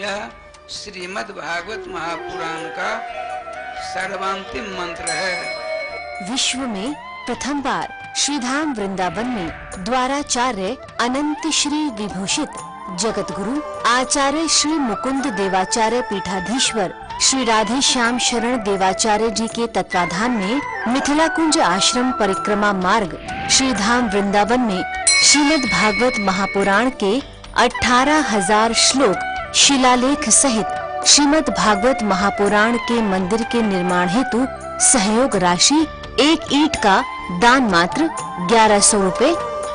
यह श्रीमद् भागवत महापुराण का सर्वांतिम मंत्र है। विश्व में प्रथम बार श्रीधाम वृंदावन में द्वाराचार्य अनंत श्री विभूषित जगत गुरु आचार्य श्री मुकुंद देवाचार्य पीठाधीश्वर श्री राधे श्याम शरण देवाचार्य जी के तत्वाधान में मिथिला कुंज आश्रम परिक्रमा मार्ग श्रीधाम वृंदावन में श्रीमद् भागवत महापुराण के 18,000 श्लोक शिलालेख सहित श्रीमद् भागवत महापुराण के मंदिर के निर्माण हेतु सहयोग राशि 1 ईंट का दान मात्र 1100 रुपए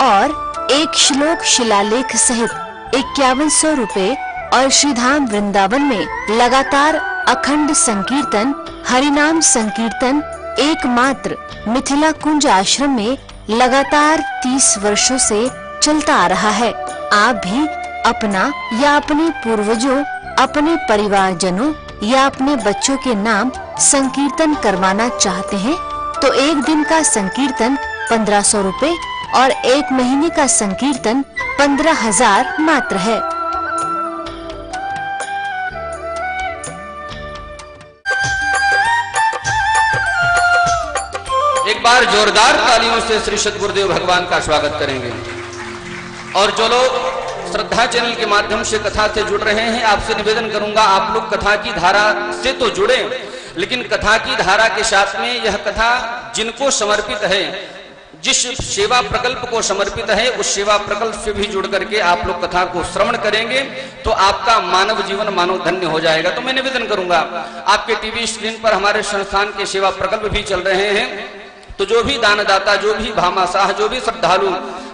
और 1 श्लोक शिलालेख सहित 5100 रुपए और श्रीधाम वृंदावन में लगातार अखंड संकीर्तन हरिनाम संकीर्तन एकमात्र मिथिला कुंज आश्रम में लगातार 30 वर्षों से चलता आ रहा है। आप भी अपना या अपने पूर्वजों, अपने परिवारजनों या अपने बच्चों के नाम संकीर्तन करवाना चाहते हैं तो 1 दिन का संकीर्तन 1500 रुपए और 1 महीने का संकीर्तन 15,000 मात्र है। एक बार जोरदार तालियों से श्री सद्गुरुदेव भगवान का स्वागत करेंगे। और जो लोग श्रद्धा चैनल के माध्यम से कथा से जुड़ रहे हैं, आपसे निवेदन करूंगा आप लोग कथा की धारा से तो जुड़े, लेकिन कथा की धारा के साथ में यह कथा जिनको समर्पित है, जिस सेवा प्रकल्प को समर्पित है, उस सेवा प्रकल्प से भी जुड़ करके आप लोग कथा को श्रवण करेंगे तो आपका मानव जीवन मानव धन्य हो जाएगा। तो मैं निवेदन करूंगा, आपके टीवी स्क्रीन पर हमारे संस्थान के सेवा प्रकल्प भी चल रहे हैं, तो जो भी दानदाता, जो भी भामाशाह, जो भी श्रद्धालु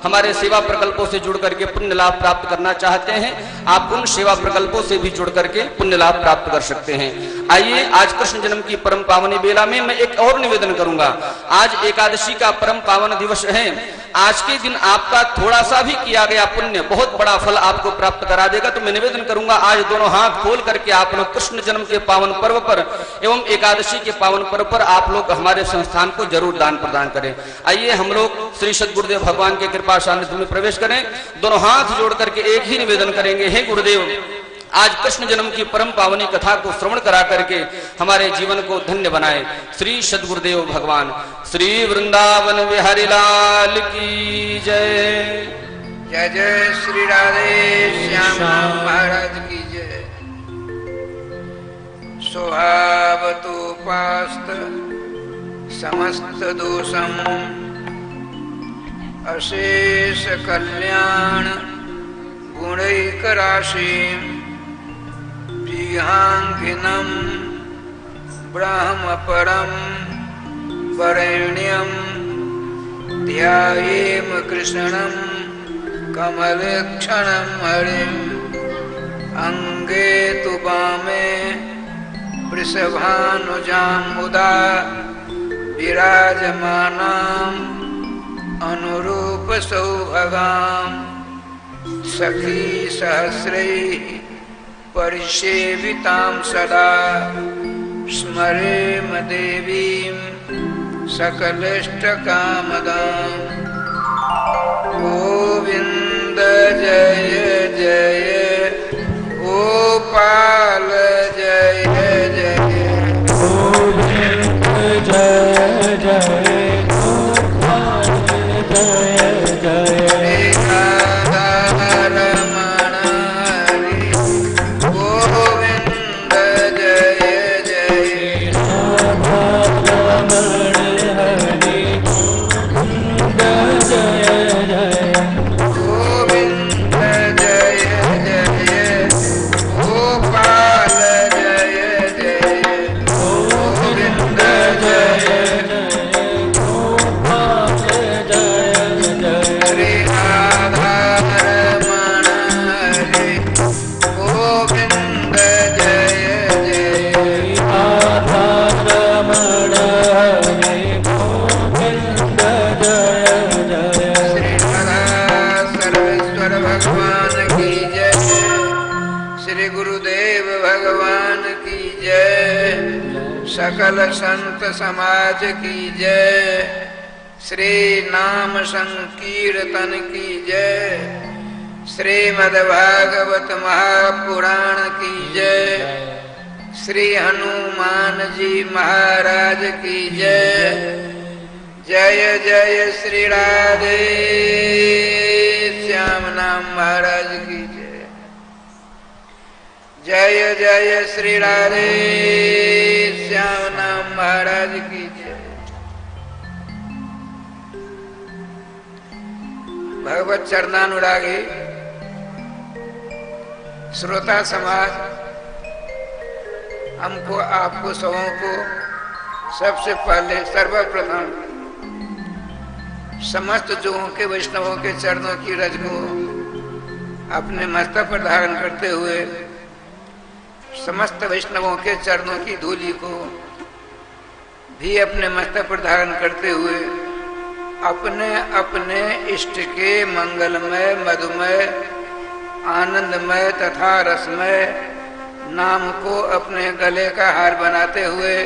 हमारे सेवा प्रकल्पों से जुड़ करके पुण्य लाभ प्राप्त करना चाहते हैं, आप उन सेवा प्रकल्पों से भी जुड़ करके पुण्य लाभ प्राप्त कर सकते हैं। आइए, आज कृष्ण जन्म की परम पावनी बेला में मैं एक और निवेदन करूंगा। आज एकादशी का परम पावन दिवस है। आज के दिन आपका थोड़ा सा भी किया गया पुण्य बहुत बड़ा फल आपको प्राप्त करा देगा। तो मैं निवेदन करूंगा, आज दोनों हाथ खोल करके आप लोग कृष्ण जन्म के पावन पर्व पर एवं एकादशी के पावन पर्व पर आप लोग हमारे संस्थान को जरूर दान प्रदान करें। आइए हम लोग श्री सद्गुरुदेव भगवान के कृपा सानिध्य में प्रवेश करें। दोनों हाथ जोड़ करके एक ही निवेदन करेंगे, हे गुरुदेव, आज कृष्ण जन्म की परम पावनी कथा को श्रवण करा करके हमारे जीवन को धन्य बनाए। श्री सद्गुरुदेव भगवान श्री वृंदावन बिहारी लाल की जय। जय जय श्री राधे श्याम महाराज की जय। स्वभावतोपास्त समस्त दोषम अशेष कल्याण गुणैक राशि प्रियांगिनम ब्रह्म परम वरेण्यम ध्यायेम कृष्णम कमलक्षणम हरिम अंगे तु वामे वृषभानुजामुदा विराजमानाम अनुरूप सौभगाम सखी सहस्रैः परिसेवितां सदा स्मरेम देवीं सकलेष्टकामदाम्। गोविंद जय जय गोपाल जय जय गोविंद जय जय गोपाल जय जय सकल संत समाज की जय। श्री नाम संकीर्तन की जय। श्रीमद्भागवत महापुराण की जय। श्री हनुमान जी महाराज की जय। जय जय श्री राधे श्याम नाम महाराज की जय। जय जय श्री राधे श्याम नाम महाराज की जय। भगवत चरणानुरागी श्रोता समाज, हमको आपको सबों को सबसे पहले सर्वप्रथम समस्त जोगों के वैष्णवों के चरणों की रज को अपने मस्तक पर धारण करते हुए समस्त वैष्णवों के चरणों की धूलि को भी अपने मस्तक पर धारण करते हुए अपने अपने इष्ट के मंगलमय मधुमय आनंदमय तथा रसमय नाम को अपने गले का हार बनाते हुए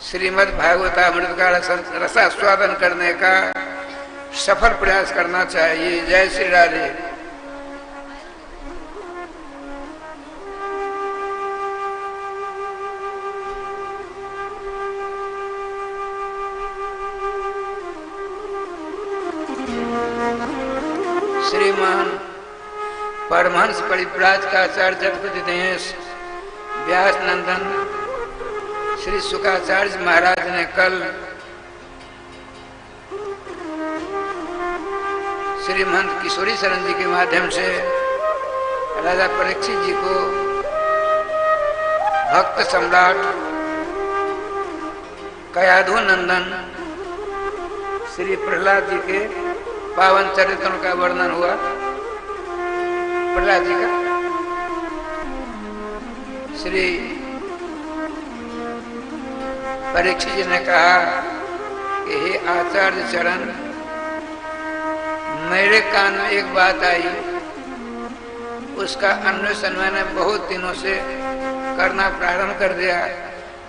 श्रीमद् भागवतामृत का रसास्वादन करने का सफल प्रयास करना चाहिए। जय श्री राधे। श्रीमान परमहंस परिव्राज का आचार्य जगपति देश व्यास नंदन श्री शुकाचार्य महाराज ने कल श्रीमंत किशोरी शरण जी के माध्यम से राजा परीक्षित जी को भक्त सम्राट कयाधु नंदन श्री प्रहलाद जी के पावन चरित्रों का वर्णन हुआ। प्रहलाद जी का श्री परीक्षित जी ने कहा कि हे आचार्य चरण, मेरे कान में एक बात आई, उसका अन्वेषण मैंने बहुत दिनों से करना प्रारंभ कर दिया,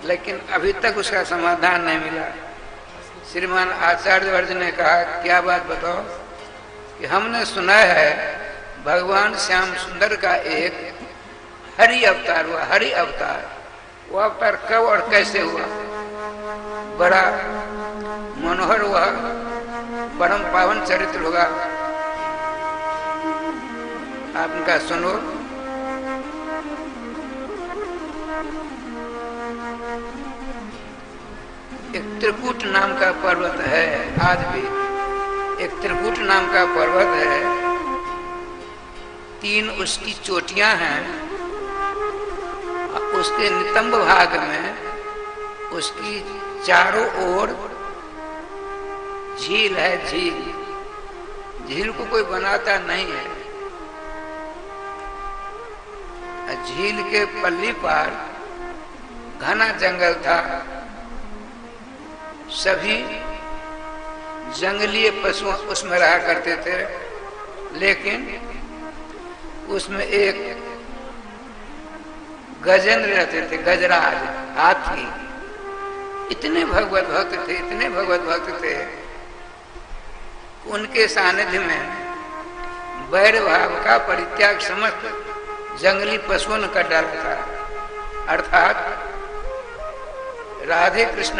लेकिन अभी तक उसका समाधान नहीं मिला। श्रीमान आचार्य वर्ज ने कहा, क्या बात बताओ? कि हमने सुना है भगवान श्याम सुंदर का एक हरि अवतार हुआ। हरि अवतार, वो अवतार कब और कैसे हुआ? बड़ा मनोहर हुआ, परम पावन चरित्र होगा, आप इनका सुनो। एक त्रिकूट नाम का पर्वत है, आज भी एक त्रिकूट नाम का पर्वत है। 3 उसकी चोटियां हैं। उसके नितंब भाग में उसकी चारों ओर झील है। झील को कोई बनाता नहीं है। झील के पल्ली पार घना जंगल था। सभी जंगली पशु उसमें रहा करते थे, लेकिन उसमें एक गजेंद्र रहते थे, गजराज हाथी। इतने भगवत भक्त थे, इतने भगवत भक्त थे, उनके सानिध्य में वैर भाव का परित्याग समस्त जंगली पशुओं ने कर डाला था। अर्थात राधे कृष्ण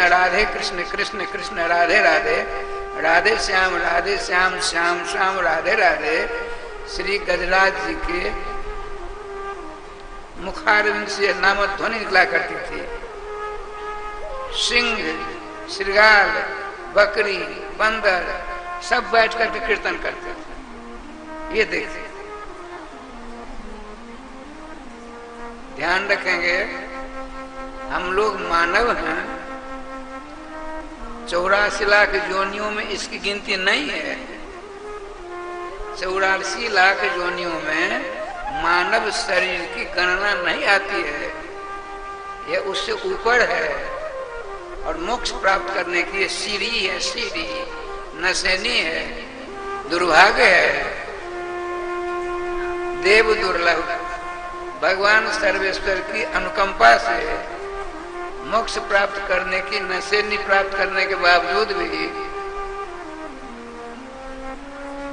कृष्ण कृष्ण राधे राधे, राधे श्याम श्याम श्याम राधे राधे। श्री गजराज जी के मुखारविंद से नामक ध्वनि निकला करती थी। सिंह, श्रृगाल, बकरी, बंदर सब बैठ करके कीर्तन करते थे। ये देखिए, ध्यान रखेंगे, हम लोग मानव हैं। 84 लाख योनियों में इसकी गिनती नहीं है। 84 लाख योनियों में मानव शरीर की गणना नहीं आती है। यह उससे ऊपर है और मोक्ष प्राप्त करने की सीढ़ी है, सीढ़ी नशेनी है, दुर्भाग्य है, देव दुर्लभ। भगवान सर्वेश्वर की अनुकंपा से मोक्ष प्राप्त करने की नशेनी प्राप्त करने के बावजूद भी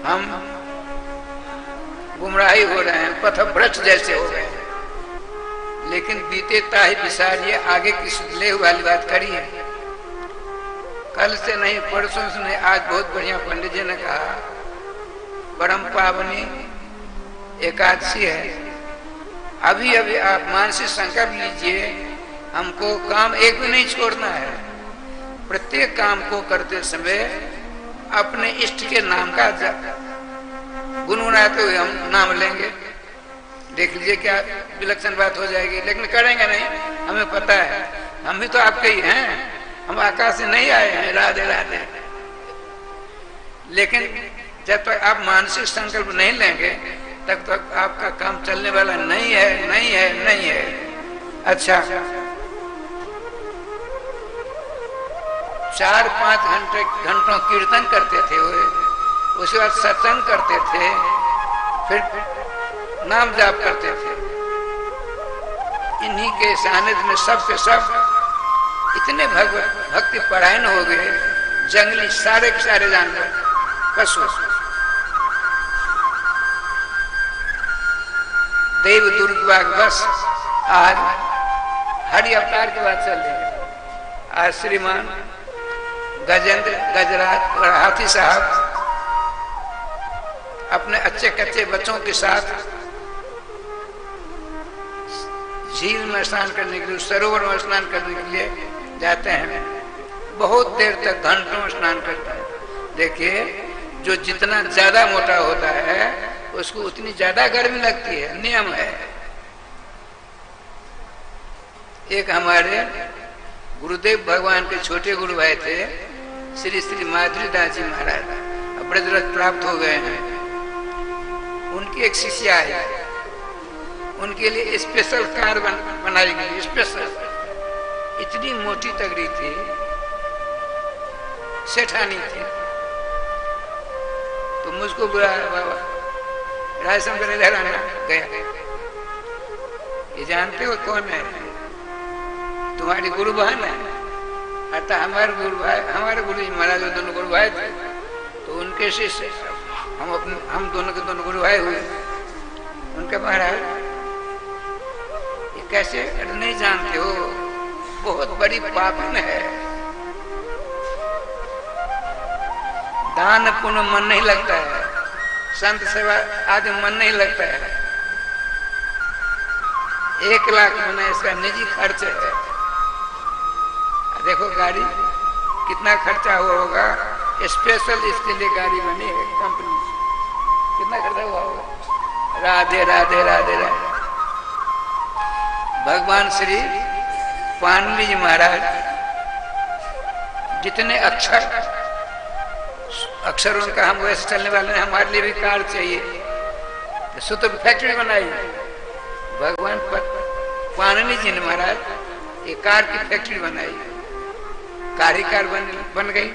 हम गुमराही हो रहे हैं, पथभ्रष्ट जैसे हो गए। लेकिन बीते ताही बिसारिए, आगे की ले वाली बात करी है। कल से नहीं परसों से नहीं, आज बहुत बढ़िया पंडित जी ने कहा परम पावनी एकादशी है। अभी अभी आप मानसिक संकल्प लीजिए, हमको काम एक भी नहीं छोड़ना है। प्रत्येक काम को करते समय अपने इष्ट के नाम का गुनगुनाते हुए हम नाम लेंगे। देख लीजिए क्या विलक्षण बात हो जाएगी। लेकिन करेंगे नहीं, हमें पता है हम भी तो आपके ही हैं, हम आकाश से नहीं आए हैं। राधे राधे। लेकिन जब तक आप मानसिक संकल्प नहीं लेंगे तब तक आपका काम चलने वाला नहीं है, नहीं है, नहीं है। अच्छा, 4-5 घंटों कीर्तन करते थे वो, उसके बाद सत्संग करते थे, फिर नाम जाप करते थे। इन्हीं के सानिध्य में सब के सब इतने भक्ति परायण हो गए, जंगली सारे के सारे जानवर, पशु, देव दुर्विभाग बस। आज हरि अवतार की बात चल रही है। आज श्रीमान गजेंद्र गजराज और हाथी साहब अपने अच्छे कच्चे बच्चों के साथ झील में स्नान करने के लिए, सरोवर में स्नान करने के लिए जाते हैं। बहुत देर तक घंटों स्नान करते हैं। देखिए, जो जितना ज्यादा मोटा होता है उसको उतनी ज्यादा गर्मी लगती है, नियम है। एक हमारे गुरुदेव भगवान के छोटे गुरु भाई थे, श्री श्री माधुरी दास जी महाराज, ब्रजरथ प्राप्त हो गए हैं। उनकी एक शिष्या है, उनके लिए स्पेशल कार बनाई गई, स्पेशल। इतनी मोटी तगड़ी थी, सेठानी थी। तो मुझको बुलाया, बाबा राजशंकर लहराना गया। ये जानते हो कौन है? तुम्हारी गुरु बहन है। अतः हमारे गुरु जी महाराज दोनों गुरु भाई थे, तो उनके शिष्य हम दोनों के दोनों गुरु भाई हुए। उनके महाराज ये कैसे नहीं जानते हो, बहुत बड़ी पापन है। दान पुण्य मन नहीं लगता है, संत सेवा आदि मन नहीं लगता है। 1 लाख महीना इसका निजी खर्च है। देखो गाड़ी कितना खर्चा हुआ होगा, स्पेशल इसके लिए गाड़ी बनी है कंपनी, कितना खर्चा हुआ होगा। राधे राधे राधे राधे। भगवान श्री पाणिनि जी महाराज जितने अक्षरों का हम वैसे चलने वाले हैं, हमारे लिए भी कार चाहिए। तो सूत्र फैक्ट्री बनाई भगवान पाणिनि जी ने महाराज, एक कार की फैक्ट्री बनाई। कार ही कार बन गई।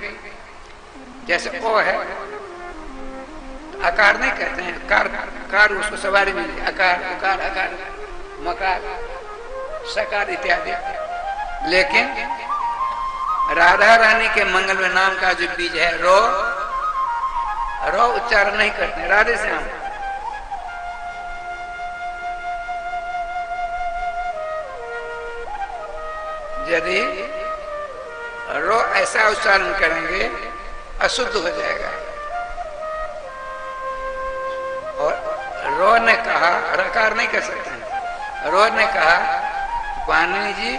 जैसे ओ है तो आकार नहीं कहते हैं, कार उसको सवारी मिली, आकार उकार आकार मकार सकार इत्यादि। लेकिन राधा रानी के मंगल में नाम का जो बीज है रो उच्चारण नहीं करते, राधे श्याम। यदि रो ऐसा उच्चारण करेंगे अशुद्ध हो जाएगा। और रो ने कहा, रकार नहीं कर सकते। रो ने कहा, पाणिनि जी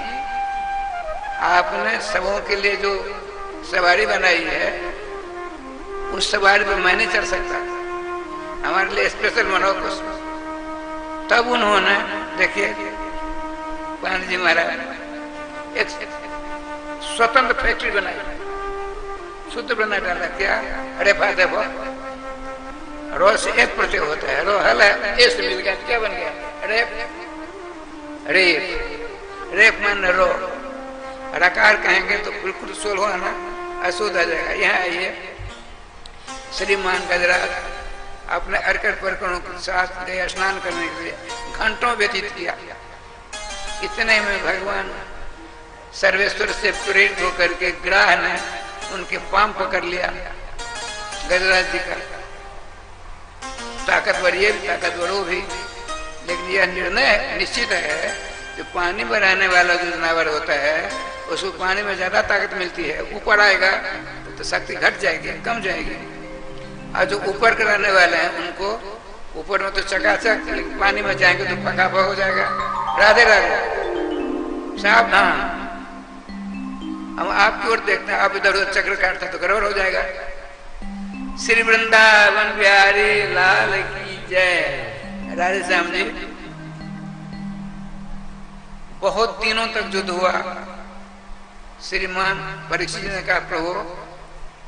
आपने सबों के लिए जो सवारी बनाई है, उस सवारी पर मैं नहीं चढ़ सकता, हमारे लिए स्पेशल बनाओ कुछ। तब उन्होंने, देखिए पाणिनि जी महाराज एक स्वतंत्र फैक्ट्री बनाई, शुद्ध बना डाला। क्या? अरे फायदे वो रो से एक प्रत्यय होता है, रो हल है, ए से मिल गया, क्या बन गया? रेप मान रो। रकार कहेंगे तो बिल्कुल सोल हो ना, अशुद्ध आ जाएगा। यहाँ आइए, श्रीमान गजराज अपने अर्कट परकणों के साथ गए स्नान करने के लिए, घंटों व्यतीत किया। इतने में भगवान सर्वेश्वर से प्रेरित होकर के ग्राह ने उनके पांव पकड़ लिया गजराज जी का। ताकतवर ये भी ताकतवर वो भी, लेकिन यह निर्णय निश्चित है जो पानी में रहने वाला जो जनावर होता है उसको पानी में ज्यादा ताकत मिलती है, ऊपर आएगा तो शक्ति घट जाएगी, कम जाएगी। और जो ऊपर के रहने वाले हैं उनको ऊपर में तो चकाचक, लेकिन पानी में जाएंगे तो पकापा हो जाएगा। राधे राधे, सावधान। हम आपकी ओर देखते हैं, आप इधर उधर चक्र काटते तो गड़बड़ हो जाएगा। श्री वृंदावन बिहारी लाल की जय। राधे श्याम जी, बहुत दिनों तक युद्ध हुआ। श्रीमान परीक्षित जी ने कहा, प्रभु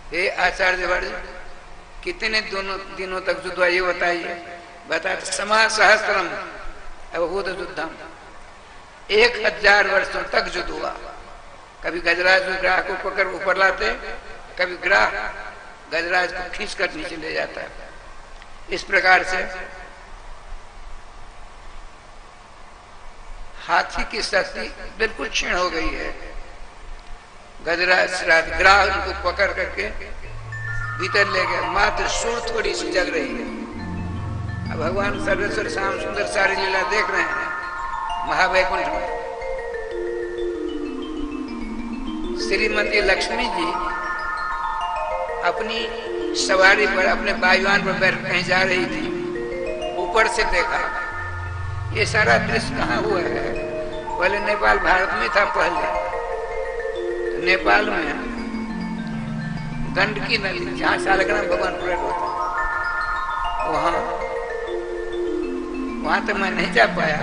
हे आचार्य वर्य, कितने दिनों तक युद्ध हुआ ये बताइए। बताते समा सहस्त्रम अभूत युद्धम, 1000 वर्षों तक युद्ध हुआ। कभी गजराज ग्राह को पकड़ ऊपर लाते, कभी ग्राह गजराज को खींच कर नीचे ले जाता है। इस प्रकार से हाथी की शक्ति बिल्कुल क्षीण हो गई है। गजराज ग्राह उनको पकड़ करके भीतर ले गया, मात्र सूर थोड़ी सी जग रही है। अब भगवान सर्वेश्वर श्याम सुंदर सारी लीला देख रहे हैं महावैकुंठ में। श्रीमती लक्ष्मी जी अपनी सवारी पर, अपने वायुयान पर बैठ कहीं जा रही थी। ऊपर से देखा ये सारा दृश्य कहाँ हुआ है। पहले नेपाल भारत में था, पहले तो नेपाल में गंडकी नदी जहाँ शालग्राम भगवान प्रकट होता वहां तक मैं नहीं जा पाया।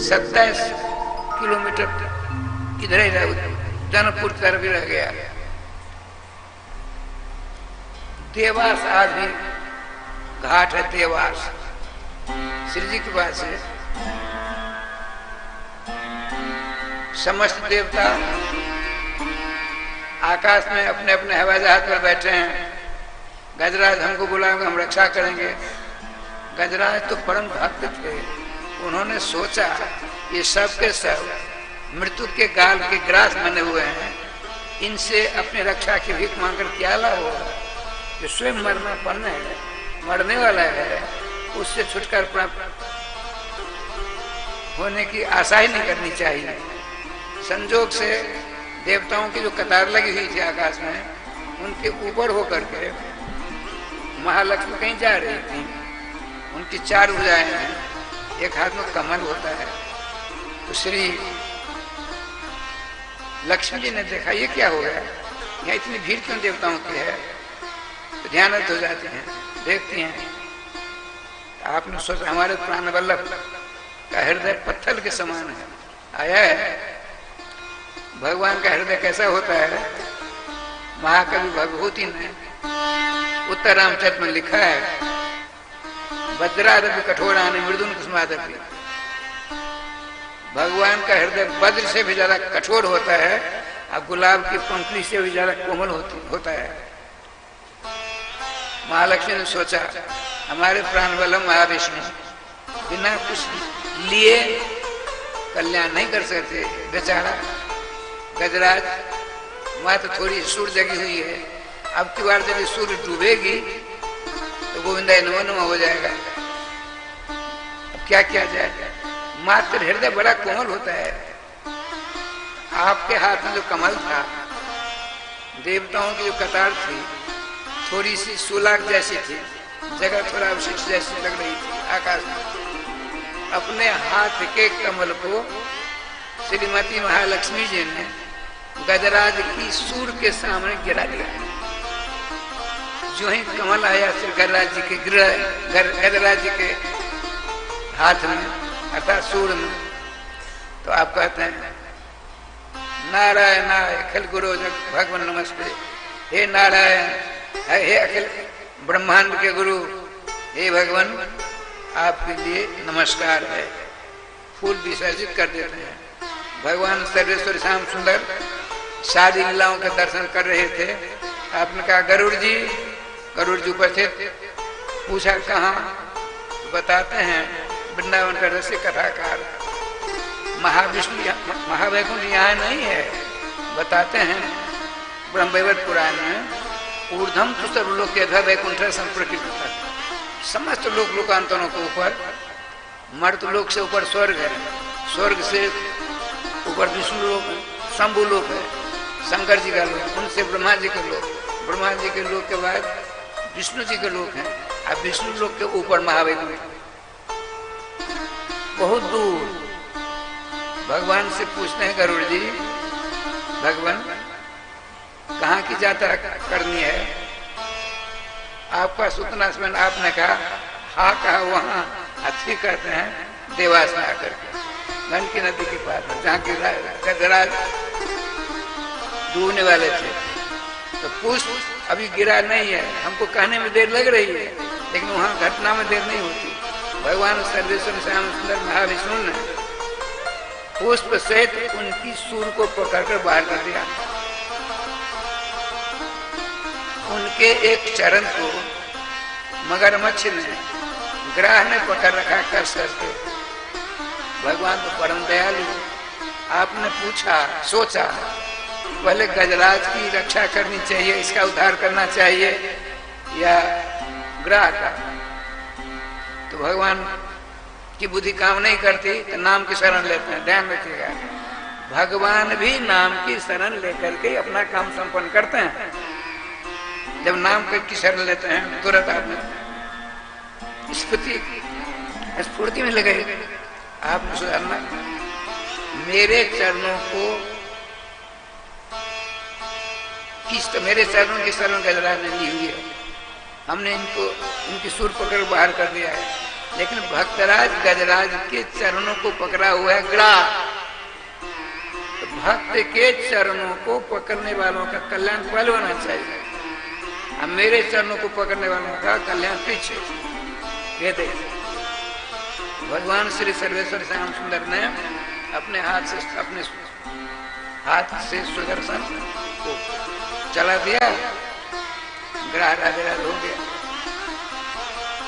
27 किलोमीटर इधर ही रह, जनकपुर तरफ भी रह गया। देवास आज भी घाट है, देवास श्री जी के पास है। समस्त देवता आकाश में अपने अपने हवाई जहाज पर बैठे हैं। गजराज हमको बुलाएंगे, हम रक्षा करेंगे। गजराज तो परम भक्त थे, उन्होंने सोचा ये सब के सब मृत्यु के गाल के ग्रास बने हुए हैं, इनसे अपनी रक्षा की भीख मांगकर क्या लाभ होगा। जो स्वयं मरने वाला है, उससे छुटकारा प्राप्त होने की आशा ही नहीं करनी चाहिए। संजोग से देवताओं की जो कतार लगी हुई थी आकाश में, उनके ऊपर होकर के महालक्ष्मी कहीं जा रही थी। उनकी 4 भुजाएं हैं, एक हाथ में कमल होता है। तो श्री लक्ष्मी जी ने देखा ये क्या हो गया, यहाँ इतनी भीड़ क्यों देवताओं की है। तो ध्यानस्थ हो जाती हैं, देखती हैं। आपने सोचा हमारे प्राण वल्लभ का हृदय पत्थर के समान है, आया है। भगवान का हृदय कैसा होता है, महाकवि भगवती ने उत्तर रामचरित में लिखा है, वज्रादपि कठोरानि मृदुन कुसुमादपि। भगवान का हृदय वज्र से भी ज्यादा कठोर होता है और गुलाब की पंखुड़ी से भी ज्यादा कोमल होता है। महालक्ष्मी ने सोचा हमारे प्राण वल्लभ महाविष्णु बिना कुछ लिए कल्याण नहीं कर सकते। बेचारा गजराज वहां तो थोड़ी सूर जगी हुई है, अब की बार यदि सूर्य डूबेगी तो गोविंदा नमो नमो हो जाएगा। अब क्या किया जाए, मात्र हृदय बड़ा कोमल होता है। आपके हाथ में जो कमल था, देवताओं की जो कतार थी थोड़ी सी सुलाग जैसी थी, जगह थोड़ा अवशिष्ट जैसी लग रही थी आकाश में। अपने हाथ के कमल को श्रीमती महालक्ष्मी जी ने गजराज की सूर के सामने गिरा दिया। जो ही कमल आया श्री गजराज जी के हाथ में अर्थात सूर में, तो आप कहते हैं नारायण नारायण अखिल गुरु भगवान नमस्ते। हे नारायण, हे अखिल ब्रह्मांड के गुरु, हे भगवान आपके लिए नमस्कार है। फूल विसर्जित कर देते हैं। भगवान सर्वेश्वर श्याम सुंदर शादी लीलाओं के दर्शन कर रहे थे। आपने कहा गरुड़ जी उपस्थित। पूछा कहाँ, बताते हैं वृंदावन का रसिक कथाकार महाविष्णु महावैकुंठ यहाँ नहीं है। बताते हैं ब्रह्मवैवर्त पुराण में ऊर्धम तो सर्वलोक के वैकुंठ संप्रकृत समस्त लोक लोकांतरों के ऊपर, मर्त लोक से ऊपर स्वर्ग है, स्वर्ग से ऊपर विष्णु लोक है, शंभु लोक है, शंकर जी का लोक, उनसे ब्रह्मा जी के लोक, ब्रह्मा जी के लोक के बाद विष्णु जी के लोक हैं, अब विष्णु लोक के ऊपर महाविष्णु। बहुत दूर भगवान से पूछते हैं गरुड़ जी, भगवान कहाँ की यात्रा करनी है? आपका सुतना स्मरण, आपने कहा हा कहा वहां अच्छी कहते हैं देवास में आकर के गंडकी नदी के पास, जहाँ की गजराज डूबने वाले थे। तो पुष्प अभी गिरा नहीं है, हमको कहने में देर लग रही है, लेकिन वहां घटना में देर नहीं होती। भगवान सर्वेश्वर श्याम सुंदर महाविष्णु ने पुष्प सहित उनकी सूर को पकड़कर बाहर कर दिया। उनके एक चरण को मगरमच्छ ने, ग्राह ने पकड़ रखा कस करके। भगवान तो परम दयालु, आपने पूछा, सोचा पहले गजराज की रक्षा करनी चाहिए, इसका उद्धार करना चाहिए या ग्राह का? तो भगवान की बुद्धि काम नहीं करती तो नाम की शरण लेते हैं। ध्यान रखिएगा, भगवान भी नाम की शरण लेकर के अपना काम संपन्न करते हैं। जब नाम की शरण लेते हैं तुरंत आप स्फूर्ति में लगे। आपने सुधारना, मेरे चरणों को मेरे चरणों की शरण गजराज ने ली हुई है, हमने इनको इनकी सुर पकड़ बाहर कर दिया है। लेकिन भक्तराज गजराज के चरणों को पकड़ा हुआ है ग्राह। तो भक्त के चरणों को पकड़ने वालों का कल्याण पहले होना चाहिए, अब मेरे चरणों को पकड़ने वालों का कल्याण पीछे। ये देखिए, भगवान श्री सर्वेश्वर श्याम सुंदर ने अपने हाथ से सुदर्शन को चला दिया, ग्राह राजा हो गया,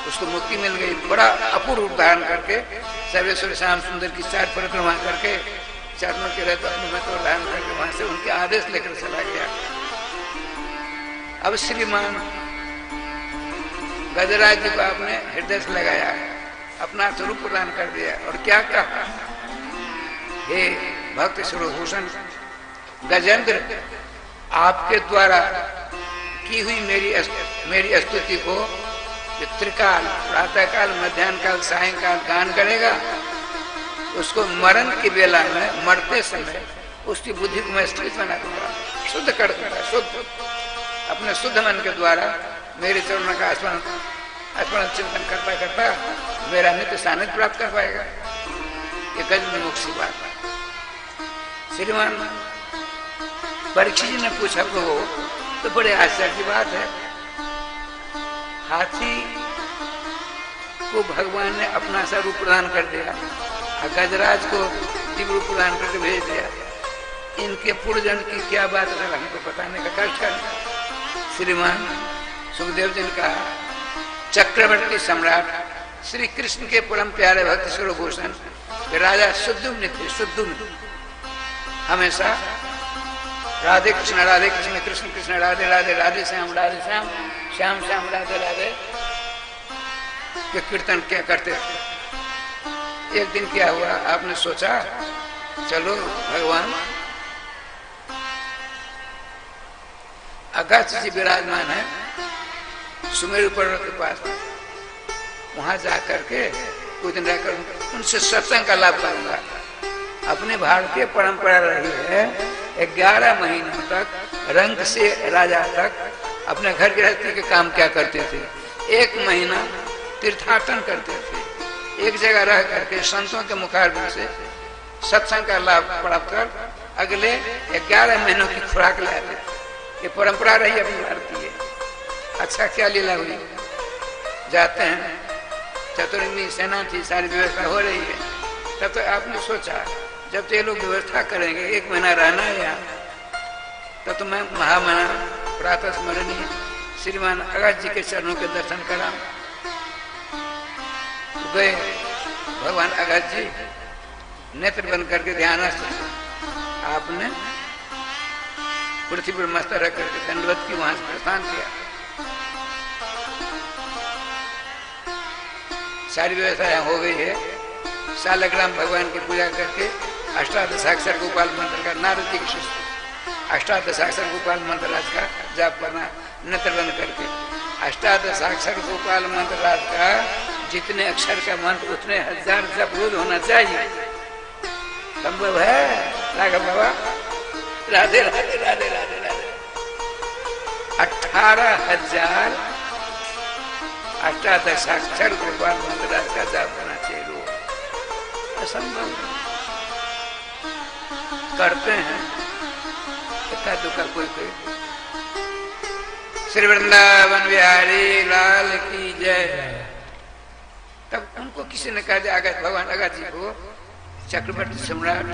उसको मुक्ति मिल गई। बड़ा अपूर्व रूप धारण करके सर्वेश्वर श्याम सुंदर की 4 परिक्रमा करके चरणों के रहते अपने महत्व धारण करके वहां से उनके आदेश लेकर चला गया। अब श्रीमान गजराज जी को आपने हृदय से लगाया, अपना स्वरूप प्रदान कर दिया और क्या कहा, हे भक्त सर्वभूषण गजेंद्र, आपके द्वारा की हुई मेरी स्तुति को त्रिकाल, प्रातःकाल, मध्याह्न काल, सायंकाल गान करेगा, उसको मरण की बेला में, मरते समय उसकी बुद्धि को मैं स्थित बना दूंगा, शुद्ध कर दूंगा। शुद्ध अपने शुद्ध मन के द्वारा मेरे चरणों का स्मरण चिंतन करता करता मेरा नित्य सानिध्य प्राप्त कर पाएगा। ये गजब मुख सी बात है। श्रीमान परीक्षित जी ने पूछा, प्रभु तो बड़े आश्चर्य की बात है, हाथी को भगवान ने अपना सा रूप प्रदान कर दिया और गजराज को दिव्य रूप प्रदान करके भेज दिया, इनके पूर्वजन्म की क्या बात है हमको बताने का कष्ट है। श्रीमान सुखदेव जी ने कहा, चक्रवर्ती सम्राट श्री कृष्ण के परम प्यारे भक्त सर्वभूषण राजा सुद्युम्न थे। सुद्युम्न हमेशा राधे कृष्ण कृष्ण कृष्ण राधे राधे, राधे श्याम श्याम श्याम राधे राधे के कीर्तन क्या करते थे। एक दिन क्या हुआ, आपने सोचा चलो भगवान अगस्त्य जी विराजमान है सुमेरु पर्वत के पास, वहां जाकर के कुछ दिन रहकर उनसे सत्संग का लाभ करूंगा। अपने भारतीय परंपरा रही है 11 महीनों तक रंग से राजा तक अपने घर गृहस्थी के काम क्या करते थे, 1 महीना तीर्थाटन करते थे, एक जगह रह करके संतों के मुखारबिंद से सत्संग का लाभ प्राप्त कर अगले 11 महीनों की खुराक ले आते थे। ये परंपरा रही अपनी भारतीय। अच्छा क्या लीला हुई, जाते हैं, चतुरंगी सेना थी, सारी व्यवस्था हो रही है। तब तो आपने सोचा जब तो ये लोग व्यवस्था करेंगे 1 महीना रहना है यहाँ, तब तो मैं महामना प्रातः स्मरणीय श्रीमान अगस्त्य जी के चरणों के दर्शन करा। तो गए भगवान अगस्त्य जी नेत्र बंद करके ध्यानस्थ, आपने पृथ्वी पर मस्तक रख करके दंडवत की वहां से प्रस्थान किया। सारी व्यवस्था यहाँ हो गई है। सालग्राम भगवान की पूजा करके अष्टादशाक्षर गोपाल मंत्र का, नारद जी की शिष्य अष्टादशाक्षर गोपाल मंत्र राज का जाप करना, नेत्र बंद करके। अष्टादशाक्षर गोपाल मंत्र राज का जितने अक्षर का मंत्र उतने 1000 जप रोज होना चाहिए। संभव है राघव बाबा? राधे राधे राधे राधे राधे। 18,000 अष्टादशाक्षर गोपाल मंत्र राज का जाप करना चाहिए रोज। असंभव करते हैं इतना दुखा कोई कोई। श्री वृंदावन बिहारी लाल की जय। तब उनको किसी ने कहा अगस्त भगवान अगस्त जी को चक्रवर्ती सम्राट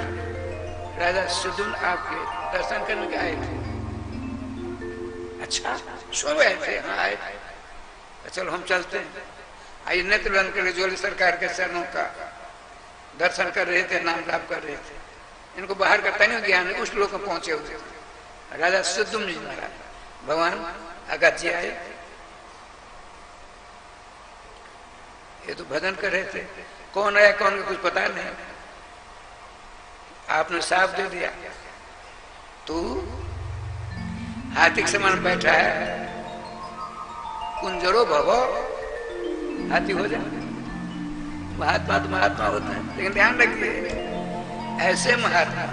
राजा सुदुन आपके दर्शन करने के आए थे। अच्छा सुन रहे थे? हाँ आए थे। चलो हम चलते हैं। आइए नेत्र बंद करके जोली सरकार के चरणों का दर्शन कर रहे थे, नाम जाप कर रहे थे। इनको बाहर का तनिक ज्ञान है, कुछ लोग पहुंचे हुए थे। राजा सुदुन जी महाराज भगवान अगस्त जी आए, ये तो भजन कर रहे थे। कौन आया कौन का कुछ पता नहीं, आपने साफ दे दिया। तू हाथी के समान बैठा है, कुंजरो भवो हाथी हो जाए। महात्मा तो महात्मा होते हैं, लेकिन ध्यान रखिए ऐसे महात्मा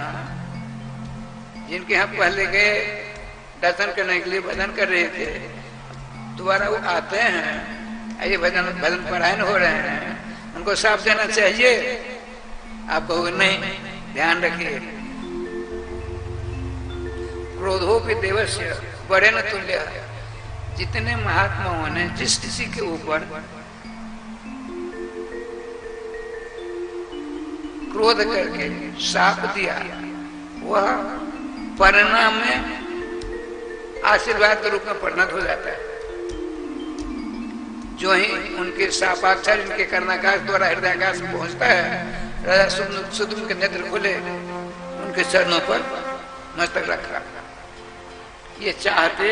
जिनके यहाँ पहले गए दर्शन करने के लिए भजन कर रहे थे, दोबारा वो आते हैं, ये भजन परायण हो रहे हैं, उनको साफ देना चाहिए। आप कहोगे नहीं, ध्यान रखिए क्रोधोपि देवस्य बड़े न तुल्य। जितने महात्माओं ने जिस किसी के ऊपर क्रोध करके शाप दिया, वह परिणाम में आशीर्वाद के रूप में परिणत हो जाता है। जो ही उनके शापाक्षर इनके कर्णाकाश द्वारा हृदयाकाश में पहुंचता है, राजा सुदुन के नेत्र खुले, उनके चरणों पर मस्तक रखा। ये चाहते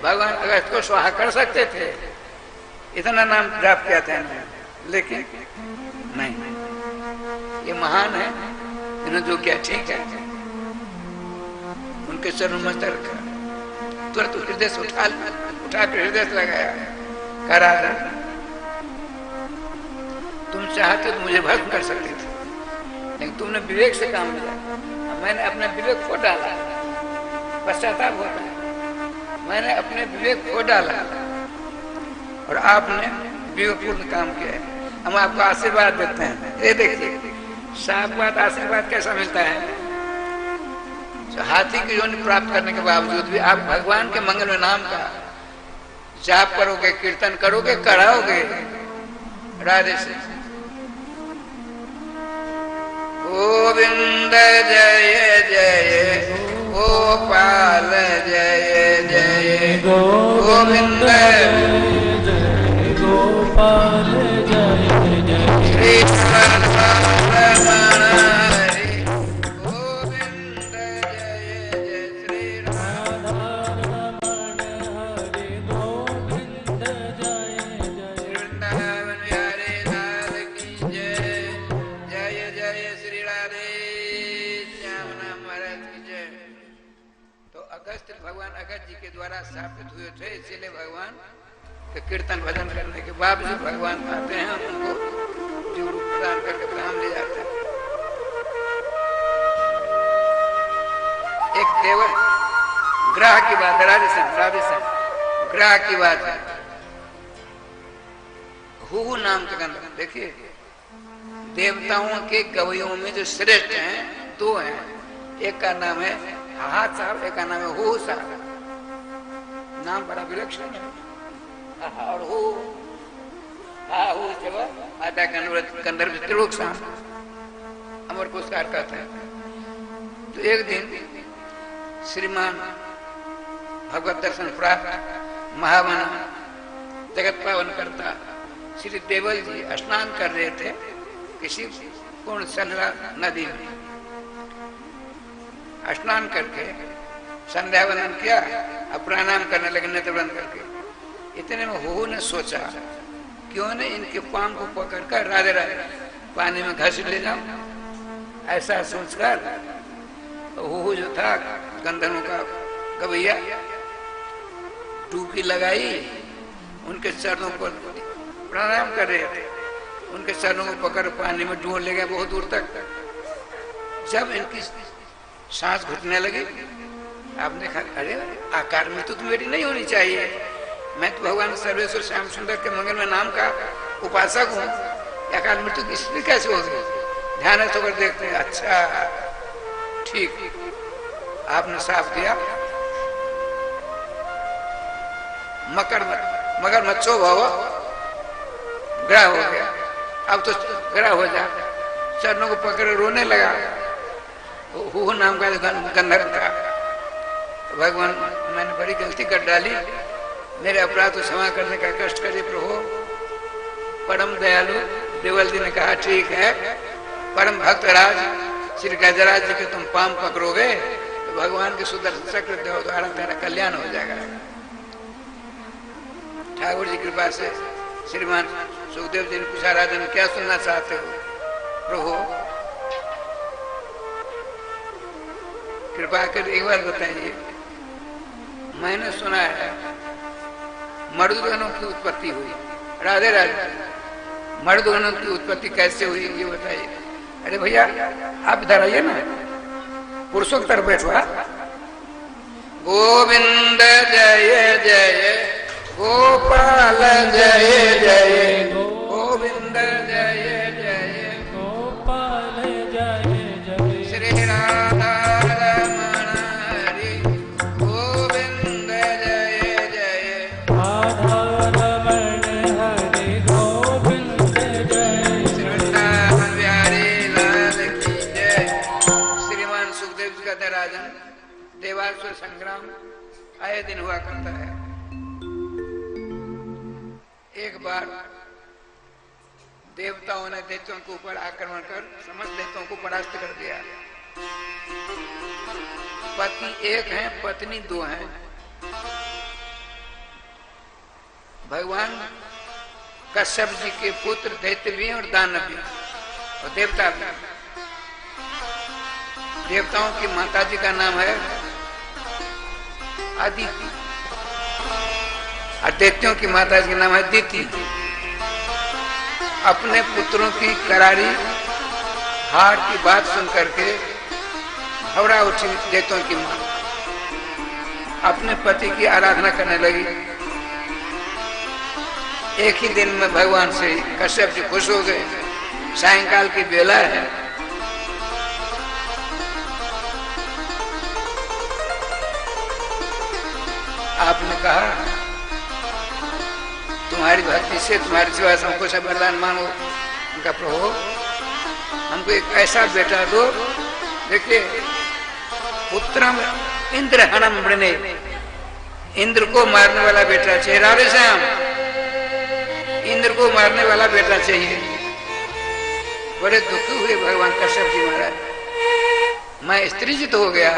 भगवान अगस्त को स्वाहा कर सकते थे, इतना नाम जाप किया था, लेकिन नहीं। ये महान है, इन्होंने जो किया ठीक है, उनके चरणों में मस्तक रखा। तुरंत हृदय से उठा कर हृदय से लगाया, करा तुम चाहते तो मुझे भस्म कर सकते थे, लेकिन तुमने विवेक से काम लिया। मैंने अपना विवेक खो डाला, पश्चाताप होता है, मैंने अपने विवेक खो डाला और आपने विवेकपूर्ण काम किया है। हम आपको आशीर्वाद देते हैं। ये देखिए साफ बात, आशीर्वाद कैसा मिलता है। तो हाथी की योनि प्राप्त करने के बावजूद भी आप भगवान के मंगल में नाम का जाप करोगे, कीर्तन करोगे, कराओगे। राधे से गोविंद जय जय गोपाल जय जय गोविंद जय गोपाल जय जय श्री भगवान अगस्त जी के द्वारा स्थापित हुए थे, इसीलिए भगवान के कीर्तन भजन करने के बावजूद भगवान आते हैं, उनको जो रूप प्रदान करके धाम ले जाते हैं। एक देवर ग्रह की बात है, राजस्थान ग्रह की बात है। हु नाम का गंध, देखिए देवताओं के गवैयों में जो श्रेष्ठ हैं दो हैं, एक का नाम है हाथ साहब, एक का नाम है हो साहब। नाम बड़ा विलक्षण है। और हो आता गंधर्व त्रिलोक साहब अमर पुरस्कार कहते हैं। तो एक दिन श्रीमान भगवत दर्शन प्राप्त महामना जगत पावन करता श्री देवल जी स्नान कर रहे थे किसी पूर्ण सलरा नदी में। स्नान करके संध्या वंदन किया, अब प्रणाम करने लगे नेत्र बंद करके। इतने में हो ने सोचा क्यों न इनके पांव को पकड़कर राधे राधे पानी में घसीट ले जाऊं। ऐसा सोचकर वो जो था गंधर्वों का गवैया डुबकी लगाई, उनके चरणों पर प्रणाम कर रहे थे, उनके चरणों को पकड़ पानी में डूब ले गया बहुत दूर तक। जब इनकी सांस घुटने लगी, आपने देखा अरे आकार में तो मेरी नहीं होनी चाहिए, मैं तो भगवान सर्वेश्वर श्याम सुंदर के मंगल में नाम का उपासक हूँ, आकार मृत्यु किसमें कैसे होगी? ध्यान होकर देखते हैं, अच्छा ठीक, आपने साफ दिया मगरमच्छो भव ग्रह हो गया, अब तो ग्रह हो जा। चरणों को पकड़ रोने लगा, हु नाम का गंधर्व था। भगवान मैंने बड़ी गलती कर डाली, मेरे अपराध को क्षमा करने का कष्ट करे प्रभु। परम दयालु देवल जी ने कहा ठीक है, परम भक्त राज श्री गजराज जी के तुम पाम पकड़ोगे तो भगवान के सुदर्शन चक्र देव द्वारा तेरा कल्याण हो जाएगा। ठाकुर जी कृपा से श्रीमान सुखदेव जी ने पूछा, राजन क्या सुनना चाहते हो? प्रभु कृपा कर एक बार बताइए, मैंने सुना है मर्दगणों की उत्पत्ति हुई। राधे राधे, मर्दगणों की उत्पत्ति कैसे हुई ये बताइए। अरे भैया आप इधर आइए ना, पुरुषों की तरफ बैठो। गोविंद जय जय गोपाल जय जय गोविंद जय जय गोपाल जय जय श्री राधा रमण हरि गोविंद जय जय राधा रमण हरि गोविंद जय श्री वृंदावन बिहारी लाल की जय। श्रीमान सुखदेव जी का राजन देवासुर संग्राम आए दिन हुआ करता है। एक बार देवताओं ने दैत्यों के ऊपर आक्रमण कर समस्त दैत्यों को परास्त कर दिया। पति एक है, पत्नी दो हैं। भगवान कश्यप जी के पुत्र दैत्य भी और दानव भी और देवता भी। देवताओं की माता जी का नाम है अदिति और दैत्यों की माता जी का नाम है दिति। अपने पुत्रों की करारी हार की बात सुन करके घबरा उठी दैत्यों की मां, अपने पति की आराधना करने लगी। एक ही दिन में भगवान से कश्यप जी खुश हो गए। सायंकाल की बेला है, आपने कहा तुम्हारी भक्ति से तुम्हारी सेवा से हमको सब वरदान मांगो। उनका प्रभु हमको एक ऐसा बेटा दो, देखिए पुत्रम इंद्र हनम वृणे, इंद्र को मारने वाला बेटा चाहिए। राधे श्याम, इंद्र को मारने वाला बेटा चाहिए। बड़े दुखी हुए भगवान कश्यप जी महाराज, मैं स्त्रीजित हो गया,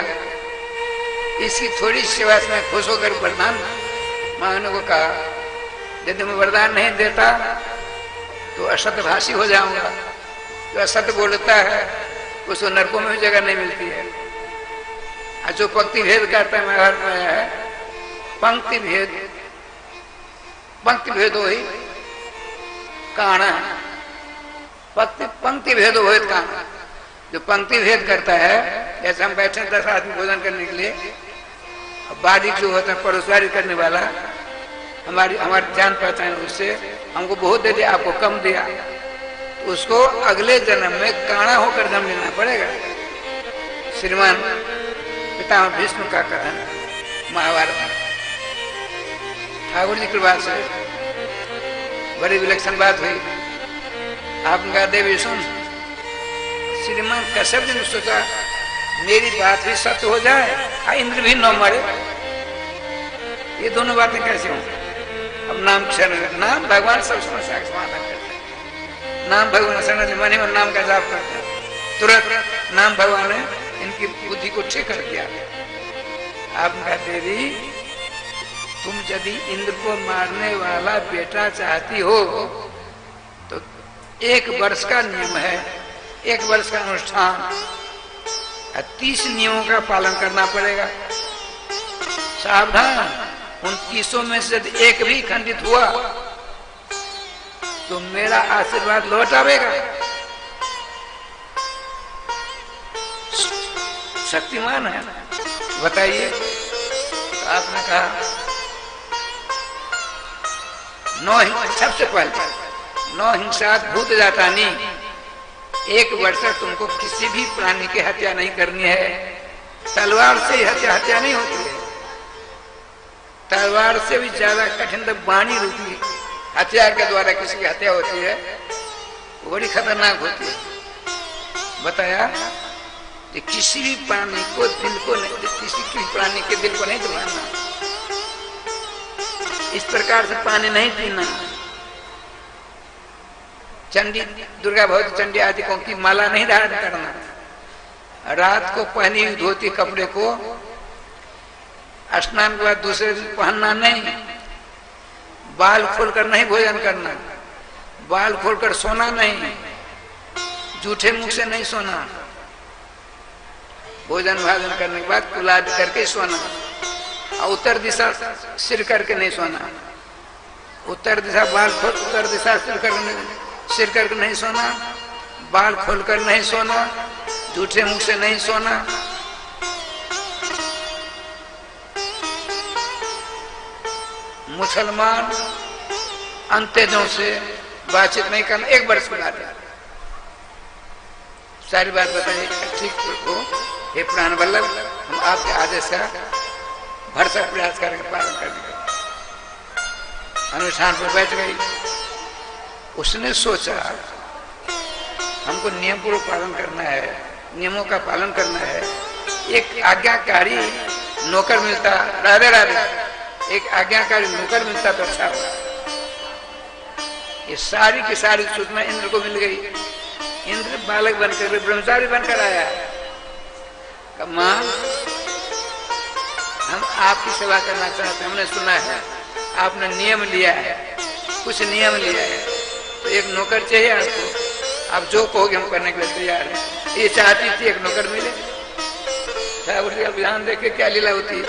इसकी थोड़ी सेवा से मैं खुश होकर वरदान मांगने को कहा। यदि मैं वरदान नहीं देता तो असत्यभाषी हो जाऊंगा। जो असत्य बोलता है उसको नरकों में भी जगह नहीं मिलती है। और जो पंक्ति भेद करता है महाभारत में है, पंक्ति भेद हो ही काना, पंक्ति भेद हो काना। जो पंक्ति भेद करता है, जैसे हम बैठे 10 आदमी भोजन करने के लिए, बारी जो होता है परोसवारी करने वाला, हमारी जान पहचान, उससे हमको बहुत दे दिया, आपको कम दिया, तो उसको अगले जन्म में काना होकर जन्म लेना पड़ेगा। श्रीमान पितामह भीष्म का कथन महाभारत में। ठाकुर जी कृपा से बड़ी विलक्षण बात हुई। आपने कहा देवी सुन, श्रीमान कश्यप जी ने सोचा मेरी बात भी सत्य हो जाए और इंद्र भी न मरे। ये दोनों बातें कैसे हों? अब नाम नाम भगवान सब समस्या का समाधान करते हैं। नाम भगवान शरण मन ही मन नाम का जाप करते हैं, तुरंत नाम भगवान ने इनकी बुद्धि को ठीक कर दिया। आपने कहा देवी तुम यदि इंद्र को मारने वाला बेटा चाहती हो 1 वर्ष का नियम है, 1 वर्ष का अनुष्ठान, 30 नियमों का पालन करना पड़ेगा। सावधान, उन 30 में से यदि एक भी खंडित हुआ तो मेरा आशीर्वाद लौट आवेगा। शक्तिमान है, बताइए। तो आपने कहा सबसे पहले 9 हिंसा भूत जाता नहीं, 1 वर्ष तक तुमको किसी भी प्राणी की हत्या नहीं करनी है। तलवार से हत्या नहीं होती है, तलवार से भी ज्यादा कठिन तो वाणी रूपी हथियार के द्वारा किसी की हत्या होती है, वो बड़ी खतरनाक होती है। बताया कि किसी भी प्राणी को दिल को नहीं, किसी भी प्राणी के दिल को नहीं दबाना, इस प्रकार से पानी नहीं पीना, चंडी दुर्गा भगवती चंडी आदि की माला नहीं धारण करना, रात को पहनी हुई धोती कपड़े को स्नान के बाद दूसरे दिन पहनना नहीं, बाल खोलकर नहीं भोजन करना, बाल खोलकर सोना नहीं, जूठे मुख से नहीं सोना, भोजन भाजन करने के बाद कुलाद करके सोना, और उत्तर दिशा सिर करके नहीं सोना, उत्तर दिशा बाल खोल, उत्तर दिशा सिर करके नहीं सोना, बाल खोलकर नहीं सोना, जूठे मुख से नहीं सोना। मुसलमान अंत्यजों से बातचीत नहीं करना, 1 वर्ष के बाद सारी बात बताइए। ठीक हो, हे प्राण वल्लभ, हम आपके आदेश का भरसक प्रयास करेंगे, पालन करने का। अनुष्ठान पर बैठ गई, उसने सोचा हमको नियम पूर्वक पालन करना है, नियमों का पालन करना है। एक आज्ञाकारी नौकर मिलता, राधे राधे, एक आज्ञाकारी नौकर मिलता तो अच्छा होगा। ये सारी की सारी सूचना इंद्र को मिल गई। इंद्र बालक बनकर, ब्रह्मचारी बनकर आया। मां, हम आपकी सेवा करना चाहते हैं, हमने सुना है आपने नियम लिया है, कुछ नियम लिया है, तो एक नौकर चाहिए आपको, आप जो कहोगे हम करने के लिए तैयार हैं। ये चाहती थी एक नौकर मिले। ध्यान देखे क्या लीला होती है।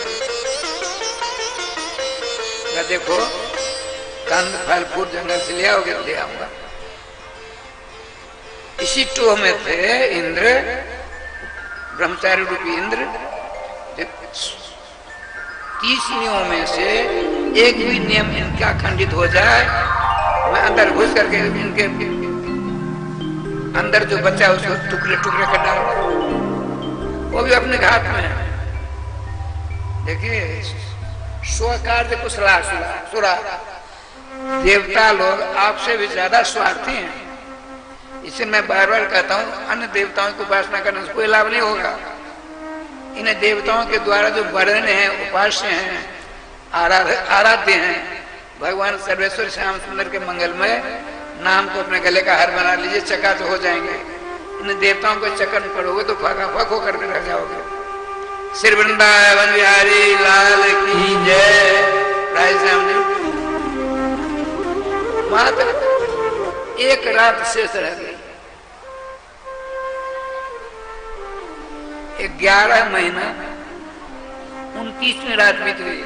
देखो, कंद फल फूल जंगल से ले आओगे, ले आऊंगा। इसी टोह में थे इंद्र, ब्रह्मचारी रूपी इंद्र। 30 नियमों में से एक भी नियम इनका खंडित हो जाए, मैं अंदर घुस करके इनके अंदर जो बच्चा है उसको टुकड़े टुकड़े कर डालूंगा, वो भी अपने घात में है। देखिए, स्वकार्य कुशला सुरा, देवता लोग आपसे भी ज्यादा स्वार्थी हैं। इसे मैं बार बार कहता हूँ, अन्य देवताओं की उपासना करने से कोई लाभ नहीं होगा। इन देवताओं के द्वारा जो वर्ण हैं, उपास्य हैं, आराध्य हैं, भगवान सर्वेश्वर श्याम सुंदर के मंगलमय नाम को अपने गले का हार बना लीजिए, चका तो हो जाएंगे। इन देवताओं को चक्कर में पड़ोगे तो फका फक होकर के रह जाओगे। श्री वृंदावन बिहारी लाल की जय। राय श्याम जी, मात्र 1 रात शेष रह गई। 11 महीना 29वीं रात बीत गई,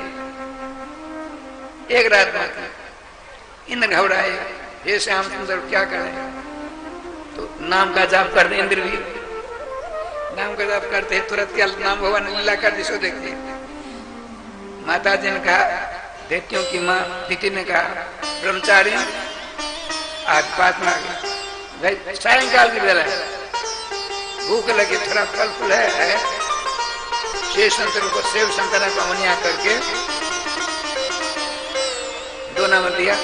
1 रात बाकी। इंद्र घबराए, हे श्याम सुंदर क्या करें? तो नाम का जाप कर दे। इंद्र भी नाम का जाप करते हैं, तुरंत क्या नाम भगवान ने लीला कर दी सो देखिए। माता जी ने कहा, दैत्यों की माँ दीति ने कहा, ब्रह्मचारी आज पास में आ गया, भाई सायंकाल की बेला है, भूख लगी, थोड़ा फल फूल है। शेष संतन को सेव संतना का मुनिया करके 2 नाम दिया,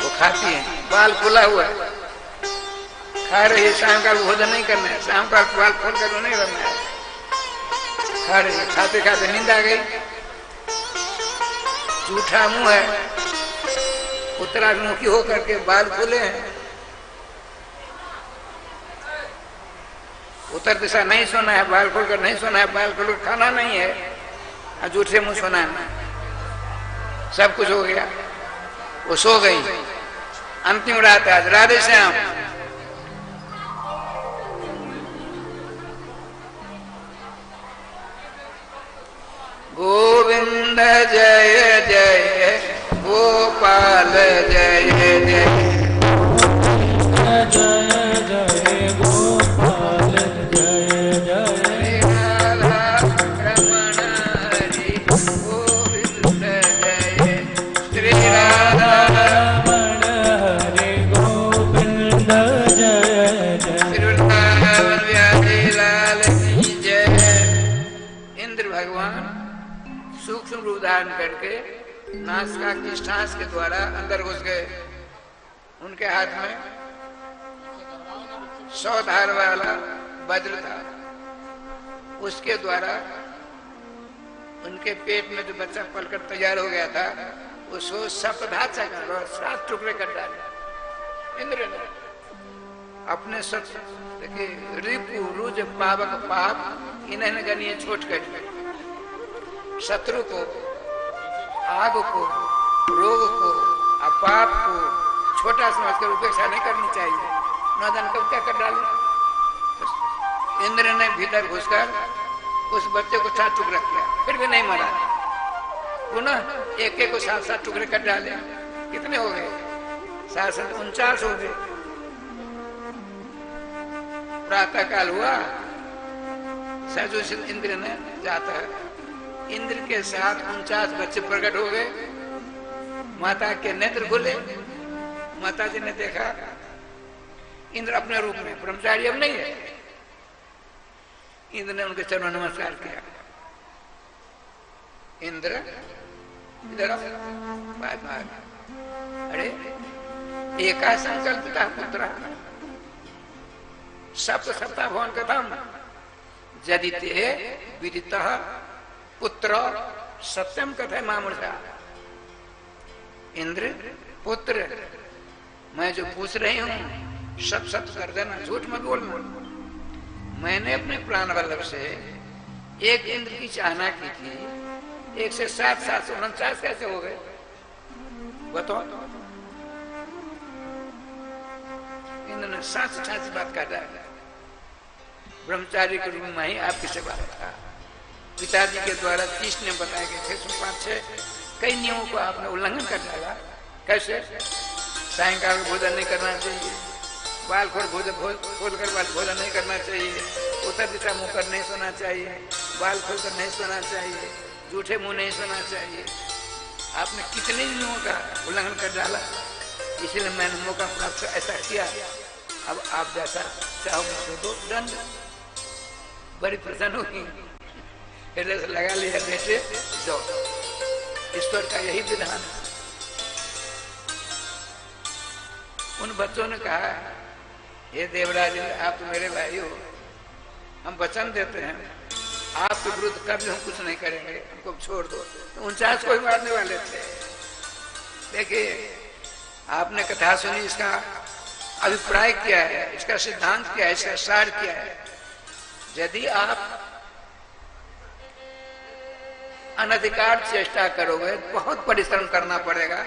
वो खाती है, बाल खुला हुआ है, खा रही है। शाम का भोजन नहीं करना है, शाम का बाल खोल कर नहीं करना है, खा रही है। खाते खाते नींद आ गई। जूठा मुंह है, उत्तराभिमुखी होकर के बाल खुले हैं। उत्तर दिशा नहीं सोना है, बाल खोलकर नहीं सोना है, बाल खोलकर खाना नहीं है, जूठे मुंह सोना है। सब कुछ हो गया, वो सो गई। अंतिम रात आज। राधे श्याम। गोविंद जय जय गोपाल जय जय जय जय गोपाल जय जय रमण हरि गोविंद जय श्री राधा रमण हरि गोविंद जय जय वृंदावन बिहारी लाल की जय। इंद्र भगवान सूक्ष्म रूप धारण करके नासिका की सांस के द्वारा अंदर घुस गए। उनके हाथ में 100 धार वाला वज्र था। उसके द्वारा उनके पेट में जो बच्चा पलकर तैयार हो गया था उसको सप्तधात से 7 टुकड़े कर डाले इंद्र ने। अपने सब देखिए रिपु रुज पावक पाप इन्हें गणिए छोट कर शत्रु को, आग को, रोग को, अपाप को छोटा समझकर उपेक्षा नहीं करनी चाहिए। नौदान कब क्या कर डाले। इंद्र ने भीतर घुसकर उस बच्चे को 7 टुकड़ा किया, फिर भी नहीं मरा। पुनः एक को 7-7 टुकड़े कर डाले। कितने हो गए? 7-49 हो गए। प्रातः काल हुआ, सजोषित इंद्र ने जाता है। इंद्र के साथ 49 बच्चे प्रकट हो गए। माता के नेत्र खुले। माता जी ने देखा इंद्र अपने रूप में, ब्रह्मचारी अब नहीं है। इंद्र ने उनके चरणों नमस्कार किया। इंद्र इधर अरे एका संकल्पिता पुत्र सप्त सप्ताह भवन कथम यदि ते विदितः पुत्र सत्यम कथय मामूर्षा। इंद्र पुत्र मैं जो पूछ रही हूं सब सत्य कर देना, झूठ मत बोलना। मैंने अपने प्राण वल्लभ से एक इंद्र की चाहना की थी, 1 से 7-749 कैसे हो गए बताओ। इंद्र ने 7 बात कर डाला। ब्रह्मचारी के रूप में ही आपकी सेवा था। पिताजी के द्वारा 30 नियम बताए गए थे, 5-6 कई नियमों को आपने उल्लंघन कर डाला। कैसे? सायंकाल को भोजन नहीं करना चाहिए, बाल खोल खोलकर भोजन नहीं करना चाहिए, उत्तर दिशा मुंह कर नहीं सोना चाहिए, बाल खोलकर नहीं सोना चाहिए, जूठे मुंह नहीं सोना चाहिए। आपने कितने नियमों का उल्लंघन कर डाला। इसलिए मैंने मौका प्राप्त ऐसा किया। अब आप जैसा चाहो मुझको दो दंड। बड़ी प्रसन्न हुई, हृदय से लगा लिया बेटे दो। ईश्वर का यही विधान है। उन बच्चों ने कहा हे देवराज आप तो मेरे भाई हो, हम वचन देते हैं आपके विरुद्ध कभी हम कुछ नहीं करेंगे, हमको छोड़ दो। तो 49 को ही मारने वाले थे। देखिए आपने कथा सुनी, इसका अभिप्राय क्या है, इसका सिद्धांत क्या है, इसका सार क्या है। यदि आप अनधिकार चेष्टा करोगे बहुत परिश्रम करना पड़ेगा,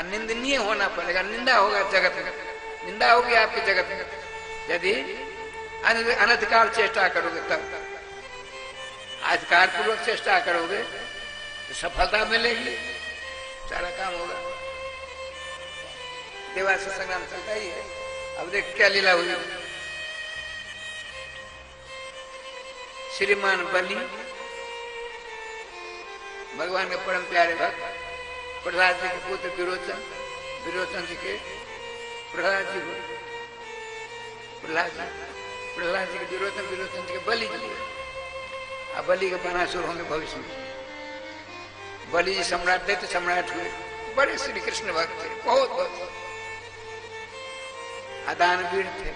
निंदनीय होना पड़ेगा, निंदा होगा जगत में, निंदा होगी आपके जगत में। यदि अनधिकार चेष्टा करोगे तब, अधिकार पूर्वक चेष्टा करोगे तो सफलता मिलेगी, सारा काम होगा। देवासुर संग्राम चलता ही है। अब देख क्या लीला हुई। श्रीमान बलि भगवान के परम प्यारे भक्त प्रहलाद जी के पुत्र विरोचन, विरोचन जी के प्रहलाद जी के विरोचन, विरोचन जी के बलि जी। अब बलि के बनासुर होंगे भविष्य में। बलि जी सम्राट थे तो सम्राट हुए, बड़े श्री कृष्ण भक्त थे, बहुत दानवीर थे।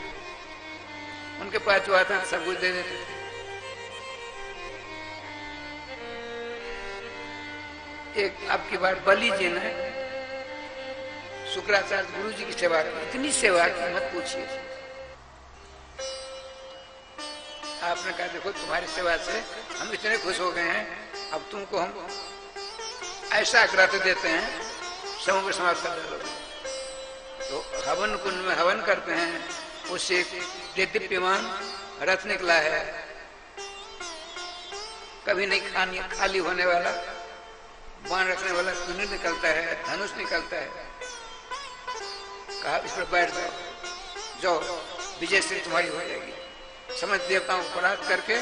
उनके पास जो आता सब कुछ दे देते थे। एक अब की बार बलि जी ने शुक्राचार्य गुरु जी की सेवा की, इतनी सेवा की मत पूछिए। आपने कहा देखो तुम्हारी सेवा से हम इतने खुश हो गए हैं, अब तुमको हम ऐसा ग्रत देते हैं, समूह को समाप्त कर दो। तो हवन कुंड में हवन करते हैं, उससे दीप्यमान रथ निकला है, कभी नहीं खाली होने वाला, बाण रखने वाला धनुष निकलता है, धनुष निकलता है। कहा इस पर बैठ जाओ, विजय से तुम्हारी हो जाएगी। समस्त देवताओं को परास्त करके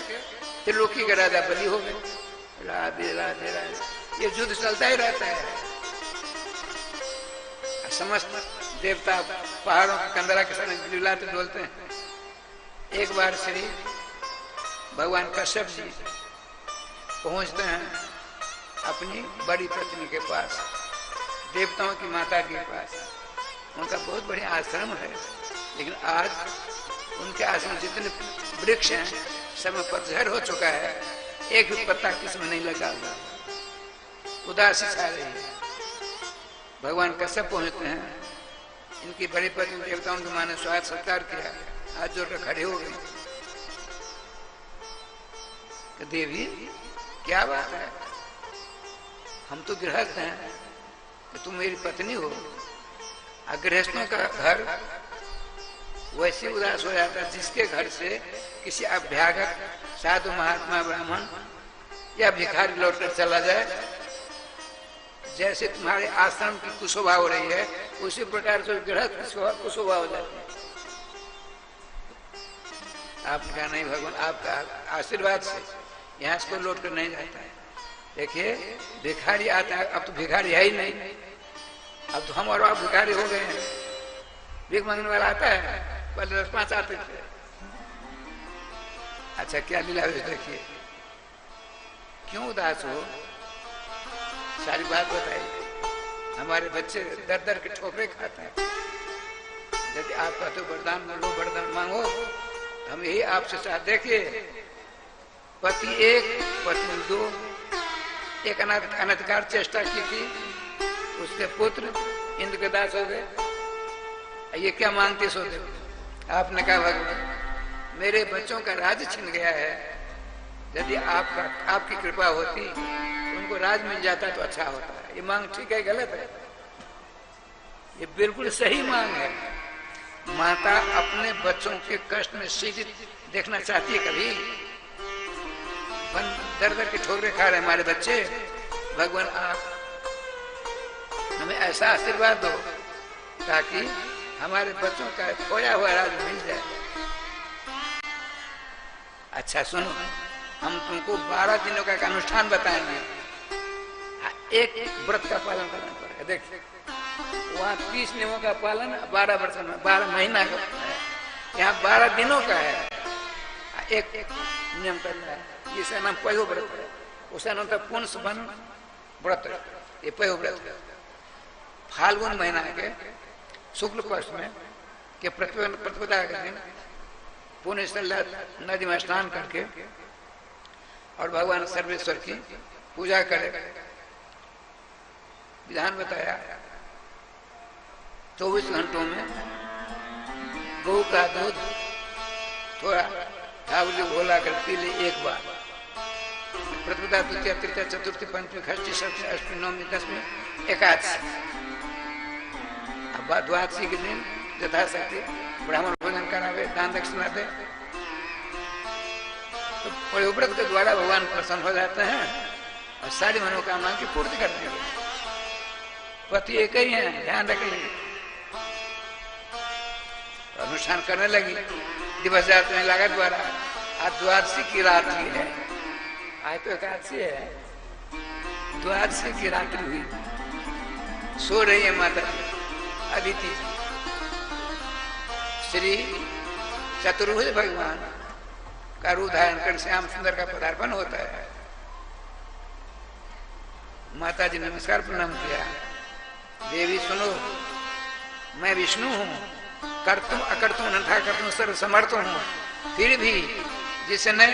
त्रिलोकी के राजा बलि हो गए। राधे राधे राधे। ये युद्ध चलता ही रहता है। समस्त देवता पहाड़ों के कंदरा के साथ दिलाते डोलते हैं। एक बार श्री भगवान कश्यप जी पहुंचते हैं अपनी बड़ी पत्नी के पास, देवताओं की माता के पास। उनका बहुत बढ़िया आश्रम है, लेकिन आज उनके आश्रम जितने वृक्ष हैं सब में पतझड़ हो चुका है, एक भी पत्ता किसमें नहीं लगा हुआ, उदासी छा रही है। भगवान कश्यप पहुंचते हैं, इनकी बड़ी पत्नी देवताओं की मां ने स्वागत सत्कार किया, हाथ जोड़कर खड़े हो गए। देवी क्या बात है, हम तो गृहस्थ हैं, तो तुम मेरी पत्नी हो। गृहस्थों का घर वैसे उदास हो जाता है जिसके घर से किसी अभ्यागत साधु महात्मा ब्राह्मण या भिखारी लौटकर चला जाए। जैसे तुम्हारे आश्रम की कुशोभा हो रही है, उसी प्रकार से गृहस्थ कुशोभा हो जाती है। आपने कहा नहीं भगवान, आपका आशीर्वाद से यहाँ से कोई लौट कर नहीं जाता है। देखिए भिखारी आता है, अब तो भिखारी है ही नहीं, अब तो हम और आप भिखारी हो गए हैं। भीख मांगने वाला आता है, पहले 10-5 आते थे। अच्छा क्या लीला है देखिए, क्यों उदास हो, सारी बात बताइए। हमारे बच्चे दर दर के ठोकरे खाते हैं, यदि आप कहते हो वरदान लो, वरदान मांगो, हम यही आपसे चाहते। देखिए पति एक पत्नी दो, एक अनधिकार चेष्टा की थी, उसके पुत्र इंद्र के दास हो गए। ये क्या मांगते सो दे। आपने कहा भगवान मेरे बच्चों का राज छिन गया है, यदि आपकी कृपा होती उनको राज मिल जाता तो अच्छा होता है। ये मांग ठीक है गलत है? ये बिल्कुल सही मांग है। माता अपने बच्चों के कष्ट में सीधी देखना चाहती है। कभी दर दर के ठोकरे खा रहे हमारे बच्चे, भगवान आप हमें ऐसा आशीर्वाद दो ताकि हमारे बच्चों का खोया हुआ राज मिल जाए। अच्छा सुनो, हम तुमको 12 दिनों का अनुष्ठान बताएंगे। एक व्रत का पालन करना पड़ेगा। देखिए वहाँ 30 नियमों का पालन 12 वर्ष में 12 महीना का है, यहाँ 12 दिनों का है। एक नियम करना है, जिसका नाम पयो व्रत है, उसका नाम था पुंस बन व्रत। ये पयो व्रत है। फाल्गुन महीना के शुक्ल पक्ष में के प्रतिपदा के दिन पुण्य स्थल नदी में स्नान करके और भगवान सर्वेश्वर की पूजा करे। विधान बताया 24 घंटों में गौ का दूध थोड़ा ठाकुर घोला कर पी ले एक बार। प्रतिपदा द्वितीय तृतीय चतुर्थी पंचमी षष्ठी सप्तमी अष्टमी नवमी दसवीं एकादशी। अब द्वादशी के दिन यथाशक्ति ब्राह्मण भोजन करावे, दान दक्षिणा दे, तो पयोव्रत के द्वारा भगवान प्रसन्न हो जाते हैं और सारी मनोकामना की पूर्ति करते हैं। पति एक ही है, ध्यान रखेंगे। अनुष्ठान करने लगी, दिवस जाते हैं लागत द्वारा। आज द्वादशी की रात्रि है, आज तो एकादशी है, द्वादशी की रात्रि हुई। सो रही है माता अदिति। श्री चतुर्भुज भगवान का रूप धारण कर श्याम सुंदर का पदार्पण होता है। माता जी ने नमस्कार प्रणाम किया। देवी सुनो, मैं विष्णु हूँ, कर्तुम अकर्तुम अनथा कर्तुम सर्व समर्थ हूँ, फिर भी जिसने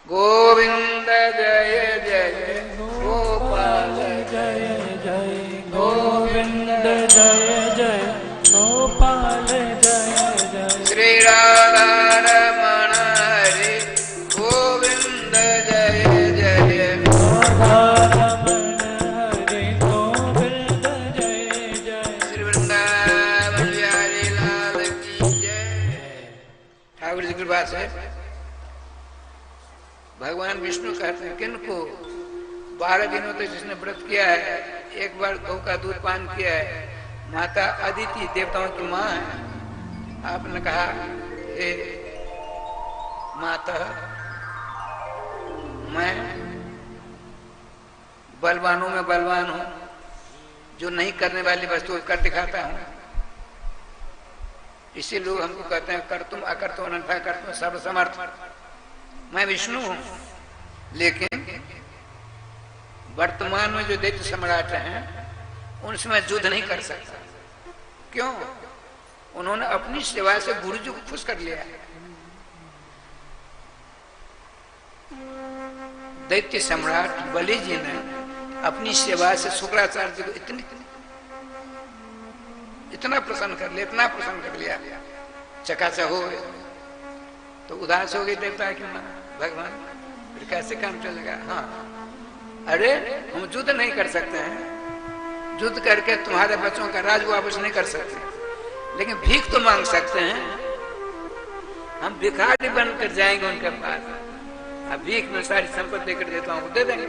गोविंद जय जय गोपाल जय जय गोविंद जय जय गोपाल जय जय श्री राधा रमण हरि गोविंद जय जय राधा कृपा से भगवान विष्णु कहते हैं किनको 12 दिनों तक जिसने व्रत किया है, एक बार गौ का दूध पान किया है, माता अदिति देवताओं की माँ है, आपने कहा हे माता मैं बलवानों में बलवान हूं, जो नहीं करने वाली वस्तु कर दिखाता हूं, इसी लोग हमको कहते हैं कर तुम अकर तुम अनंता कर तुम सर्वसमर्थ। मैं विष्णु हूं, लेकिन वर्तमान में जो दैत्य सम्राट हैं उनसे मैं युद्ध नहीं कर सकता। क्यों? उन्होंने अपनी सेवा से गुरु जी को खुश कर लिया है। दैत्य सम्राट बलि जी ने अपनी सेवा से शुक्राचार्य जी को इतना प्रसन्न कर लिया, इतना प्रसन्न कर लिया, चकाचक हो गए। तो उदास हो गई देवता की मां, भगवान फिर कैसे काम चलेगा? हाँ, अरे हम युद्ध नहीं कर सकते हैं, युद्ध करके तुम्हारे बच्चों का राज वापस नहीं कर सकते, लेकिन भीख तो मांग सकते हैं। हम भिखारी बनकर जाएंगे उनके पास, अब भीख में सारी संपत्ति देकर देता हूँ, दे देंगे।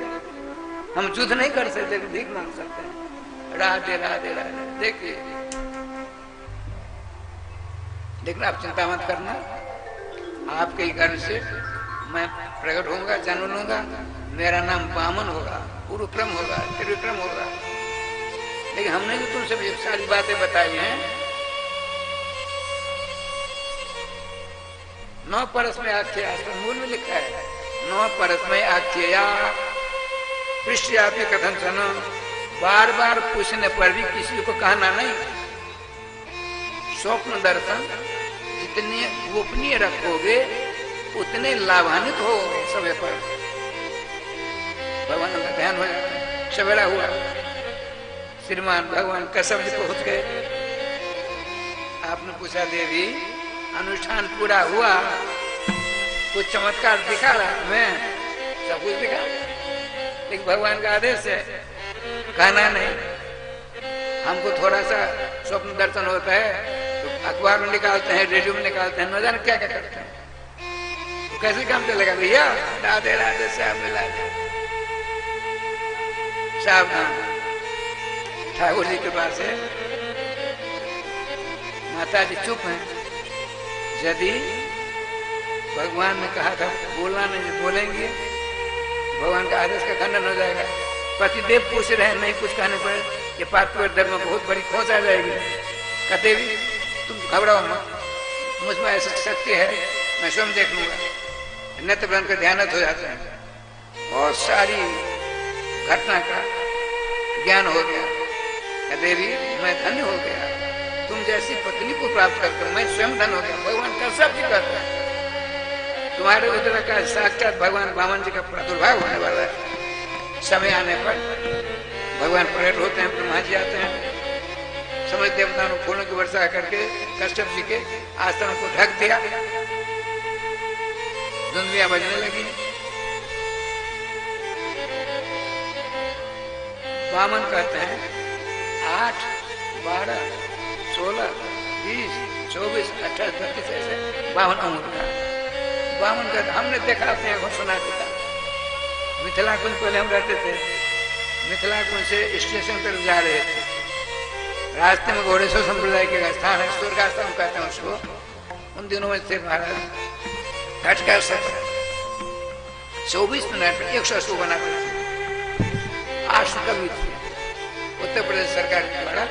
हम युद्ध नहीं कर सकते, भीख मांग सकते हैं। राधे राधे राधे। देखिए, लेकिन आप चिंता मत करना, आपके ही घर से मैं प्रकट होऊंगा, जन्म लूंगा, मेरा नाम वामन होगा, पुरुक्रम होगा, त्रिविक्रम होगा। लेकिन हमने जो तुमसे सारी बातें बताई हैं, 9 परस में आख्या, मूल में लिखा है 9 परस में आख्या पृष्ठयापि कथन सुनो, बार बार पूछने पर भी किसी को कहना नहीं। स्वप्न दर्शन जितने गोपनीय रखोगे उतने लाभान्वित होगे समय पर। भगवान का ध्यान हो जाता है। सवेरा हुआ, श्रीमान भगवान कसम जी पहुंच गए। आपने पूछा देवी अनुष्ठान पूरा हुआ, कुछ चमत्कार दिखा रहा मैं, सब कुछ दिखा, लेकिन भगवान का आदेश है कहना नहीं। हमको थोड़ा सा स्वप्न दर्शन होता है तो अखबार में निकालते हैं, रेडियो में निकालते हैं, न जाने क्या क्या करते हैं। तो कैसे काम चलेगा भैया? राधे राधे श्याम राधे। सावधान, ठाकुर जी के पास है, माता जी चुप हैं। यदि भगवान ने कहा था बोलना नहीं, बोलेंगे भगवान का आदेश का खंडन हो जाएगा। पतिदेव पूछ रहे हैं, नहीं कुछ कहने पर ये पार्थिव धर्म में बहुत बड़ी खोज आ जाएगी। कहते भी तुम घबराओ मत, मुझमें ऐसी शक्ति है, मैं स्वयं देख लूंगा। नेत्र ब्रह्म का ध्यान हो जाता है, बहुत सारी घटना का ज्ञान हो गया। देवी मैं धन्य हो गया, तुम जैसी पत्नी को प्राप्त करके मैं स्वयं धन्य हो गया। भगवान का सब जी कहता है, तुम्हारे उधर का साक्षात भगवान वामन जी का प्रादुर्भाव होने वाला है। समय आने पर भगवान प्रकट होते हैं, ब्रह्मा जी आते हैं, समझ देवताओं ने फूलों की वर्षा करके कश्यप जी के आश्रम को ढक दिया, धुंधलियां बजने लगी। वामन कहते हैं 8, 12, 16, 20, 24, 28, 32 ऐसे 52 अंगुल का। वामन कहते हमने देखा, अपने आंखों सुना था। मिथिला कुंज पहले हम रहते थे, मिथिला कुंज से स्टेशन पर जा रहे थे, रास्ते में घोड़ेश्वर संप्रदाय के स्थान है, स्वर्गाश्रम कहते हैं उसको। उन दिनों में थे महाराज घटका सर 24 मिनट 180 बनाते थे। 8 कवि थे, उत्तर प्रदेश सरकार के द्वारा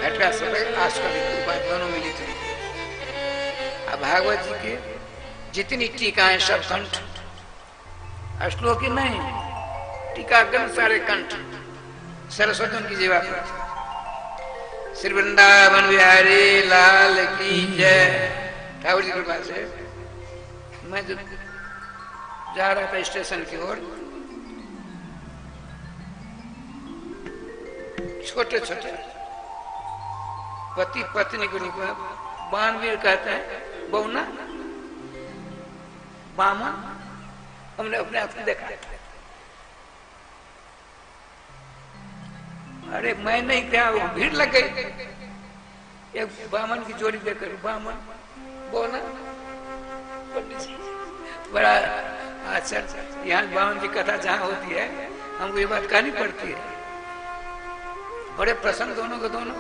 घटका सर 8 कवि उपाधि दोनों मिली थी। अब भागवत जी के जितनी टीकाएं सब कंठ, श्लोकी नहीं, टीकाग्रंथ सारे कंठ। सरस्वती उनकी जीवा पर। श्री वृंदावन बिहारी लाल की जय। ठाकुर जी के पास है, मैं जो जा रहा था स्टेशन की ओर, छोटे छोटे पति पत्नी के रूप में बाणवीर कहते हैं, बहुना बामन, हमने अपने आप को देखा। अरे मैं नहीं क्या, वो भीड़ लग गई। एक बामन की जोड़ी देखकर बामन बोला, तो बड़ा आश्चर्य। यहाँ बावन की कथा जहाँ होती है हमको ये बात कहनी पड़ती है। बड़े प्रसन्न दोनों को दोनों,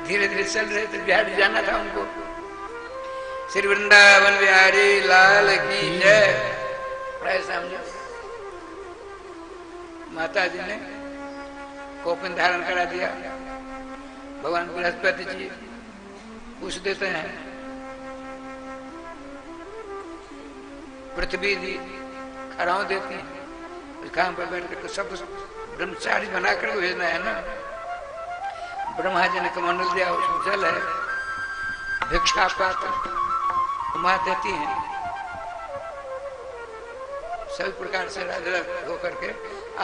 धीरे धीरे चल रहे थे। बिहार जाना था उनको। श्री वृंदावन बिहारी लाल की जय। समझो माता जी ने कोपिन धारण करा दिया। भगवान बृहस्पति जी पूछ देते हैं, पृथ्वी जी खराव देती है। उस काम पर बैठ कर सब ब्रह्मचारी बनाकर भेजना है ना। ब्रह्मा जी ने कमंडल दिया, उसमें जल है, भिक्षा पात्र माँ देती हैं। सभी प्रकार से राजा होकर के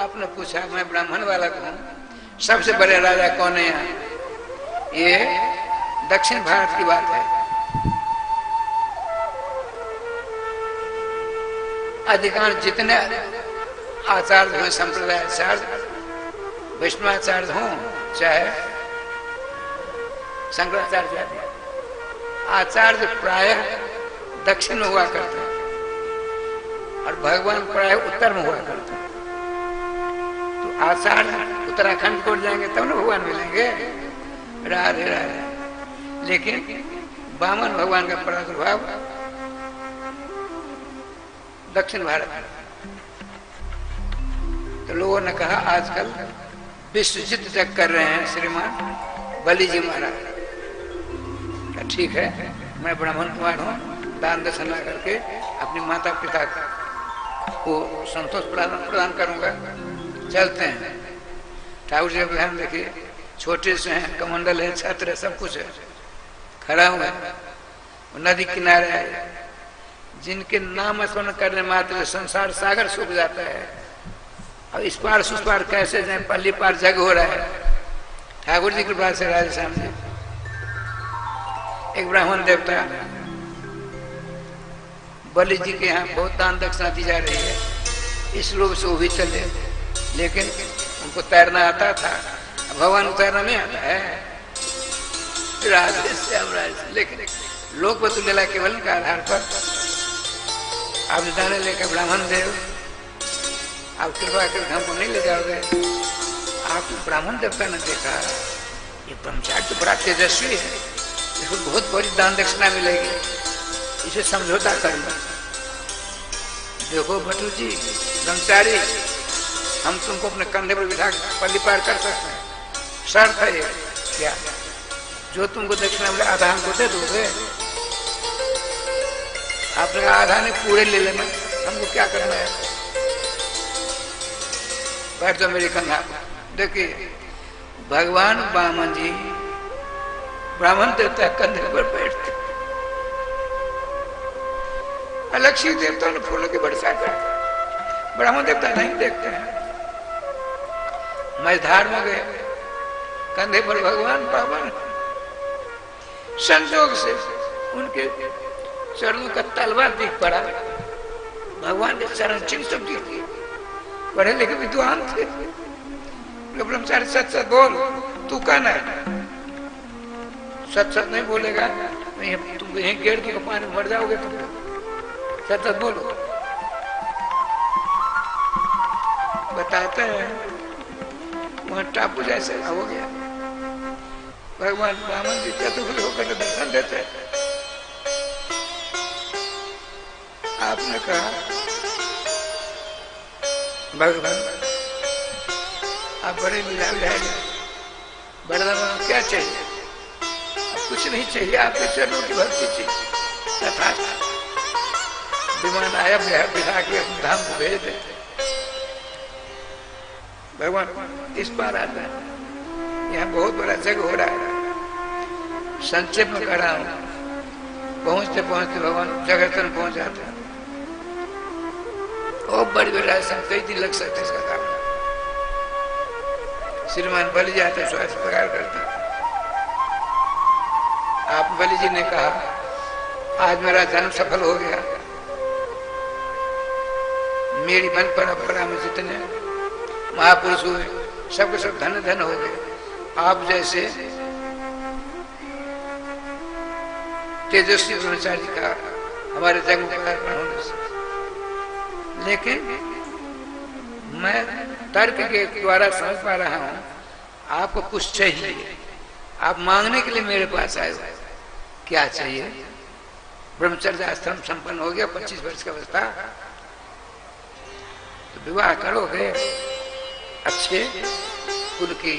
आपने पूछा, मैं ब्राह्मण वाला हूँ, सबसे बड़े राजा कौन है यहाँ? ये दक्षिण भारत की बात है। अधिकांश जितने आचार्य हुए, संप्रदायाचार्य, वैष्णवाचार्य हों चाहे शंकराचार्य आदि, आचार्य प्रायः दक्षिण में हुआ करते हैं और भगवान प्रायः उत्तर में हुआ करते हैं। तो आचार्य उत्तराखंड को जाएंगे तब ना भगवान मिलेंगे। राधे राधे। लेकिन वामन भगवान का प्रादुर्भाव दक्षिण भारत में। तो लोगों ने कहा आजकल विश्वजित जग कर रहे हैं श्रीमान बलि जी महाराज। ठीक है, मैं ब्राह्मण कुमार हूँ, दान दक्षिण ला करके अपनी माता पिता को संतोष प्रदान करूंगा। चलते हैं। ठाकुर जी का ध्यान देखिए, छोटे से हैं, कमंडल है, छत्र है, सब कुछ है, खड़ा हुआ है। नदी किनारे है, जिनके नाम स्मरण करने मात्र संसार सागर सूख जाता है। अब इस पार उस पार कैसे जाए, पल्ली पार जग हो रहा है। ठाकुर जी कृपा से राधे श्याम जी, एक ब्राह्मण देवता बलि जी के यहाँ बहुत दान दक्षिणा दी जा रही है। इस लोग से वो भी चले, लेकिन उनको तैरना आता था। भगवान को तैरना नहीं आता है। राधे श्याम राधे। लेकिन लोक वस्तु लीला केवल के आधार पर आप जाने लेकर ब्राह्मण देव, आप कृपा कर हमको नहीं ले जाओगे। आप ब्राह्मण देवता ने देखा ये ब्रह्मचारी तो बड़ा तेजस्वी है, इसको बहुत बड़ी दान दक्षिणा मिलेगी, इसे समझौता कर लो। देखो भट्टू जी ब्रह्मचारी, हम तुमको अपने कंधे पर बिठा पल्ली पार कर सकते हैं। शर्त है ये, क्या जो तुमको दक्षिणा मिले आधा हमको दे दोगे? आपने आधा नहीं पूरे ले लेना, हमको क्या करना है? बैठ जाओ मेरी कंधा पर। देखिए भगवान वामन जी ब्राह्मण देवता कंधे पर बैठते, अलक्ष्मी देवता ने फूलों की बरसात करते, ब्राह्मण देवता नहीं देखते हैं। मझधार में गए, कंधे पर भगवान पावन, संजोग से उनके चरणों का तलवार दिख पड़ा। भगवान के चरण चिन्ह सब दिख दिए। पढ़े लिखे विद्वान थे। ब्रह्मचारी सच सच बोल, तू कहना है सच सच नहीं बोलेगा नहीं, तुम यहीं गिर के पानी मर जाओगे। तुम सच सच बोलो। बताते हैं वहां टापू जैसे हो गया। भगवान ब्राह्मण जी चतुर्भुज होकर दर्शन देते। आपने कहा भगवान आप बड़े मिला जाएंगे, बड़े क्या चाहिए? अब कुछ नहीं चाहिए, आपके चरणों की भक्ति चाहिए। तथा विमान आया, बिठा के अपने धाम को भेज देते। भगवान इस बार आता है, यहाँ बहुत बड़ा जग हो रहा है। संक्षेप में कर रहा हूँ। पहुंचते पहुंचते भगवान जगह तक पहुंच जाते हैं। और बड़ी बड़ी कई दिन लग सकते इसका काम। श्रीमान बलि जाते स्वास्थ्य प्रकार करते। आप बलि जी ने कहा आज मेरा जन्म सफल हो गया। मेरी मन परंपरा में जितने महापुरुष हुए सबके सब धन धन हो गए। आप जैसे तेजस्वी ब्रह्मचारी का हमारे जग में पदार्पण होने से। लेकिन मैं तर्क के द्वारा समझ पा रहा हूं आपको कुछ चाहिए, आप मांगने के लिए मेरे पास आए हुए। क्या चाहिए? ब्रह्मचर्य आश्रम संपन्न हो गया, 25 वर्ष की अवस्था, तो विवाह करोगे, अच्छे कुल की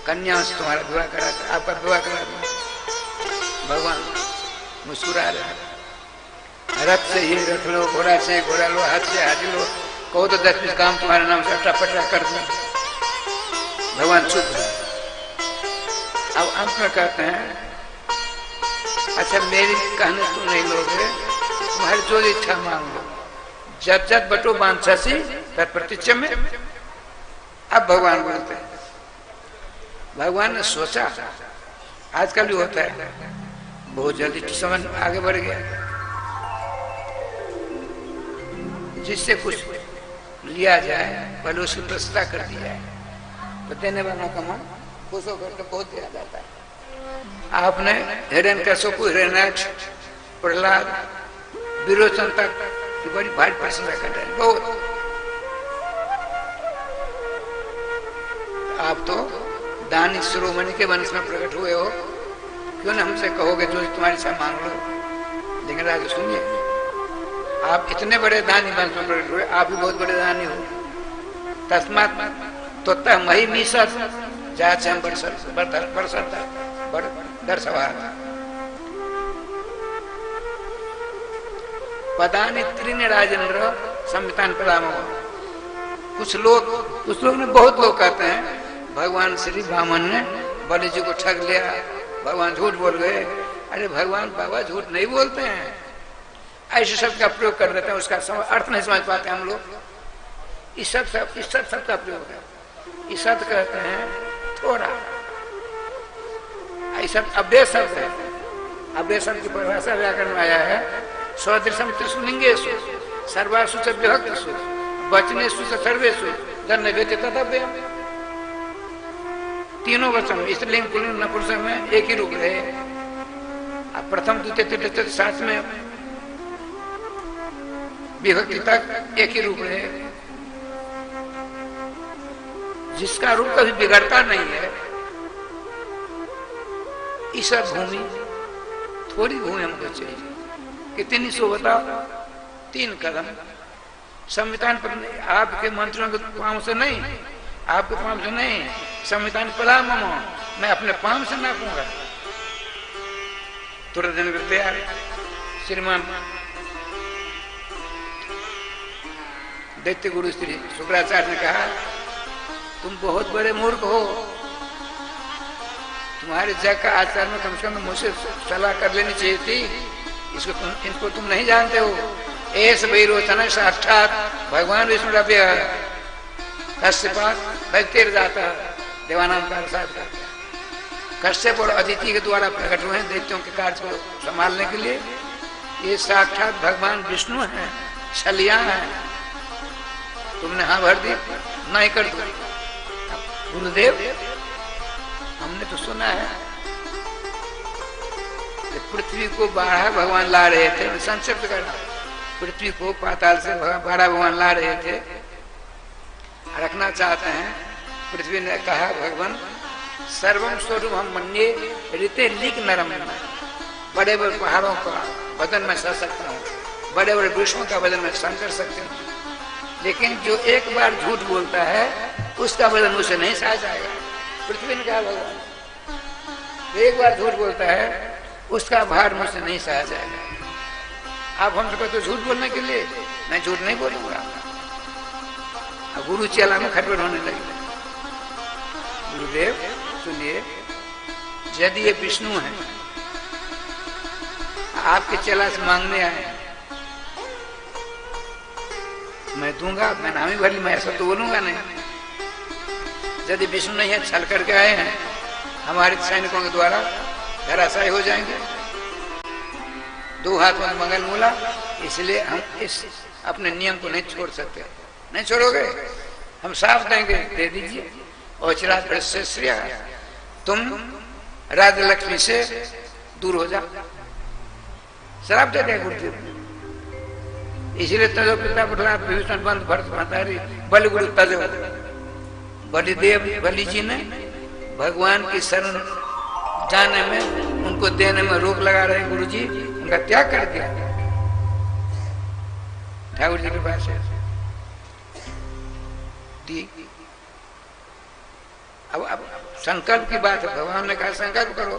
कन्या से तुम्हारा विवाह करा, आपका विवाह करा दो। भगवान मुस्कुरा रहे। रथ से ये रथ लो, घोड़ा से घोड़ा लो, हाथ से हाथ लो, कहो तो 10-20 काम तुम्हारे नाम से अट्टा पट्टा कर दो। भगवान चुप है। अब अंत में कहते हैं, अच्छा मेरी कहने तुम नहीं लोगे, तुम्हारी जो इच्छा मांग लो। जब जब बटो बांछसी तत्प्रतिच्छ में। अब भगवान बोलते हैं, भगवान ने सोचा, आजकल भी होता है, बहुत जल्दी समझ आगे बढ़ गया, जिससे कुछ लिया जाए पहले उसकी प्रशंसा कर दी जाए तो देने वाला का मन खुश होकर तो बहुत दिया जाता है। आपने हिरण्यकश्यप, हिरण्याक्ष, प्रहलाद, विरोचन तक की बड़ी भारी प्रशंसा कर रहे हैं, बहुत। आप तो दानी शिरोमणि के वंश में प्रकट हुए हो, क्यों न हमसे कहोगे जो तुम्हारी इच्छा मांग लो। लेकिन राजा सुनिए, आप इतने बड़े दानी वंश में प्रकट हुए, आप भी बहुत बड़े दानी हो। तस्मात् तो मही मीसत जाचम पदानि त्रीन राजेंद्र संविधान प्रदाम। कुछ लोग ने, बहुत लोग कहते हैं भगवान श्री ब्राह्मण ने बलि जी को ठग लिया, भगवान झूठ बोल गए। अरे भगवान बाबा झूठ नहीं बोलते हैं, ऐसे शब्द का प्रयोग कर देते हैं, उसका अर्थ नहीं समझ पाते हम लोग। ईसत शब्द का प्रयोग है। ईसत कहते हैं थोड़ा, ऐसा अव्यय शब्द है। अव्यय शब्द की परिभाषा व्याकरण में आया है, स्वदृशम त्रिशुलिंगेषु सर्वासु च विभक्तिषु वचनेषु च सर्वेषु जन्य व्यक्ति तदव्यय। तीनों वचन स्त्रीलिंग पुल्लिंग नपुंसक में एक ही रूप रहे। अब प्रथम द्वितीय तृतीय चतुर्थ साथ में विभक्ति तक एक ही रूप रहे। जिसका रूप कभी बिगड़ता नहीं है, ईसा भूमि, थोड़ी भूमि हमको चाहिए। कितनी सो बताओ? 3 कदम। संविधान पर आपके मंत्रियों के पांव से नहीं, आपके पांव से नहीं, संविधान पदा ममो, मैं अपने पांव से नापूंगा। तुरंत दिन को तैयार। श्रीमान दैत्य गुरु श्री शुक्राचार्य ने कहा, तुम बहुत बड़े मूर्ख हो, तुम्हारे जग का आचार में कम से कम मुझसे सलाह कर लेनी चाहिए थी। इनको तुम नहीं जानते हो। ऐस विरोचन साक्षात भगवान विष्णु कश्यप भक्तिर जाता देवानाम का प्रसाद का। कश्यप और अदिति के द्वारा प्रकट हुए हैं दैत्यों के कार्य को संभालने के लिए। ये साक्षात भगवान विष्णु हैं, छलिया हैं। तुमने हाँ भर दी, नहीं कर दो। गुरुदेव, हमने तो सुना है कि पृथ्वी को बाढ़ा भगवान ला रहे थे, संक्षिप्त करना, पृथ्वी को पाताल से बाढ़ा भगवान ला रहे थे, रखना चाहते हैं। पृथ्वी ने कहा, भगवान सर्वम स्वरूप हम मन्ये ऋते लिक नरम, बड़े बड़े पहाड़ों का वजन में सह सकता हूँ, बड़े बड़े वृक्षों का वजन में सहन कर सकते हूँ, लेकिन जो एक बार झूठ बोलता है उसका वजन उसे नहीं सहा जाएगा। पृथ्वी ने कहा, भगवान जो एक बार झूठ बोलता है उसका भार मुझसे नहीं सहा जाएगा। आप हमसे कहते हो झूठ बोलने के लिए, मैं झूठ नहीं बोलूंगा। गुरु चेला में खटपट होने लगी। गुरुदेव सुनिए, यदि ये विष्णु है, आपके चेला से मांगने आए, मैं दूंगा, मैं नाम ही भर ली, मैं ऐसा तो बोलूंगा नहीं। यदि विष्णु नहीं है, छल करके आए हैं, हमारे सैनिकों के द्वारा धराशायी हो जाएंगे। 2 हाथ में मंगल मूला, इसलिए हम इस अपने नियम को नहीं छोड़ सकते। नहीं छोड़ोगे, हम साफ देंगे, दे दीजिए। और चिराग से श्रेय, तुम राजलक्ष्मी से दूर हो जाओ, श्राप दे दिया गुरुदेव। इसलिए तजो पिता प्रहलाद विभीषण बंद भरत महतारी बलि गुरु तजो। बलिदेव बलि जी ने भगवान की शरण जाने में, उनको देने में रोक लगा रहे गुरु जी, उनका त्याग कर दिया ठाकुर जी के पास है। अब संकल्प की बात है, भगवान ने कहा संकल्प करो।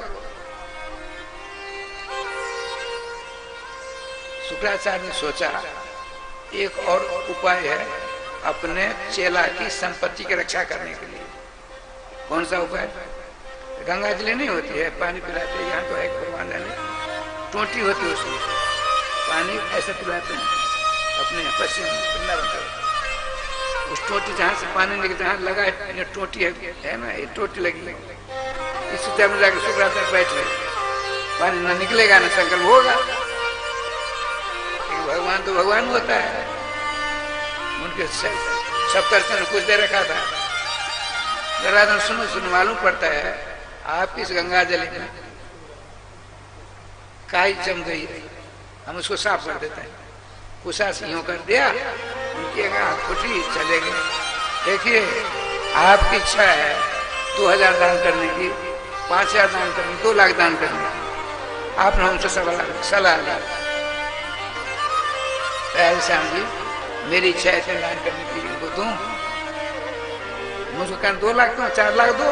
शुक्राचार्य ने सोचा एक और उपाय है अपने चेला की संपत्ति की रक्षा करने के लिए। कौन सा उपाय? गंगा जल नहीं होती है, पानी पिलाते हैं, यहाँ तो है भगवान ने टोटी होती है, उसमें पानी ऐसे पिलाते हैं अपने पश्चिम वृंदावन। उस टोटी जहाँ से पानी निकले, जहाँ लगा है ये टोटी है ना, ये टोटी लगी। इसी टाइम में जाकर शुक्राचार्य बैठे, पानी ना निकलेगा ना संकल्प होगा। भगवान तो भगवान होता है, उनके सप्तर्षि ने कुछ दे रखा था। जरा सुनो सुनो, मालूम पड़ता है आपकी इस गंगा जल में काई जम गई, हम उसको साफ कर देते हैं। कुशा से यूं कर दिया, उनकी फुटी चले गए। देखिए आपकी इच्छा है 2000 दान करने की, 5000 दान करने की, 2 लाख दान करने की, आपने हमसे सलाह ली। श्याम जी मेरी इच्छा है दान करने की, इनको दूं। मुझको कहना 2 लाख दो, 4 लाख दो,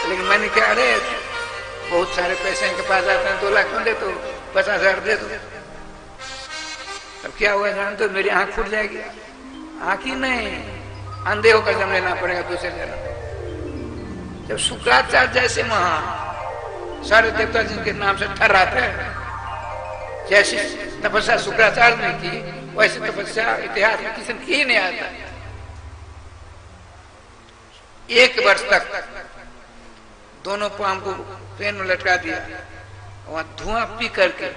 लेकिन मैंने क्या, अरे बहुत सारे पैसे इनके पास आते हैं, 2 लाख क्यों दे, तो 50,000 दे दो। अब क्या हुआ जान, तो मेरी आंख फूट जाएगी। आंख ही नहीं, अंधे होकर जम लेना पड़ेगा दूसरे जन्म। जब शुक्राचार्य जैसे महान सारे देवता जिनके नाम से ठर्राते हैं, जैसी तपस्या शुक्राचार्य ने की, वैसी तपस्या इतिहास में किसी ने की नहीं आता। 1 वर्ष तक दोनों पांव को पेन में लटका दिया, वहां धुआं पी करके,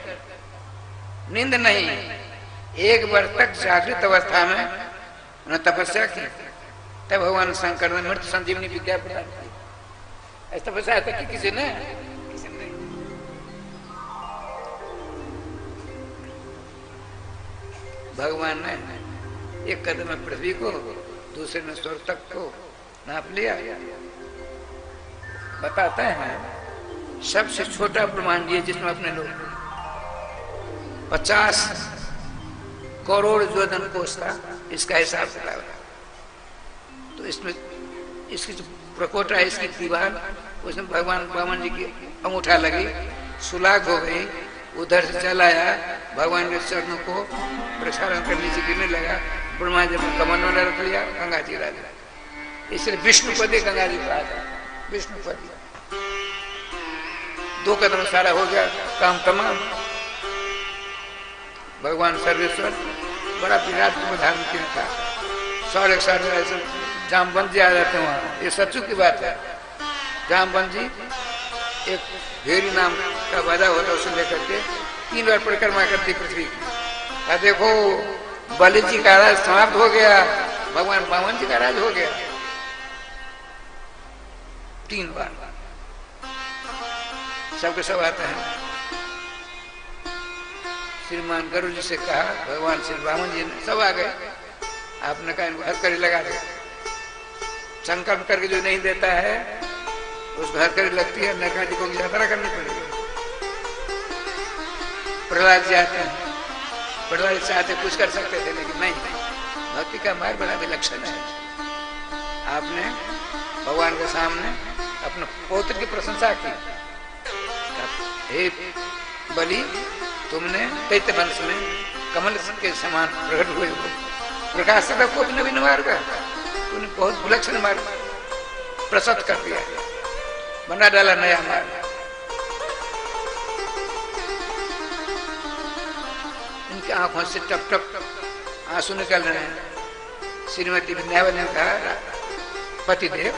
नींद नहीं, 1 वर्ष तक जागृत अवस्था में उन्होंने तपस्या की। तब भगवान शंकर ने मृत संजीवनी विद्या प्रदान की। ऐसी तपस्या तक की किसी ने नहीं। भगवान ने 1 कदम में पृथ्वी को, दूसरे ने स्वर्ग तक को नाप लिया। बताते हैं सबसे छोटा ब्रह्मांड ये जिसमें अपने लोग 50 करोड़ जोजन कोष था, इसका हिसाब किताब है। तो इसमें इसकी जो प्रकोटा है, इसकी दीवार, उसमें भगवान वामन जी की अंगूठा लगी, सुलाग हो गई, उधर से चल आया, भगवान के चरणों को प्रक्षालन करने से गिरने लगा। ब्रह्मा जी ने कमल में रख लिया, गंगा जी राजा, इसलिए विष्णुपति गंगा जी कहा था, विष्णुपति। 2 कदम सारा हो गया, काम तमाम। भगवान सर्वेश्वर बड़ा विराट धारण किया था। 100 साल ऐसे जामवंत जी आ जाते हैं वहाँ, ये सच्चू की बात है। जामवंत जी एक भेरी नाम का वादा होता, उसे लेकर के 3 बार परिक्रमा करती पृथ्वी की। देखो बलि जी का राज समाप्त हो गया, भगवान वामन जी का राज हो गया। 3 बार सबके सब आते हैं। श्रीमान गरुड़ जी से कहा, भगवान श्री वामन जी ने, सब आ गए। आपने कहा हथकड़ी लगा दे, संकल्प करके जो नहीं देता है उसको हथकड़ी लगती है, नरका जी को यात्रा करनी पड़ेगी। प्रहलाद जी आते हैं, प्रहलाद जी आते कुछ कर सकते थे, लेकिन नहीं, भक्ति का मार्ग बड़ा विलक्षण है। आपने भगवान के सामने अपने पौत्र की प्रशंसा की। हे बलि, तुमने दैत्य वंश में कमल के समान प्रकट हुए हो, प्रकाश सदा को नवीन मार्ग, तुमने बहुत विलक्षण मार्ग प्रस्तुत कर दिया, बना डाला नया मार्ग। इनकी आंखों से टप टप आंसू निकल रहे हैं। श्रीमती विद्यावती ने कहा, पतिदेव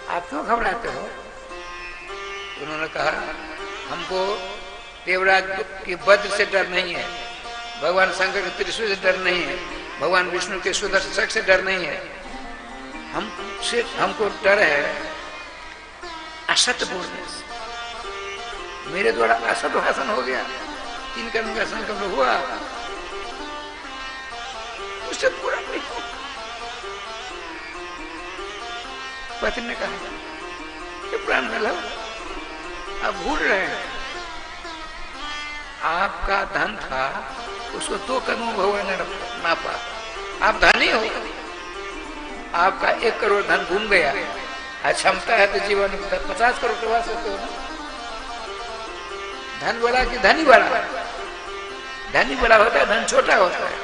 आप क्यों घबराते हो? उन्होंने कहा, हमको देवराज के वज्र से डर नहीं है, भगवान शंकर के त्रिशूल से डर नहीं है, भगवान विष्णु के सुदर्शन से डर नहीं है, हमको डर है असत्य बोलने से। मेरे द्वारा असत भाषण हो गया, 3 कर्म का संकल्प हुआ, उससे पूरा नहीं हो। पति ने कहा कि प्राण वल्लभ, आप भूल रहे हैं, आपका धन था, उसको 2 कर्मों भगवान ने नापा। आप धनी हो, आपका 1 करोड़ धन घूम गया, क्षमता है तो जीवन 50 करोड़ प्रवास होते हो ना। धन बड़ा कि धनी बड़ा? धनी बड़ा होता है, धन छोटा होता है।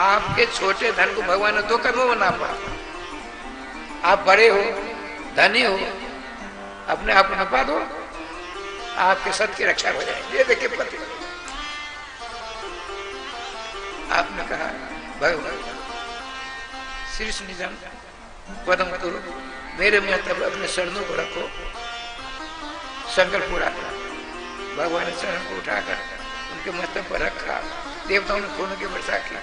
आपके छोटे धन को भगवान ने 2 कर्मों में नापा। आप बड़े हो, धनी हो, अपने आप नपा दो, आपके सत की रक्षा हो जाएगी। ये देखिए पति, आपने कहा भगवान शीर्ष निजम पदम करो, मेरे में तब अपने चरणों को रखो, संकल्प पूरा करा। भगवान ने चरण को उठाकर उनके मस्तक पर रखा, देवताओं ने फूलों की वर्षा की।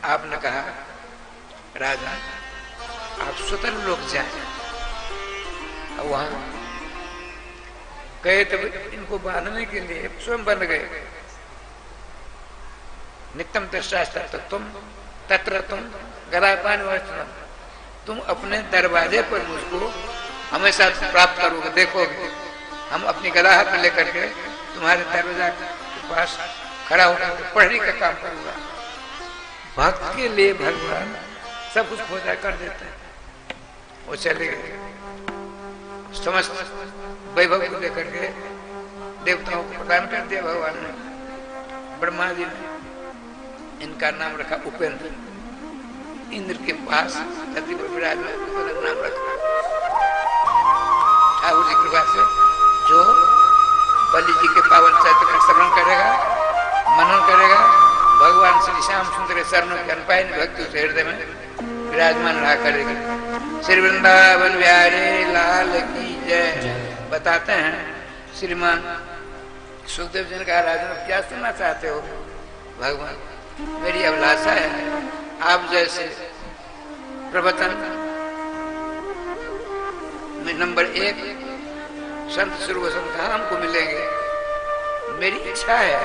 आपने कहा राजा, आप स्वतंत्र लोग जाए। वहां गए तब इनको बांधने के लिए स्वयं बंध गए। नित्यम तस्त्र तुम तत्र तुम गदापान वर्तनम, तुम अपने दरवाजे पर मुझको हमेशा प्राप्त करोगे, देखोगे। हम अपनी गदा हाथ में लेकर के तुम्हारे दरवाजा के पास खड़ा होकर पढ़ने का काम करूंगा। भक्त के लिए भगवान सब कुछ खोजा कर देते हैं। वो चले गए, समस्त वैभव को लेकर के देवताओं को प्रदान कर दिया भगवान ने। ब्रह्मा जी ने इनका नाम रखा उपेंद्र। इंद्र के पास धरती पर विराजमान नाम रखा। ठाकुर जी कृपा से जो बलि जी के पावन चरित्र का श्रवण करेगा, मनन करेगा, भगवान श्री श्याम सुंदर चरणों के अनपायन भक्ति उसे हृदय में विराजमान रहा करेगा। श्री वृंदावन बिहारी लाल की जय। बताते हैं श्रीमान सुखदेव जी ने कहा, राजन क्या सुनना चाहते हो? भगवान, मेरी अभिलाषा है आप जैसे प्रवचन में नंबर 1 संत सर्वसंत हमको मिलेंगे। मेरी इच्छा है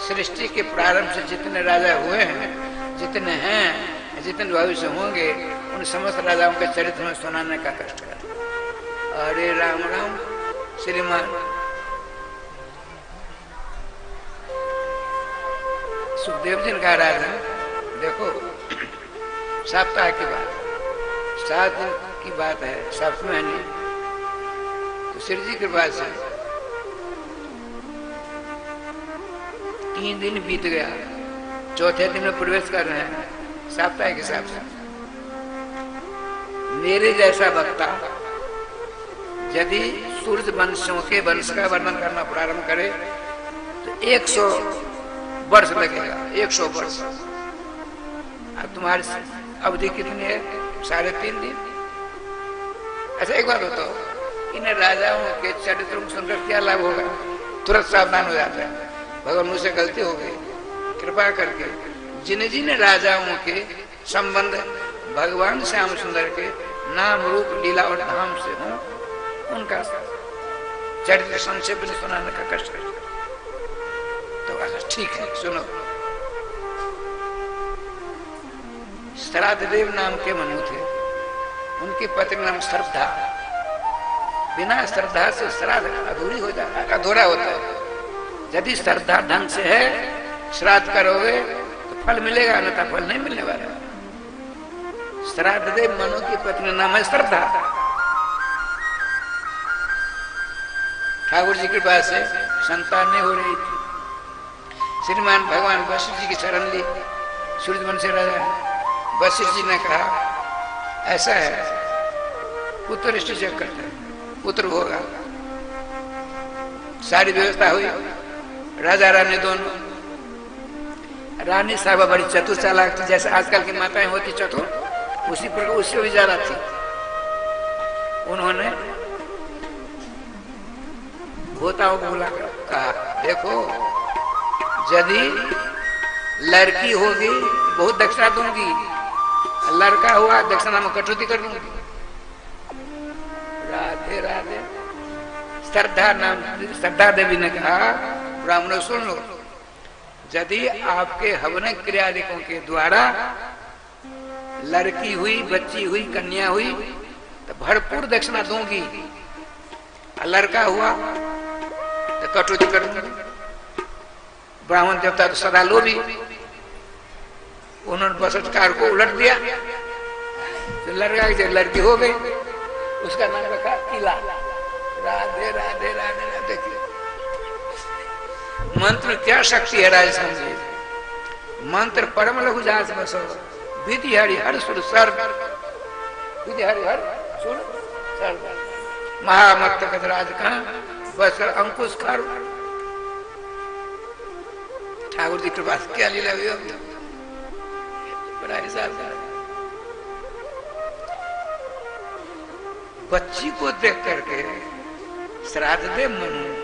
सृष्टि के प्रारंभ से जितने राजा हुए हैं, जितने हैं, जितने भविष्य होंगे, उन समस्त राजाओं के चरित्र में सुनाने का कष्ट है। अरे राम राम। श्रीमान सुखदेव जी ने कहा, राजा देखो, सप्ताह की बात, 7 दिन की बात है, 7 महीने। तो श्री जी के पास से 3 दिन बीत गया, 4थे दिन में प्रवेश कर रहे हैं सप्ताह के हिसाब से। मेरे जैसा वक्ता यदि सूर्य वंशों के वंश का वर्णन करना प्रारंभ करे तो 100 वर्ष लगेगा, 100 वर्ष। अब तुम्हारी अवधि कितनी है? 3.5 दिन। ऐसा एक बार होता हो, इन राजाओं के चरित्रों को सुनकर क्या लाभ होगा? तुरंत सावधान हो जाता है, भगवान मुझसे गलती हो गई, कृपा करके जिन जिन राजाओं के संबंध भगवान श्याम सुंदर के नाम रूप लीला और धाम से हो, उनका चरित्र संक्षेप में सुनाने का कष्ट करता। तो ठीक है, सुनो। श्राद्ध देव नाम के मनु थे, उनकी पत्नी नाम श्रद्धा। बिना श्रद्धा से श्राद्ध अधूरी हो जाता है, अधूरा होता है। यदि श्रद्धा ढंग से है, श्राद्ध करोगे तो फल मिलेगा, अन्यथा फल नहीं मिलने वाला। श्राद्ध देव मनु की पत्नी नाम है श्रद्धा। ठाकुर जी की कृपा से संतान नहीं हो रही थी। श्रीमान भगवान वशिष्ठ जी की शरण ली, सूर्यवंशी राजा। वशिष्ठ जी ने कहा, ऐसा है, पुत्र इष्ट जग करता है, पुत्र होगा। सारी व्यवस्था हुई, राजा रानी दोनों। रानी साहबा बड़ी चतुर चालाक थी, जैसे आजकल की माताएं होती चतुर, उसी प्रकार उससे भी ज्यादा थी। उन्होंने भूताओं को बुलाकर कहा, देखो, यदि लड़की होगी बहुत दक्षिणा दूंगी, लड़का हुआ दक्षिणा में कटौती कर दूंगी। राधे राधे। श्रद्धा देवी ने कहा, ब्राह्मणों सुन लो, यदि आपके हवन क्रियादिकों के द्वारा लड़की हुई, बच्ची हुई, कन्या हुई तो भरपूर दक्षिणा दूंगी, और लड़का हुआ तो कटौती करूंगी। ब्राह्मण देवता तो सदा लोभी, उन्होंने बसटकार को उलट दिया, तो लड़का की जब लड़की हो गई, उसका नाम रखा इला। राधे राधे राधे राधे। मंत्र क्या शक्ति है राज समझे, मंत्र परम लघु जास बसो, विधि हरिहर सुर सर्ग, विधि हरिहर सुर सर्ग, महामत्त गजराज का बस अंकुश खर। ठाकुर जी कृपा से क्या लीला हुई होगी, बड़ा हिसाब का। बच्ची को देख करके श्राद्ध दे मनु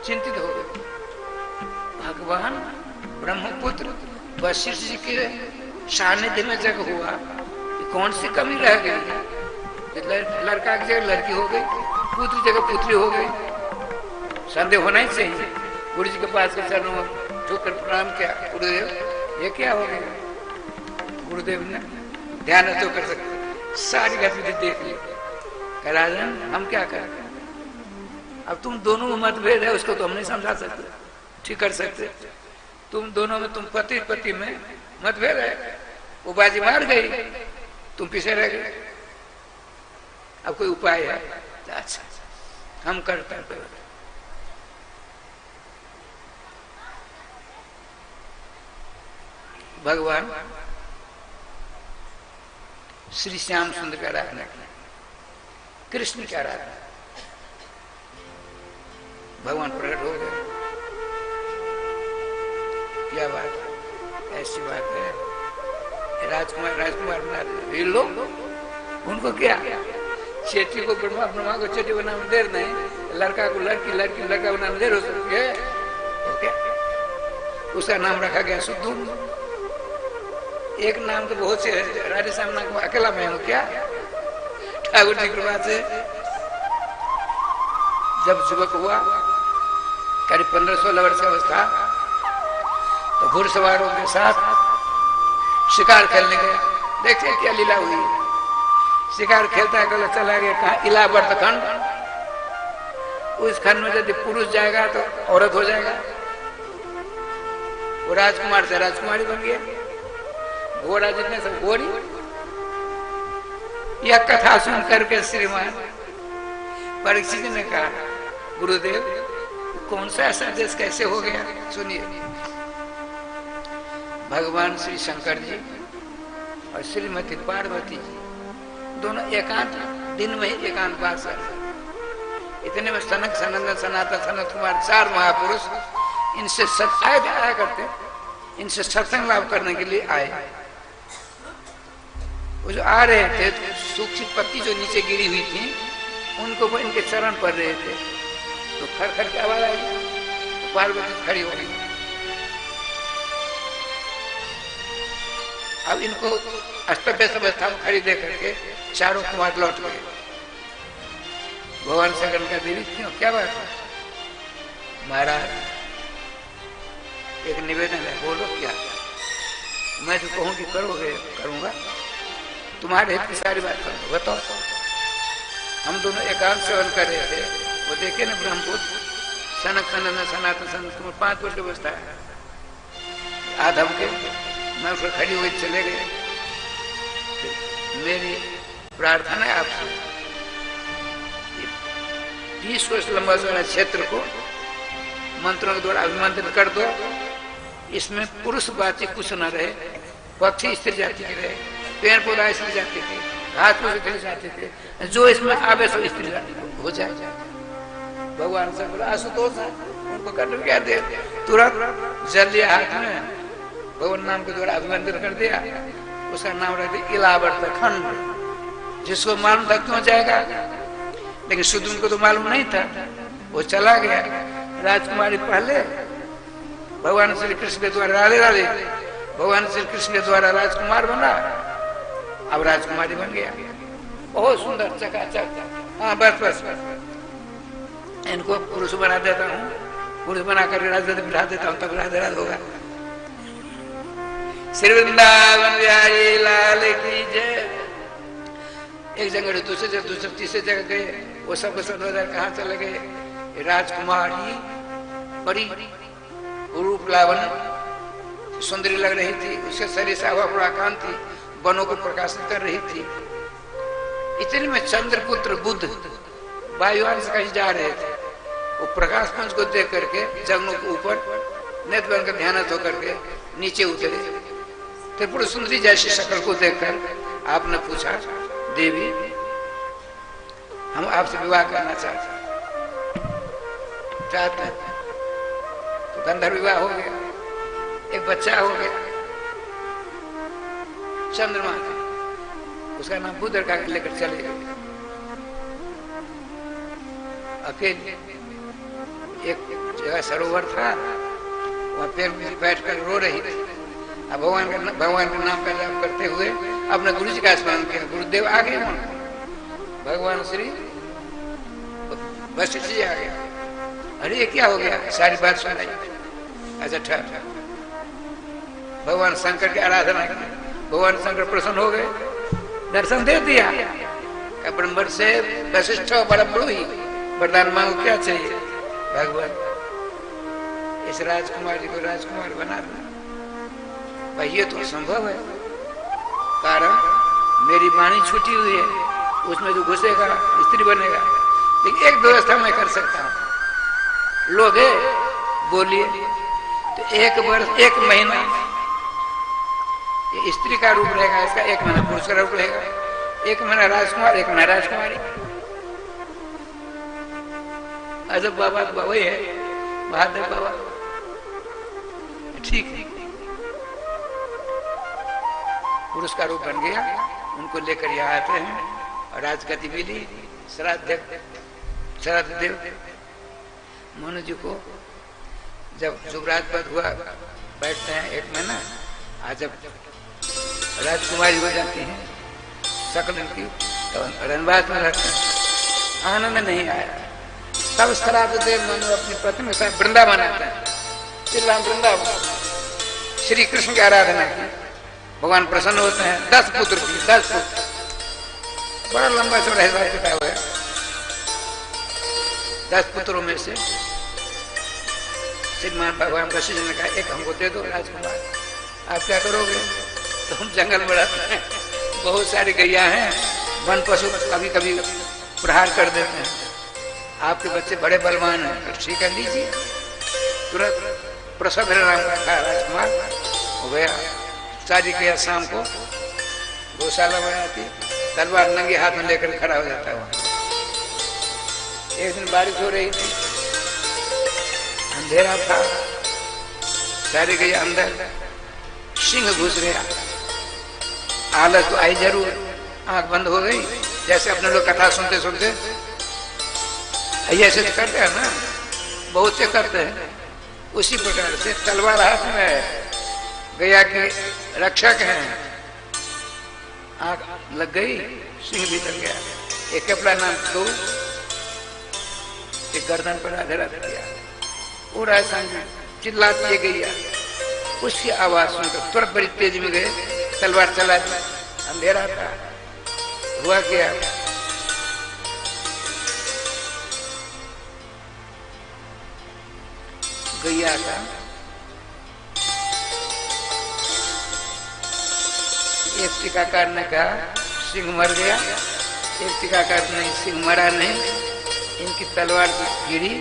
चिंतित हो गए। भगवान ब्रह्मपुत्र वशिष्ठ जी के सानिध्य में जग हुआ, कौन सी कमी रह गई? लड़का की जगह लड़की हो गई, पुत्री जगह पुत्री हो गई, संदेह होना ही चाहिए। गुरु जी के पास के चरणों में झुककर प्रणाम किया, गुरुदेव ये क्या हो गया? गुरुदेव ने ध्यान तो कर सकते, सारी गतिविधि देख ली। राजन हम क्या करें, अब तुम दोनों में मतभेद है, उसको तो हम नहीं समझा सकते, ठीक कर सकते। तुम दोनों में, तुम पति पति में मतभेद है, वो बाजी मार गई, तुम पीछे रह गए, अब कोई उपाय है? अच्छा हम करते हैं। भगवान श्री श्याम सुंदर का आराधना किया, कृष्ण की आराधना, भगवान प्रकट हो गए। क्या बात है, ऐसी बात है। राजकुमार राजकुमार बना दे लोग, उनको क्या, चेटी को ब्रह्मा, ब्रह्मा को चेटी बनाने में देर नहीं, लड़का को लड़की, लड़की लड़का बनाने में देर हो सकती है, तो क्या उसका नाम रखा गया सुद्धू। एक नाम तो बहुत से, राधे श्याम नाम को अकेला मैं हूँ क्या? ठाकुर जी कृपा से जब युवक हुआ, करीब 15-16 वर्ष की अवस्था, तो घुड़सवारों के साथ शिकार खेलने गया। देखते क्या लीला हुई, शिकार खेलता है, चला गया कहा इलाहाबाद खंड, उस खंड में यदि पुरुष जाएगा तो औरत हो जाएगा, वो राजकुमार से राजकुमारी बन गया, घोड़ा जितने सब घोड़ी। यह कथा सुन करके श्रीमान परीक्षित ने कहा, गुरुदेव कौन सा ऐसा देश कैसे हो गया? सुनिए, भगवान श्री शंकर जी और श्रीमती पार्वती जी दोनों एकांत दिन में ही एकांत वास कर, इतने में सनक, सनंदन, सनातन, सनत कुमार 4 महापुरुष इनसे आया करते, इनसे सत्संग लाभ करने के लिए आए। वो जो आ रहे थे तो सूखी पत्ती जो नीचे गिरी हुई थी उनको वो इनके चरण पड़ रहे थे, तो खर खर की आवाज आई, तो पार्वती खड़ी हो गई। अब इनको अस्तव्यस्त अवस्था में खड़ी देख करके चारों कुमार लौट गए। भगवान शंकर का देवी क्यों, क्या बात है? महाराज एक निवेदन है, बोलो क्या? मैं जो कहूँगी करोगे? करूंगा, तुम्हारे हित की सारी बात करूंगा, बताओ। हम दोनों एकांत सेवन कर रहे थे, वो देखे ना ब्रह्मपुत्र, सनक, सनंदन, सनातन, सनत कुमार 5 वर्ष की अवस्था है, आधम के मैं उसको खड़ी हुई चले गए। मेरी प्रार्थना है आपसे, 20 वर्ष लंबा वाला क्षेत्र को मंत्रों के द्वारा अभिमंत्रित कर दो, इसमें पुरुषवाची कुछ न रहे, पक्षी स्त्री जाति के रहे, पेड़ पौधा स्त्री जाति के, घास फूस स्त्री जाति के, जो इसमें आवे सो स्त्री जाति हो जाए। भगवान से बोला आशुतोष है, उनको कर क्या दे, तुरंत जल लिया हाथ में, भगवान नाम के द्वारा अभिमंत्रित कर दिया, उसका नाम रख दिया इलाहाबाद खंड। जिसको मालूम था क्यों जाएगा, लेकिन शुद्ध उनको तो मालूम नहीं था, वो चला गया। राजकुमारी पहले भगवान श्री कृष्ण के द्वारा राधे राधे, भगवान श्री कृष्ण के द्वारा राजकुमार बना, अब राजकुमारी बन गया, बहुत सुंदर चकाचक हाँ बस बस इनको पुरुष बना देता हूँ, पुरुष बना कर राधा बिठा देता हूँ, तब राधा राधा होगा। श्री वृंदावन बिहारी लाल की जय। एक जगह दूसरे तीसरे जगह गए, वो सब कहाँ चले गए। राजकुमारी बड़ी रूप लावण्य सुंदरी लग रही थी, उसके शरीर से हवा बड़ा कांति वनों को प्रकाशित कर रही थी। इतने में चंद्रपुत्र बुद्ध वायुयान से कहीं जा रहे थे। वो प्रकाश पंच को देख करके जगनों के ऊपर नेत्र बन कर ध्यान होकर के नीचे उतरे। त्रिपुर सुंदरी जैसी शक्ल को देखकर आपने पूछा, देवी हम आपसे विवाह करना चाहते हैं। तो गंधर्व विवाह हो गया, एक बच्चा हो गया चंद्रमा का, उसका नाम बुद्ध का लेकर चले गए। अकेले एक जगह सरोवर था, वहां पेड़ में बैठकर रो रही थी। अब भगवान के नाम का जाप करते हुए अपने गुरु जी का स्मरण किया। गुरुदेव आ गए, भगवान श्री वशिष्ठ जी आ गया। अरे ये क्या हो गया, सारी बात सुनाई। अच्छा ठहर, भगवान शंकर की आराधना की। भगवान शंकर प्रसन्न हो गए, दर्शन दे दिया। ब्रह्म से वशिष्ठ बड़ा ही वरदान मांगो, क्या चाहिए। भगवान इस राजकुमारी को राजकुमार बना दो। भाई ये तो असंभव है, कारण मेरी वाणी छूटी हुई है, उसमें जो घुसेगा स्त्री बनेगा। लेकिन एक व्यवस्था मैं कर सकता हूँ। लोग है बोलिए, तो 1 वर्ष 1 महीना ये स्त्री का रूप रहेगा, इसका 1 महीना पुरुष का रूप रहेगा। 1 महीना राजकुमार, 1 महीना राजकुमारी। अजब बाबा तो वही है, बहादुर बाबा। ठीक है, पुरुष का रूप बन गया। उनको लेकर यहाँ आते हैं और राजगति मिली। श्राद्ध देव मनु जी को जब युवराज पद हुआ, बैठते हैं 1 महीना। आज जब राजकुमारी हो जाती हैं सकल की, तो रनवास में रहते हैं, आनंद नहीं आया। तब श्राद्ध देव मनु अपनी पत्नी के साथ वृंदावन आता है। श्री राम वृंदावन श्री कृष्ण की आराधना की। भगवान प्रसन्न होते हैं। 10 पुत्र थी, 10 पुत्र, बड़ा लंबा चौड़ा हिसाब किताब है। 10 पुत्रों में से श्रीमान भगवान वशिष्ठ ने कहा, एक हमको दे दो राजकुमार। आप क्या करोगे। तो हम जंगल में रहते हैं, बहुत सारी गैया हैं, वन पशु कभी कभी प्रहार कर देते हैं। आपके बच्चे बड़े बलवान हैं, तो ठीक है लीजिए। तुरंत प्रसव राम का था राजकुमार हो गया। शादी किया, शाम को गौशाला में आती, तलवार नंगे हाथ में लेकर खड़ा हो जाता है। एक दिन बारिश हो रही थी, अंधेरा था, सारी गई अंदर, सिंह घुस गया। हालत तो आई जरूर, आंख बंद हो गई। जैसे अपने लोग कथा सुनते सुनते ऐसे करते हैं ना, बहुत से करते हैं, उसी प्रकार से तलवार हाथ में है, गया के रक्षक हैं, आंख लग गई, सिंह भी लग गया। एक कपड़ा नाम दो, एक गर्दन पर आधे रख दिया। पूरा संग चिल्लाती गई, उसकी आवाज सुनकर तुरंत बड़ी तेज में गए, तलवार चला दी। अंधेरा था, हुआ क्या, गैया का एक टीकाकार ने कहा सिंह मर गया, एक टीकाकार नहीं, सिंह मरा नहीं, इनकी तलवार गिरी,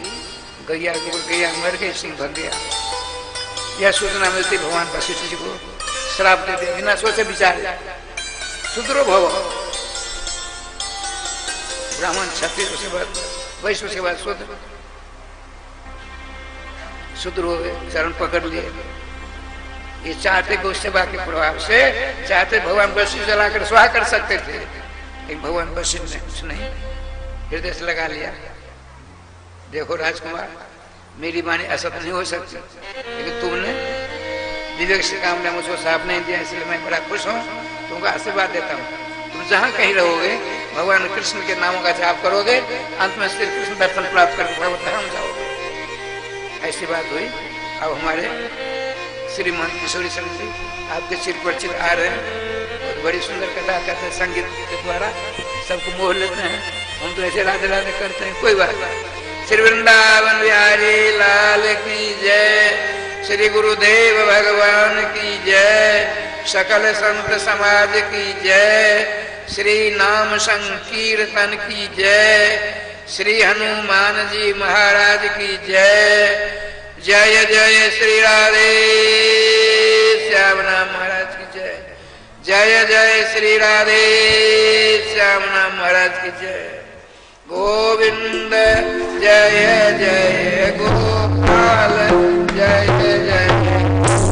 गैया के ऊपर, गैया मर गई, सिंह भग गया। यह सूचना मिलती भगवान वशिष्ठ जी को, श्राप देते बिना सोचे विचारे, सुधरो भव। ब्राह्मण क्षत्रिय उसके बाद वैश्य, उसके बाद शूद्र हो गए, चरण पकड़ लिए। ये चाहते गौ सेवा के प्रभाव से, चाहते भगवान वशिष्ठ जलाकर स्वाहा कर सकते थे, लेकिन भगवान वशिष्ठ ने कुछ नहीं, हृदय से लगा लिया। देखो राजकुमार, मेरी वाणी असत नहीं हो सकती, लेकिन तुमने विवेक से काम ने मुझको साफ नहीं दिया, इसलिए मैं बड़ा खुश हूँ, तुमको आशीर्वाद देता हूँ। तुम जहाँ कहीं रहोगे भगवान कृष्ण के नामों का जाप करोगे, अंत में श्री कृष्ण दर्शन प्राप्त करके भगवत धाम जाओगे। ऐसी बात हुई। अब हमारे श्रीमान किशोरी संघ जी आपके सिर पर चिर आ रहे हैं और बड़ी सुंदर कथा करते हैं, संगीत के द्वारा सबको मोह लेते हैं। हम तो ऐसे राधे राधे करते हैं, कोई बात नहीं। श्री वृंदावन बिहारी लाल की जय, श्री गुरुदेव भगवान की जय, सकल संत समाज की जय, श्री नाम संकीर्तन की जय, श्री हनुमान जी महाराज की जय। जय जय श्री राधे श्याम नाम महाराज की जय। जय जय श्री राधे श्याम नाम महाराज की जय। गोविंद जय जय गोपाल जय जय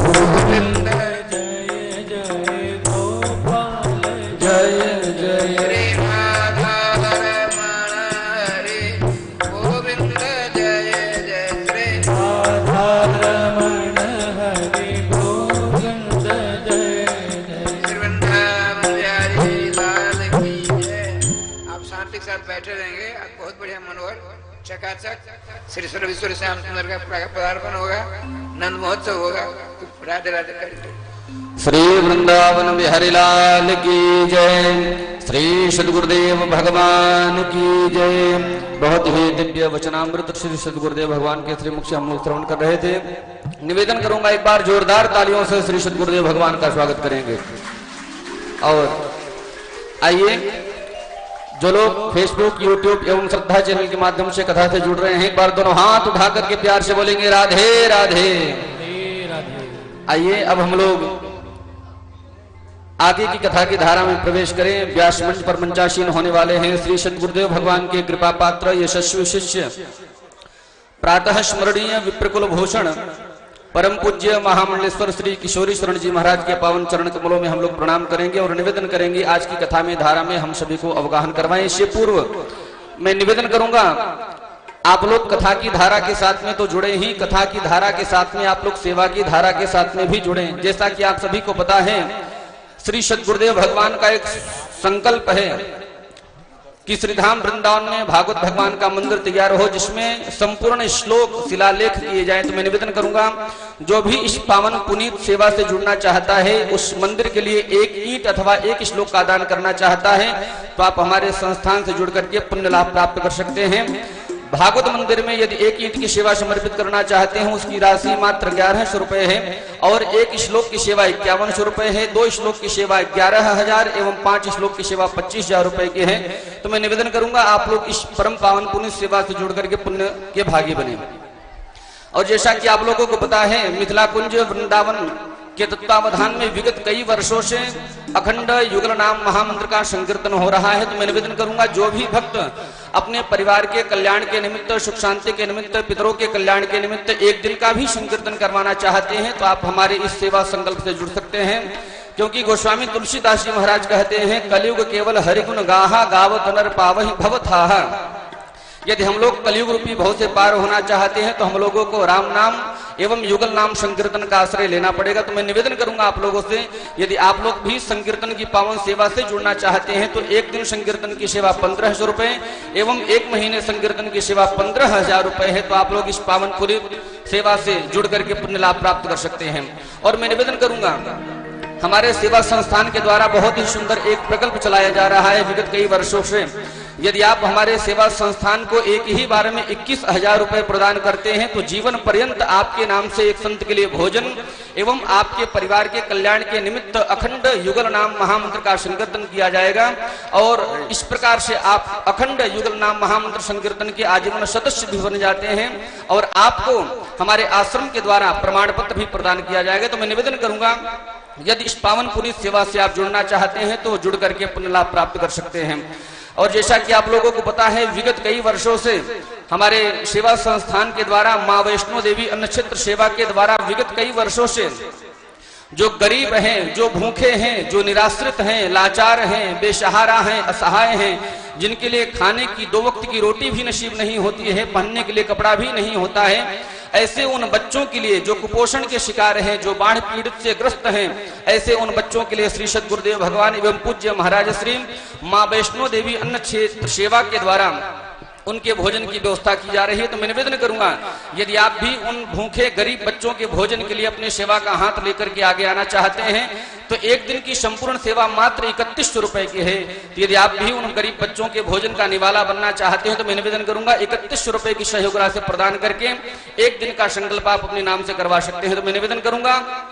गोविंद जय जय गोपाल जय जय श्री राधा रमण हरे गोविंद जय जय श्री राधा रमण हरे गोविंद जय जय श्री वृंदावन बिहारी लाल की जय। आप शांति के साथ बैठे रहेंगे, आप बहुत बढ़िया मनोहर चकाचक श्री सर्वेश्वर श्याम सुंदर का पदार्पण होगा, नंद महोत्सव होगा। तो राधे राधे करेंगे। श्री वृंदावन बिहारी लाल की जय, श्री सद्गुरुदेव भगवान की जय। बहुत ही दिव्य वचनामृत श्री सद्गुरुदेव भगवान के श्रीमुख से हम लोग श्रवण कर रहे थे। निवेदन करूंगा एक बार जोरदार तालियों से श्री सद्गुरुदेव भगवान का स्वागत करेंगे। और आइए जो लोग फेसबुक, यूट्यूब एवं श्रद्धा चैनल के माध्यम से कथा से जुड़ रहे हैं, एक बार दोनों हाथ उठा करके प्यार से बोलेंगे राधे राधे। आइए अब हम लोग आगे की कथा की धारा में प्रवेश करें। व्यास मंच पर मंचासीन होने वाले हैं श्री सद्गुरुदेव भगवान के कृपा पात्र यशस्वी शिष्य प्रातः स्मरणीय विप्रकुल भूषण परम पूज्य महामंडलेश्वर श्री किशोरी शरण जी महाराज के पावन चरण कमलों में हम लोग प्रणाम करेंगे और निवेदन करेंगे आज की कथा में धारा में हम सभी को अवगाहन करवाएं। इससे पूर्व मैं निवेदन करूंगा आप लोग कथा की धारा के साथ में तो जुड़े ही, कथा की धारा के साथ में आप लोग सेवा की धारा के साथ में भी जुड़े। जैसा कि आप सभी को पता है श्री सद्गुरुदेव भगवान का एक संकल्प है कि श्रीधाम वृंदावन में भागवत भगवान का मंदिर तैयार हो जिसमें संपूर्ण श्लोक शिलालेख किए जाए। तो मैं निवेदन करूंगा जो भी इस पावन पुनीत सेवा से जुड़ना चाहता है, उस मंदिर के लिए एक ईंट अथवा एक श्लोक का दान करना चाहता है तो आप हमारे संस्थान से जुड़ करके पुण्य लाभ प्राप्त कर सकते हैं। भागवत मंदिर में यदि एक ईंट की सेवा समर्पित करना चाहते हैं उसकी राशि मात्र 1100 रुपए है और एक श्लोक की सेवा 5100 रुपए है, 2 श्लोक की सेवा 11,000 एवं 5 श्लोक की सेवा 25,000 रुपए की है। तो मैं निवेदन करूंगा आप लोग इस परम पावन पुण्य सेवा से जुड़ करके पुण्य के भागी बने। और जैसा कि आप लोगों को पता है मिथिला कुंज वृंदावन के तत्वावधान में विगत कई वर्षों से अखंड युगल नाम महामंत्र का संकीर्तन हो रहा है। तो मैं निवेदन करूंगा जो भी भक्त अपने परिवार के कल्याण के निमित्त, सुख शांति के निमित्त, पितरों के कल्याण के निमित्त एक दिन का भी संकीर्तन करवाना चाहते हैं तो आप हमारे इस सेवा संकल्प से जुड़ सकते हैं। क्योंकि गोस्वामी तुलसीदास जी महाराज कहते हैं कलयुग केवल हरिगुण गाहा गावत नर पावहि भवथाहा। यदि हम लोग कलयुग रूपी भव से पार होना चाहते हैं तो हम लोगों को राम नाम एवं युगल नाम संकीर्तन का आश्रय लेना पड़ेगा। तो मैं निवेदन करूंगा आप लोगों से यदि आप लोग भी संकीर्तन की पावन सेवा से जुड़ना चाहते हैं तो एक दिन संकीर्तन की सेवा 1500 रुपए एवं एक महीने संकीर्तन की सेवा 15,000 रुपए है। तो आप लोग इस पावन पूरी सेवा से जुड़ करके पुण्य लाभ प्राप्त कर सकते हैं। और मैं निवेदन करूंगा हमारे सेवा संस्थान के द्वारा बहुत ही सुंदर एक प्रकल्प चलाया जा रहा है विगत कई वर्षों से। यदि आप हमारे सेवा संस्थान को एक ही बार में 21,000 रुपए प्रदान करते हैं तो जीवन पर्यंत आपके नाम से एक संत के लिए भोजन एवं आपके परिवार के कल्याण के निमित्त अखंड युगल नाम महामंत्र का संकीर्तन किया जाएगा। और इस प्रकार से आप अखंड युगल नाम महामंत्र संकीर्तन के आजीवन सदस्य भी बन जाते हैं और आपको हमारे आश्रम के द्वारा प्रमाण पत्र भी प्रदान किया जाएगा। तो मैं निवेदन करूंगा यदि इस पावन पुनीत सेवा से आप जुड़ना चाहते हैं तो जुड़ करके पुण्य लाभ प्राप्त कर सकते हैं। और जैसा कि आप लोगों को पता है विगत कई वर्षों से हमारे सेवा संस्थान के द्वारा माँ वैष्णो देवी अन्न क्षेत्र सेवा के द्वारा विगत कई वर्षों से जो गरीब हैं, जो भूखे हैं, जो निराश्रित हैं, लाचार हैं, बेसहारा हैं, असहाय हैं, जिनके लिए खाने की 2 वक्त की रोटी भी नसीब नहीं होती है, पहनने के लिए कपड़ा भी नहीं होता है, ऐसे उन बच्चों के लिए जो कुपोषण के शिकार हैं, जो बाढ़ पीड़ित से ग्रस्त हैं, ऐसे उन बच्चों के लिए श्री सद्गुरुदेव भगवान एवं पूज्य महाराज श्री माँ वैष्णो देवी अन्न क्षेत्र सेवा के द्वारा उनके भोजन की व्यवस्था की जा रही है। तो मैं निवेदन करूंगा, यदि आप भी उन भूखे गरीब बच्चों के भोजन के लिए अपने सेवा का हाथ लेकर के आगे आना चाहते हैं तो एक दिन की संपूर्ण सेवा मात्र 3100 रुपए की है। तो यदि आप भी उन गरीब बच्चों के भोजन का निवाला बनना चाहते हैं तो मैं निवेदन करूंगा 3100 रुपए की सहयोग राशि प्रदान करके एक दिन का संकल्प आप अपने नाम से करवा सकते हैं। तो मैं निवेदन करूंगा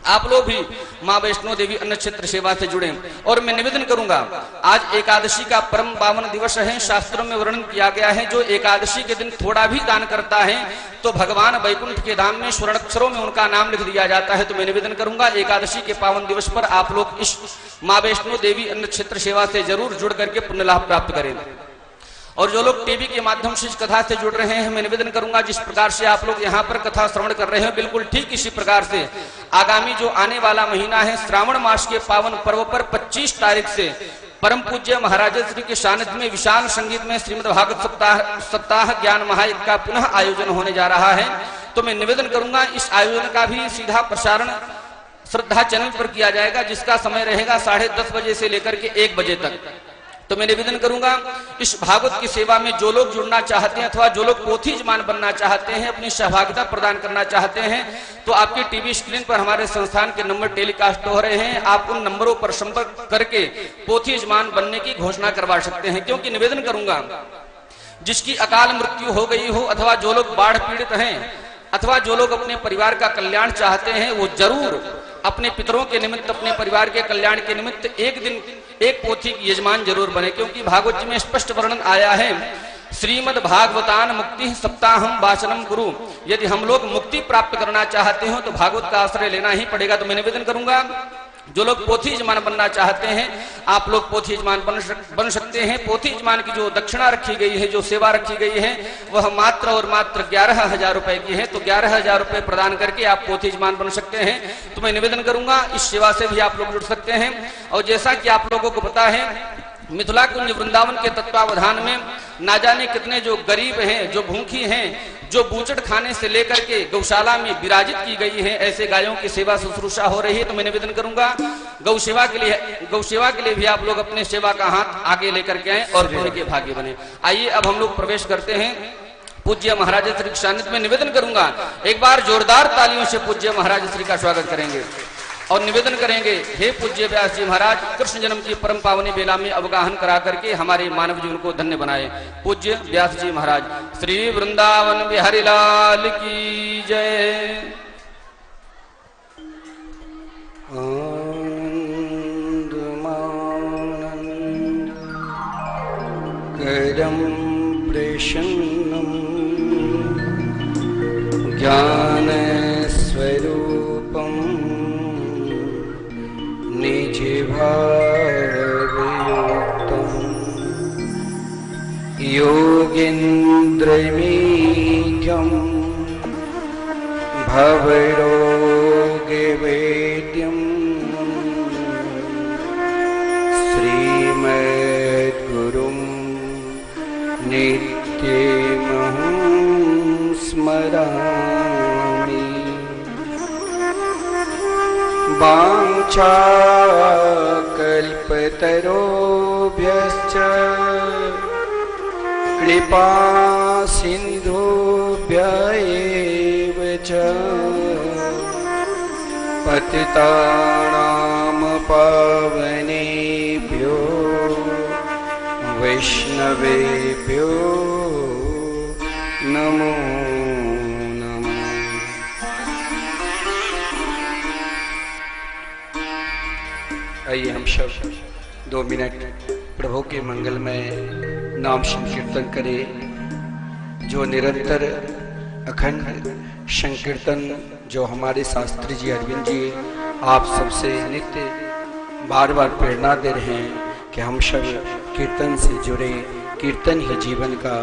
आप लोग भी माँ वैष्णो देवी अन्न क्षेत्र सेवा से जुड़े। और मैं निवेदन करूंगा, आज एकादशी का परम पावन दिवस है। शास्त्रों में वर्णन किया गया है, जो एकादशी के दिन थोड़ा भी दान करता है तो भगवान वैकुंठ के धाम में स्वर्ण अक्षरों में उनका नाम लिख दिया जाता है। तो मैं निवेदन करूंगा एकादशी के पावन दिवस पर आप लोग इस माँ वैष्णो देवी अन्न क्षेत्र सेवा से जरूर जुड़ करके पुण्य लाभ प्राप्त करें। और जो लोग टीवी के माध्यम से इस कथा से जुड़ रहे हैं, मैं निवेदन करूंगा जिस प्रकार से आप लोग यहाँ पर कथा श्रवण कर रहे हैं, बिल्कुल ठीक इसी प्रकार से आगामी जो आने वाला महीना है श्रावण मास के पावन पर्व पर 25 तारीख से परम पूज्य महाराज श्री के सानिध्य में विशाल संगीत में श्रीमद् भागवत सप्ताह ज्ञान महायज्ञ का पुनः आयोजन होने जा रहा है। तो मैं निवेदन करूंगा इस आयोजन का भी सीधा प्रसारण श्रद्धा चैनल पर किया जाएगा, जिसका समय रहेगा 10:30 बजे से लेकर के 1 बजे तक। तो मैं निवेदन करूंगा इस भागवत की सेवा में जो लोग जुड़ना चाहते हैं अथवा जो लोग पोथी यजमान बनना चाहते हैं, अपनी सहभागिता प्रदान करना चाहते हैं, तो आपकी टीवी स्क्रीन पर हमारे संस्थान के नंबर टेलीकास्ट हो रहे हैं। आप उन नंबरों पर संपर्क करके पोथी यजमान बनने की घोषणा करवा सकते हैं। क्योंकि निवेदन करूंगा जिसकी अकाल मृत्यु हो गई हो अथवा जो लोग बाढ़ पीड़ित हैं अथवा जो लोग अपने परिवार का कल्याण चाहते हैं, वो जरूर अपने पितरों के निमित्त, अपने परिवार के कल्याण के निमित्त एक दिन एक पोथी की यजमान जरूर बने। क्योंकि भागवत जी में स्पष्ट वर्णन आया है, श्रीमद् भागवतान मुक्ति सप्ताहम वाचनम गुरु। यदि हम लोग मुक्ति प्राप्त करना चाहते हो तो भागवत का आश्रय लेना ही पड़ेगा। तो मैं निवेदन करूंगा जो लोग पोथी यजमान बनना चाहते हैं आप लोग पोथी यजमान बन सकते हैं। पोथी यजमान की जो दक्षिणा रखी गई है, जो सेवा रखी गई है, वह मात्र और मात्र 11,000 रुपए की है। तो 11,000 रुपए प्रदान करके आप पोथी यजमान बन सकते हैं। तो मैं निवेदन करूंगा इस सेवा से भी आप लोग जुड़ सकते हैं। और जैसा कि आप लोगों को पता है, मिथिला कुंज वृंदावन के तत्वावधान में ना जाने कितने जो गरीब हैं, जो भूखी हैं, जो बूचड़ खाने से लेकर के गौशाला में विराजित की गई है, ऐसे गायों की सेवा शुश्रूषा हो रही है। तो मैं निवेदन करूंगा गौ सेवा के लिए भी आप लोग अपने सेवा का हाथ आगे लेकर के आए और पुण्य के भागी बने। आइए अब हम लोग प्रवेश करते हैं पूज्य महाराज श्री के सानिध्य में। निवेदन करूंगा एक बार जोरदार तालियों से पूज्य महाराज श्री का स्वागत करेंगे और निवेदन करेंगे, हे पूज्य व्यास जी महाराज, कृष्ण जन्म की परम पावनी बेला में अवगाहन करा करके हमारे मानव जीवन को धन्य बनाए। पूज्य व्यास जी महाराज। श्री वृंदावन बिहारी लाल की जय। करम प्रसन्नम ज्ञान स्वरूपम निज भावयुक्तम् योगीन्द्रमीड्यम् भवरोगवेद्यम् श्रीमद्गुरुं नित्यमहं स्मरामि। वाञ्छाकल्पतरोभ्यश्च कृपा सिन्धुभ्य एव च पतितानां पावनेभ्यो वैष्णवेभ्यो नमो नमः। आइए हम सब 2 मिनट प्रभु के मंगलमय नाम संकीर्तन करें। जो निरंतर अखंड संकीर्तन जो हमारे शास्त्री जी अरविंद जी आप सबसे नित्य बार बार प्रेरणा दे रहे हैं कि हम सब कीर्तन से जुड़े। कीर्तन ही जीवन का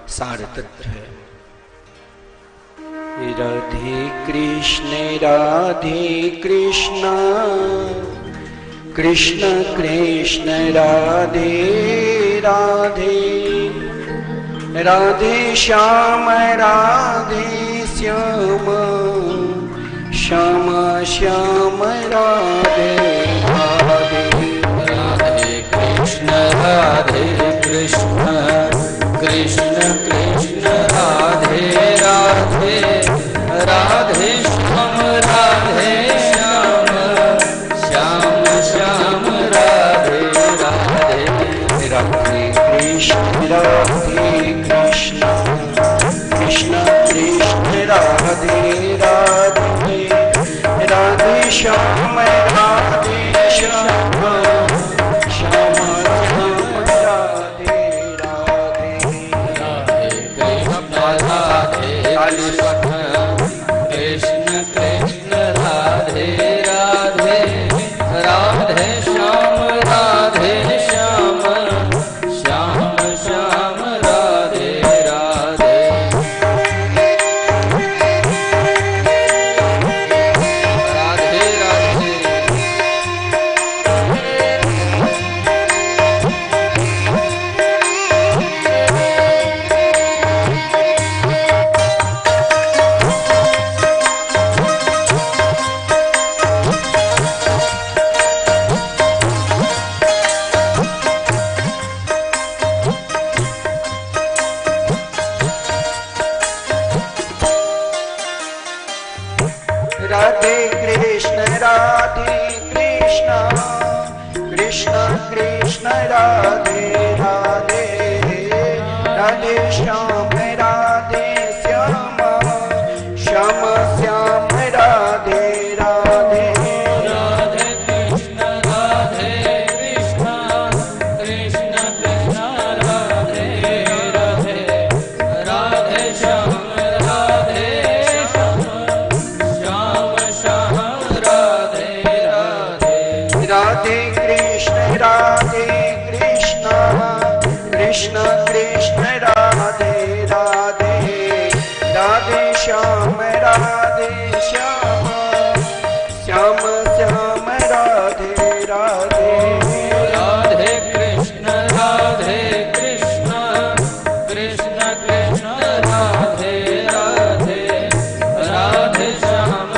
सार तत्व है। राधे कृष्ण कृष्ण कृष्ण राधे राधे, राधे श्याम राधे श्याम श्याम श्याम राधे राधे राधे कृष्ण कृष्ण कृष्ण राधे राधे राधे श्याम श्याम श्याम राधे राधे राधे कृष्ण कृष्ण कृष्ण कृष्ण राधे राधे राधे श्याम राधे श्याम श्याम श्याम राधे राधे कृष्ण कृष्ण राधे राधे राधे श्याम श्याम श्याम श्याम राधे राधे राधे राधे राधे कृष्ण कृष्ण कृष्ण राधे राधे राधे श्याम श्याम श्याम श्याम राधे राधे राधे कृष्ण कृष्ण कृष्ण राधे राधे राधे श्याम श्याम श्याम राधे राधे राधे कृष्ण कृष्ण कृष्ण राधे राधे राधे श्याम श्याम श्याम श्याम राधे राधे राधे कृष्ण कृष्ण कृष्ण कृष्ण राधे राधे राधे श्याम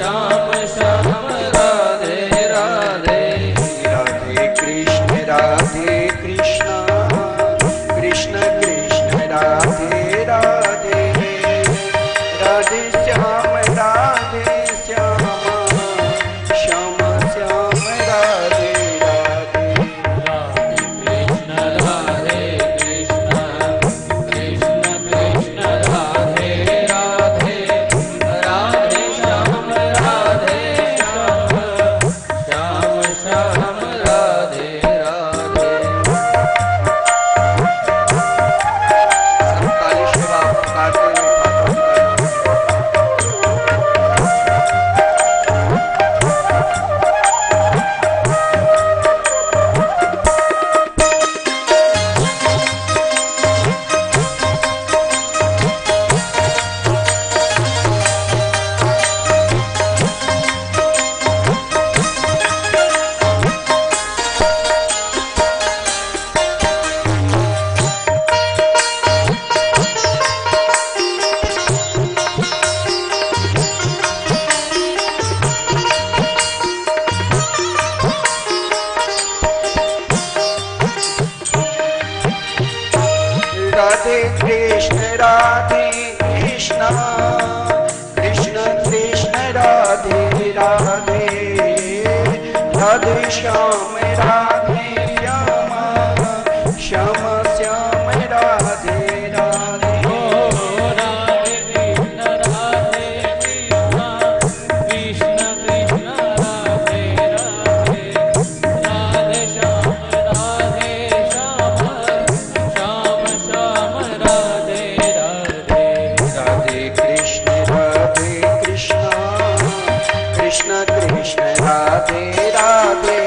श्याम श्याम राधे राधे राधे कृष्ण कृष्ण कृष्ण कृष्ण राधे राधे राधे श्याम श्याम श्याम श्याम राधे राधे कृष्ण कृष्ण कृष्ण कृष्ण राधे राधे राधे श्याम श्याम श्याम राधे राधे काली सेवा करते हुए राधे कृष्ण कृष्ण कृष्ण राधे राधे राधे श्याम श्याम श्याम श्याम राधे राधे राधे कृष्ण कृष्ण कृष्ण राधे राधे राधे श्याम श्याम श्याम राधे राधे राधे कृष्ण कृष्ण कृष्ण कृष्ण राधे राधे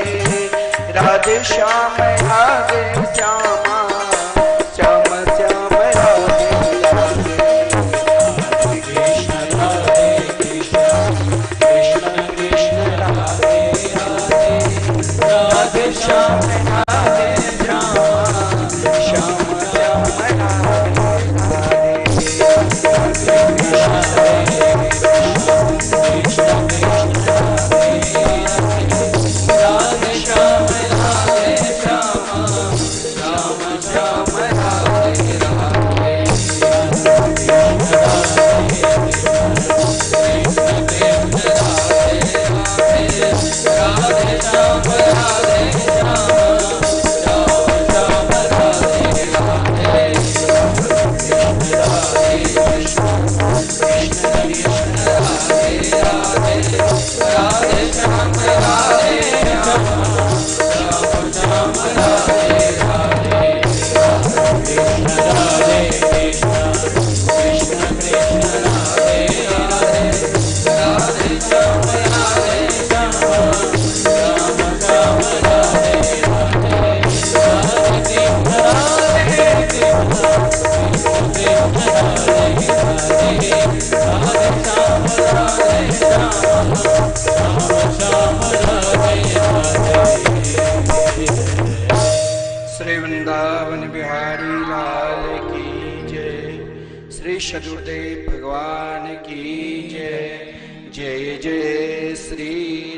बिहारी लाल की जय। श्री सदगुरुदेव भगवान की जय। जय जय श्री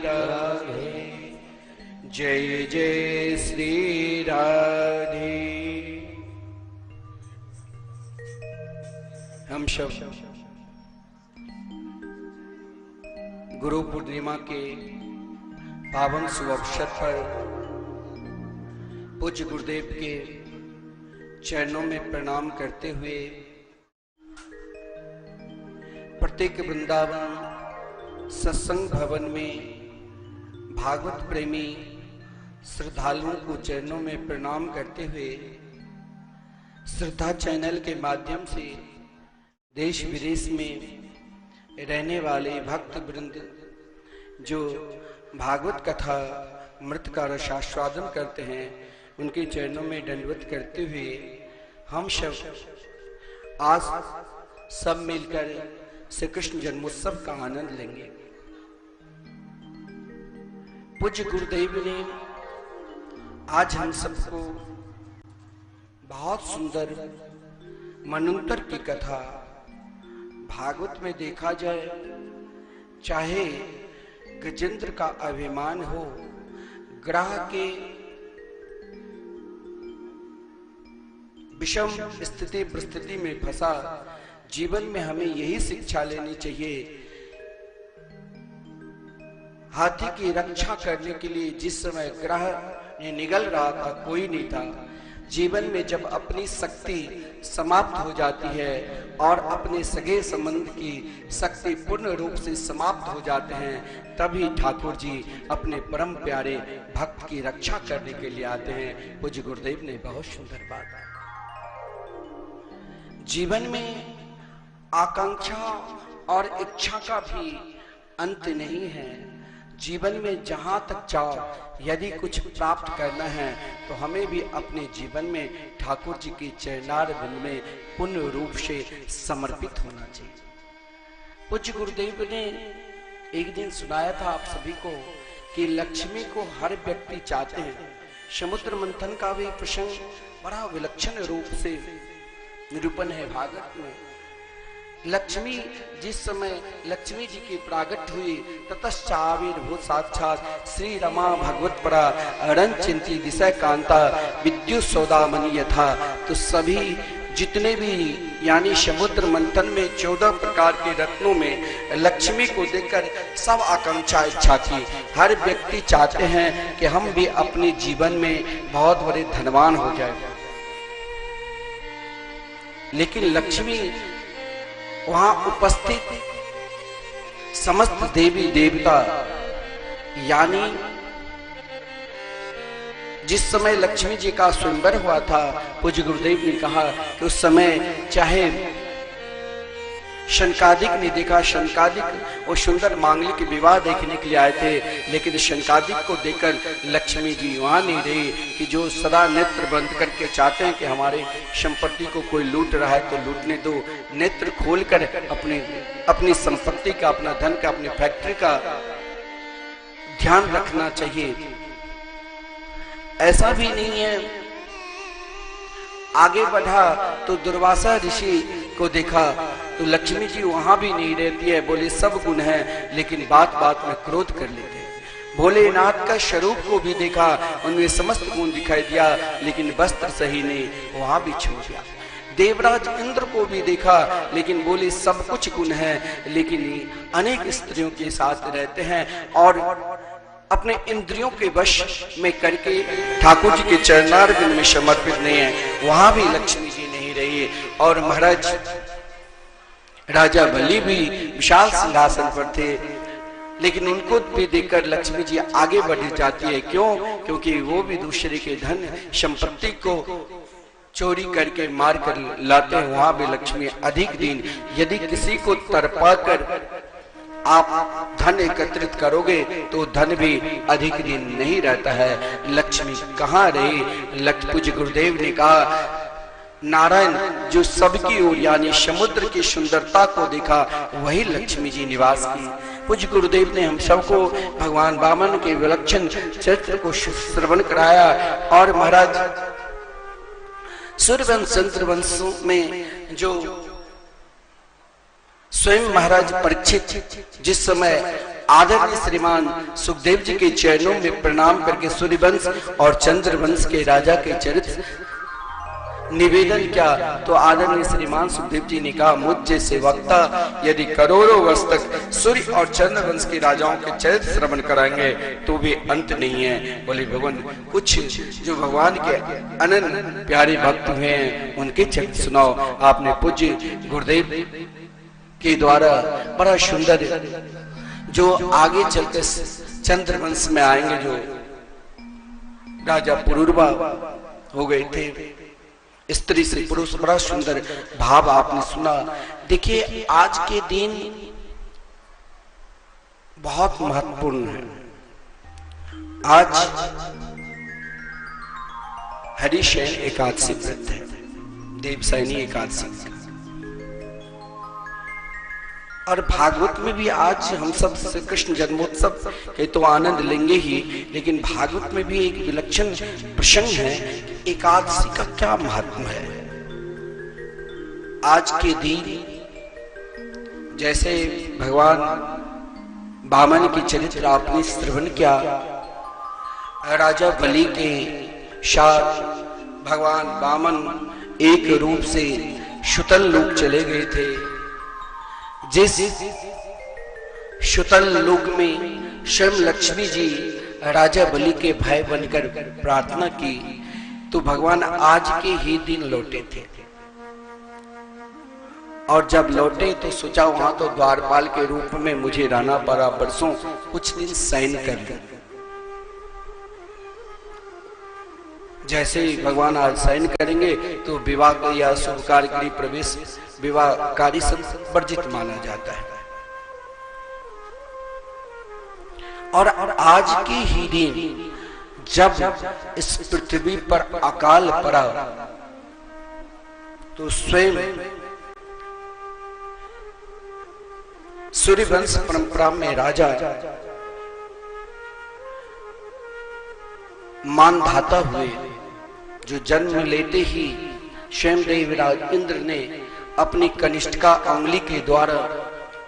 राधे, जय जय श्री राधे। हम सब गुरु पूर्णिमा के पावन शुभ अवसर पर पूज्य गुरुदेव के चरणों में प्रणाम करते हुए प्रत्येक वृंदावन सत्संग भवन में भागवत प्रेमी श्रद्धालुओं को चरणों में प्रणाम करते हुए श्रद्धा चैनल के माध्यम से देश विदेश में रहने वाले भक्त वृंद जो भागवत कथा मृत का रसास्वादन करते हैं उनके चरणों में दंडवत करते हुए हम आज सब मिलकर श्री कृष्ण जन्मोत्सव का आनंद लेंगे। पूज्य गुरुदेव ने आज हम सबको बहुत सुंदर मनंतर की कथा भागवत में देखा जाए, चाहे गजेंद्र का अभिमान हो, ग्रह के विषम स्थिति परिस्थिति में फंसा, जीवन में हमें यही शिक्षा लेनी चाहिए। हाथी की रक्षा करने के लिए जिस समय ग्रह ने निगल रहा था कोई नहीं था। जीवन में जब अपनी शक्ति समाप्त हो जाती है और अपने सगे संबंध की शक्ति पूर्ण रूप से समाप्त हो जाते हैं, तभी ठाकुर जी अपने परम प्यारे भक्त की रक्षा करने के लिए आते हैं। पूज्य गुरुदेव ने बहुत सुंदर बात है। जीवन में आकांक्षा और इच्छा का भी अंत नहीं है। जीवन में जहां तक चाहो, यदि कुछ प्राप्त करना है तो हमें भी अपने जीवन में ठाकुर जी की चरणारविंद में पूर्ण रूप से समर्पित होना चाहिए। पूज्य गुरुदेव ने एक दिन सुनाया था आप सभी को कि लक्ष्मी को हर व्यक्ति चाहते हैं। समुद्र मंथन का भी प्रसंग बड़ा विलक्षण रूप से निरूपण है भागवत में। लक्ष्मी जिस समय लक्ष्मी जी की प्रागट हुई, ततश्चाविर्भूत साक्षात श्री रमा भगवत परा अरणचिंती दिशा कांता विद्युत सौदामणि यथा। तो सभी जितने भी यानी समुद्र मंथन में 14 प्रकार के रत्नों में लक्ष्मी को देखकर सब आकांक्षा इच्छा की। हर व्यक्ति चाहते हैं कि हम भी अपने जीवन में बहुत बड़े धनवान हो जाए, लेकिन लक्ष्मी वहां उपस्थित समस्त देवी देवता यानी जिस समय लक्ष्मी जी का स्वयंवर हुआ था, पूज्य गुरुदेव ने कहा कि उस समय चाहे शनकादिक ने देखा, शनकादिक वो सुंदर मांगलिक विवाह देखने के लिए आए थे, लेकिन शनकादिक को देखकर लक्ष्मी जी वहां नहीं रही कि जो सदा नेत्र बंद करके चाहते हैं कि हमारे संपत्ति को कोई लूट रहा है तो लूटने दो। नेत्र खोलकर अपनी संपत्ति का, अपना धन का, अपनी फैक्ट्री का ध्यान रखना चाहिए। ऐसा भी नहीं है। आगे बढ़ा तो दुर्वासा ऋषि को देखा तो लक्ष्मी जी वहां भी नहीं रहती है। बोले सब गुण है, लेकिन बात बात में क्रोध कर लेते हैं। भोलेनाथ का स्वरूप को भी देखा, उनमें समस्त गुण दिखाई दिया, लेकिन वस्त्र सही नहीं, वहां भी छूट गया। देवराज इंद्र को भी देखा, लेकिन बोले सब कुछ गुण है, लेकिन अनेक स्त्रियों के साथ रहते हैं और अपने इंद्रियों के वश में करके ठाकुर जी के चरणारविंद में समर्पित नहीं है। वहां भी लक्ष्मी जी नहीं रही। और महाराज राजा बलि भी विशाल सिंहासन पर थे, लेकिन उनको भी देखकर लक्ष्मी जी आगे बढ़ जाती है। क्यों? क्योंकि वो भी दूसरे के धन संपत्ति को चोरी करके मार कर लाते हैं। वहां भी लक्ष्मी अधिक दिन, यदि किसी को तरपा कर आप धन एकत्रित करोगे तो धन भी अधिक दिन नहीं रहता है। लक्ष्मी कहाँ रही? पूज्य गुरुदेव ने कहा नारायण जो सबकी ओर यानी समुद्र की सुंदरता को देखा, वही लक्ष्मी जी निवास की। पूज्य गुरुदेव ने हम सबको भगवान वामन के विलक्षण चरित्र को श्रवण कराया और महाराज सूर्यवंश चंद्रवंश में जो स्वयं महाराज परीक्षित जिस समय आदरणीय श्रीमान सुखदेव जी के चरणों में प्रणाम करके सूर्यवंश और चंद्रवंश के राजा के चरित्र निवेदन किया, तो आदरणीय श्रीमान सुखदेव जी ने कहा, मुझ जैसे वक्ता यदि करोड़ों वर्ष तक सूर्य और चंद्रवंश के राजाओं के चरित्र श्रवण कराएंगे तो भी अंत नहीं है। बोले भगवान, कुछ जो भगवान के अनंत प्यारे भक्त हुए हैं उनके चरित्र सुनाओ। आपने पूज्य गुरुदेव के द्वारा बड़ा सुंदर, जो आगे चलकर चंद्रवंश में आएंगे, जो राजा पुरुरवा हो गए थे, स्त्री से पुरुष, बड़ा सुंदर भाव आपने सुना। देखिए, आज के दिन बहुत महत्वपूर्ण है। आज हरिशयन एकादशी व्रत है, देवशयनी एकादशी, और भागवत में भी आज हम सब श्री कृष्ण जन्मोत्सव के तो आनंद लेंगे ही, लेकिन भागवत में भी एक विलक्षण प्रसंग है कि एकादशी का क्या महत्व है। आज के दिन जैसे भगवान वामन की चरित्र आपने श्रवण किया, राजा बलि के साथ भगवान वामन एक रूप से शुतल लोक चले गए थे। जिस शुतल लोक में स्वयं लक्ष्मी जी राजा बलि के भाई बनकर प्रार्थना की, तो भगवान आज के ही दिन लौटे थे, और जब लौटे तो सोचा वहां तो द्वारपाल के रूप में मुझे रहना पड़ा बरसों, कुछ दिन सहन कर ले। जैसे ही भगवान आज सहन करेंगे तो विवाह या शुभ कार्य के लिए प्रवेश विवाह कार्य सब वर्जित माना जाता है। और आज के ही दिन जब इस पृथ्वी पर अकाल पड़ा, तो स्वयं सूर्यवंश परंपरा में राजा मानधाता हुए, जो जन्म लेते ही स्वयं देवराज इंद्र ने अपनी कनिष्ठिका अंगुली के द्वारा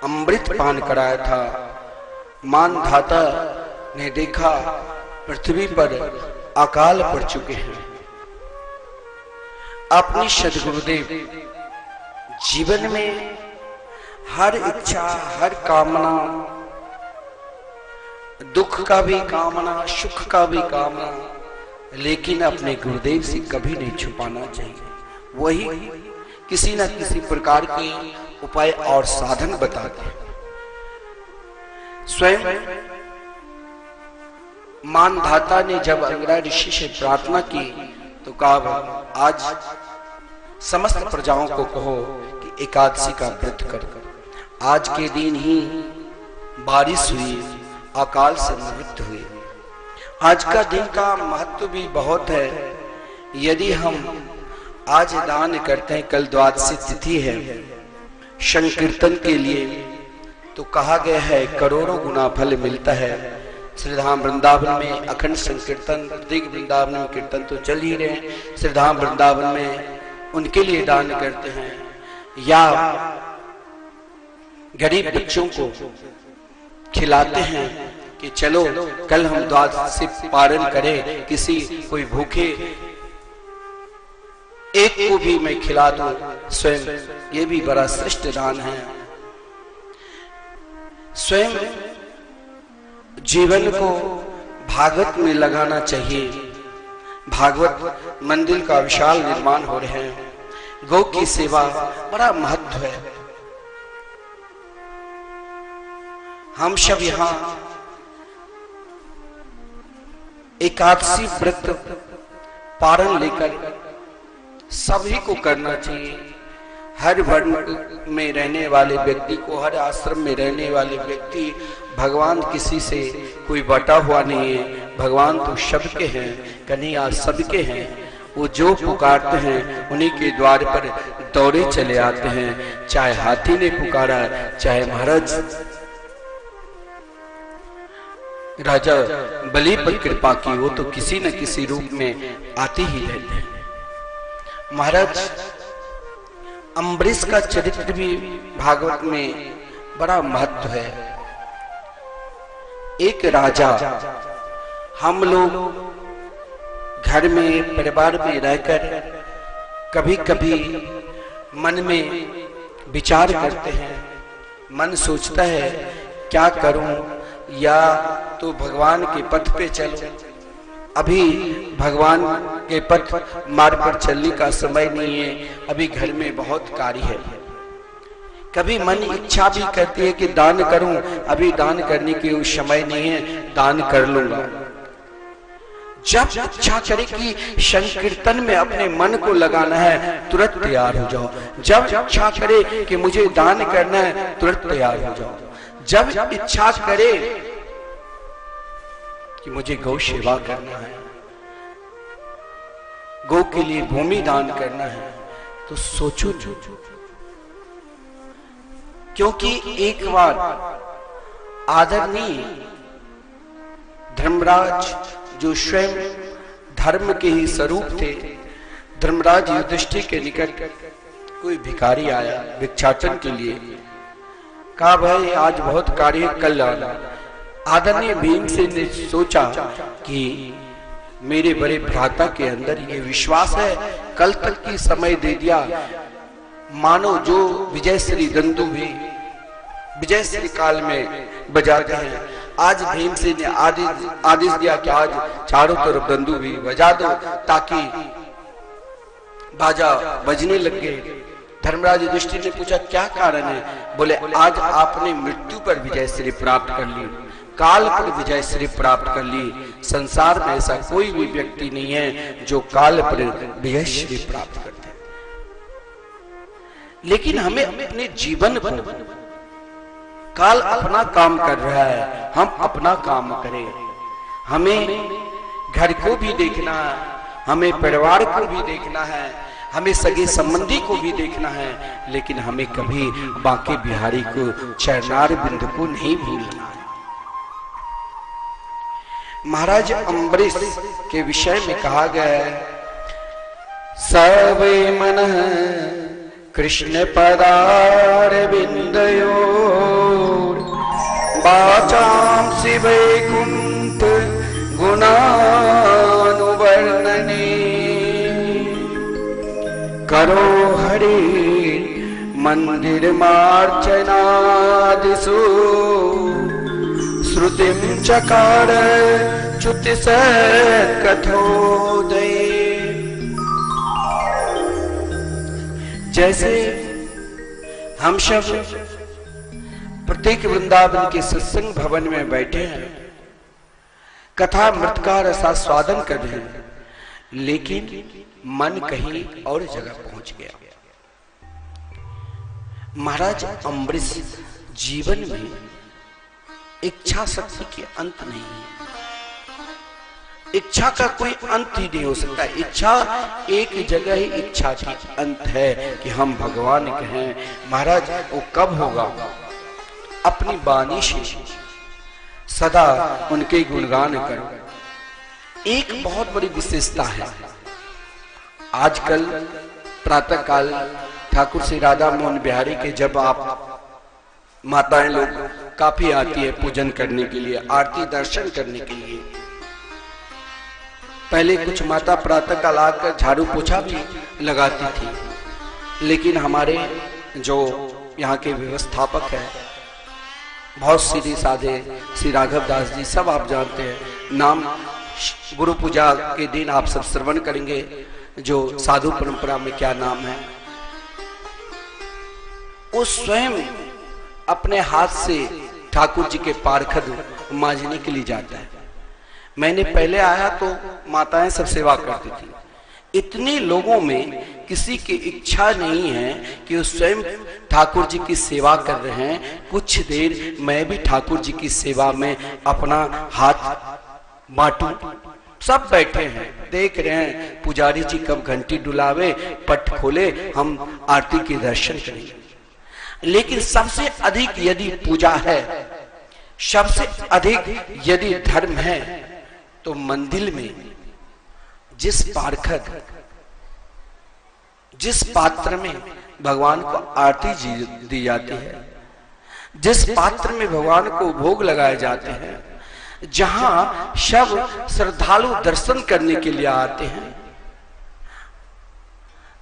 अमृत पान कराया था। मानधाता ने देखा पृथ्वी पर अकाल पड़ चुके हैं। अपनी सद्गुरुदेव जीवन में हर इच्छा, हर कामना, दुख का भी कामना, सुख का भी कामना, लेकिन अपने गुरुदेव से कभी नहीं छुपाना चाहिए। वही किसी न किसी प्रकार के उपाय और साधन बताते हैं। स्वयं मानधाता ने जब अंगिरा ऋषि से प्रार्थना की तो कहा, आज समस्त प्रजाओं को कहो कि एकादशी का व्रत करो। आज के दिन ही बारिश हुई, अकाल से मृत्यु हुई। आज का दिन का महत्व भी बहुत है। यदि हम आज दान करते हैं, कल द्वादशी तिथि है संकीर्तन के लिए, तो कहा गया है करोड़ों गुना फल मिलता है। श्रीधाम वृंदावन में अखंड संकीर्तन, प्रत्येक वृंदावन में कीर्तन तो चल ही रहे, श्रीधाम वृंदावन में उनके लिए दान करते हैं, या गरीब बच्चों को खिलाते हैं कि चलो कल हम द्वादशी पारण करें, किसी कोई भूखे एक को भी मैं खिला दूं, स्वयं ये भी बड़ा श्रेष्ठ दान है। स्वयं जीवन को भागवत में लगाना चाहिए। भागवत मंदिर का विशाल निर्माण हो रहे हैं। गौ की सेवा बड़ा महत्व है। हम सब यहाँ एकादशी व्रत पारण लेकर सभी को करना चाहिए। हर वर्ण में रहने वाले व्यक्ति को, हर आश्रम में रहने वाले व्यक्ति, भगवान किसी से कोई बटा हुआ नहीं है। भगवान तो सबके हैं, कन्हैया सबके हैं। वो जो पुकारते हैं उन्हीं के द्वार पर दौड़े चले आते हैं। चाहे हाथी ने पुकारा, चाहे महाराज राजा बलि पर कृपा की, वो तो किसी न किसी रूप में आते ही रहते हैं। महाराज अम्बरीश का चरित्र भी भागवत में बड़ा महत्व है। एक राजा, हम लोग घर में परिवार में रहकर कभी कभी मन में विचार करते हैं, मन सोचता है क्या करूं, या तो भगवान के पथ पे चलो। अभी भगवान के पथ मार्ग पर चलने का समय नहीं है, अभी घर में बहुत कार्य है। कभी मन इच्छा भी करती है कि दान करूं, अभी दान करने की समय नहीं है, दान कर लूंगा। जब इच्छा करे कि संकीर्तन में अपने मन को लगाना है, तुरंत तैयार हो जाओ। जब इच्छा करे कि मुझे दान करना है, तुरंत तैयार हो जाओ। जब इच्छा करे कि मुझे गौ सेवा करना है, गौ के लिए भूमि दान करना है, तो सोचो। क्योंकि एक बार आदरणीय धर्मराज, जो स्वयं धर्म के ही स्वरूप थे, धर्मराज युधिष्ठिर के निकट कोई भिखारी आया भिक्षाटन के लिए। कहा भाई आज बहुत कार्य, कल आना। आदरणीय भीमसेन ने सोचा कि मेरे बड़े भ्राता के अंदर ये विश्वास है, कल तक की समय दे दिया, मानो जो विजय श्री दंडु भी विजय श्री काल में बजाते हैं, आज भीमसेन ने आदेश दिया कि आज चारों तरफ दंडु भी बजा दो, ताकि बाजा बजने लग गए। धर्मराज युधिष्ठिर ने पूछा क्या कारण है? बोले आज आपने मृत्यु पर विजय श्री प्राप्त कर ली, काल पर विजय श्री प्राप्त कर ली। संसार में ऐसा कोई भी व्यक्ति नहीं है जो काल पर विजय श्री प्राप्त करते हैं। लेकिन हमें अपने जीवन को, काल अपना काम कर रहा है, हम अपना काम करें। हमें घर को भी देखना है, हमें परिवार को भी देखना है, हमें सगे संबंधी को भी देखना है, लेकिन हमें कभी बांके बिहारी को, चरणार बिंदु को नहीं भूलना है। महाराज अम्बरीश के विषय में कहा गया है, सवे मन कृष्ण पदार बिंदयो वाचांसि वैकुंठ गुणानुवर्णने करो हरि मंदिर मार्चनादिषु श्रुतिं चकार च्युति कथोदय। जैसे हम सब प्रत्येक वृंदावन के सत्संग भवन में बैठे हैं, कथा मृत का रसास्वादन कर रहे हैं, लेकिन मन कहीं और जगह पहुंच गया। महाराज अम्बरीश जीवन में इच्छा शक्ति के अंत नहीं है, इच्छा का कोई अंत ही नहीं हो सकता। इच्छा एक जगह ही इच्छा की अंत है कि हम भगवान कहें। महाराज वो कब होगा? अपनी वाणी से सदा उनके गुणगान करो। एक बहुत बड़ी विशेषता है, आजकल प्रातः काल ठाकुर श्री राधा मोहन बिहारी के जब आप माताएं लोग काफी आती है पूजन करने के लिए, आरती दर्शन करने के लिए। पहले कुछ माता प्रातः काल आकर झाड़ू पोछा भी लगाती थी, लेकिन हमारे जो यहाँ के व्यवस्थापक है, बहुत सीधे साधे श्री राघव दास जी, सब आप जानते हैं नाम। गुरु पूजा के दिन आप सब श्रवण करेंगे जो साधु परंपरा में क्या नाम है। वो स्वयं अपने हाथ से ठाकुर जी के पारखद मांजने के लिए जाता है। मैंने पहले आया तो माताएं सब सेवा करती थी। इतने लोगों में किसी की इच्छा नहीं है कि वो स्वयं ठाकुर जी की सेवा कर रहे हैं, कुछ देर मैं भी ठाकुर जी की सेवा में अपना हाथ बांटूं। सब बैठे हैं, देख रहे हैं पुजारी जी कब घंटी डुलावे, पट खोले, हम आरती के दर्शन करेंगे। लेकिन सबसे अधिक यदि पूजा है, सबसे अधिक यदि धर्म है, तो मंदिर में जिस पारखद जिस पात्र में भगवान को आरती दी जाती है, जिस पात्र में भगवान को भोग लगाए जाते हैं, जहां सब श्रद्धालु दर्शन करने के लिए आते हैं,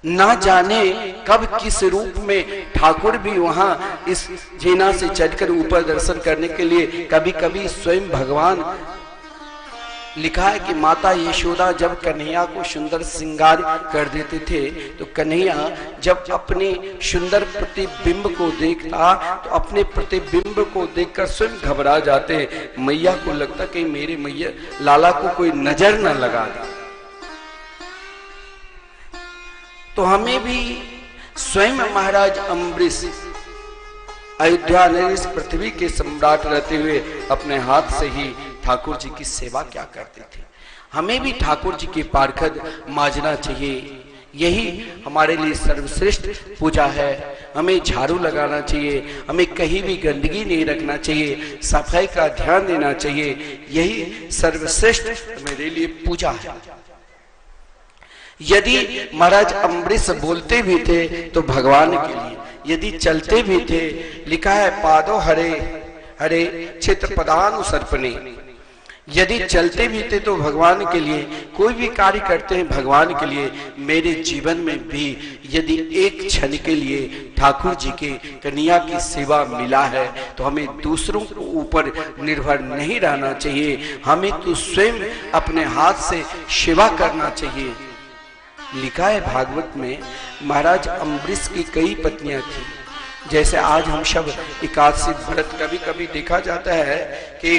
ना जाने कब किस रूप में ठाकुर भी वहां इस जीना से चढ़कर ऊपर दर्शन करने के लिए, कभी कभी स्वयं भगवान, लिखा है कि माता यशोदा जब कन्हैया को सुंदर श्रृंगार कर देते थे, तो कन्हैया जब अपने सुंदर प्रतिबिंब को देखता तो अपने प्रतिबिंब को देखकर स्वयं घबरा जाते। मैया को लगता कि मेरे मैया लाला को कोई नजर न लगा दे। तो हमें भी स्वयं महाराज अम्बरीश अयोध्या नरेश पृथ्वी के सम्राट रहते हुए अपने हाथ से ही ठाकुर जी की सेवा क्या करते थे। हमें भी ठाकुर जी के पारखद माजना चाहिए, यही हमारे लिए सर्वश्रेष्ठ पूजा है। हमें झाड़ू लगाना चाहिए, हमें कहीं भी गंदगी नहीं रखना चाहिए, सफाई का ध्यान देना चाहिए, यही सर्वश्रेष्ठ मेरे लिए पूजा है। यदि महाराज अम्बरीश बोलते भी थे तो भगवान के लिए, यदि चलते भी थे, लिखा है पादो हरे हरे क्षेत्र पदानुसर्पणे, यदि चलते भी थे तो भगवान के लिए, कोई भी कार्य करते हैं भगवान के लिए। मेरे जीवन में भी यदि एक क्षण के लिए ठाकुर जी के कन्हैया की सेवा मिला है तो हमें दूसरों के ऊपर निर्भर नहीं रहना चाहिए, हमें तो स्वयं अपने हाथ से सेवा करना चाहिए। लिखा है भागवत में महाराज अम्बरीश की कई पत्नियां थी। जैसे आज हम सब एकादशी व्रत, कभी कभी देखा जाता है कि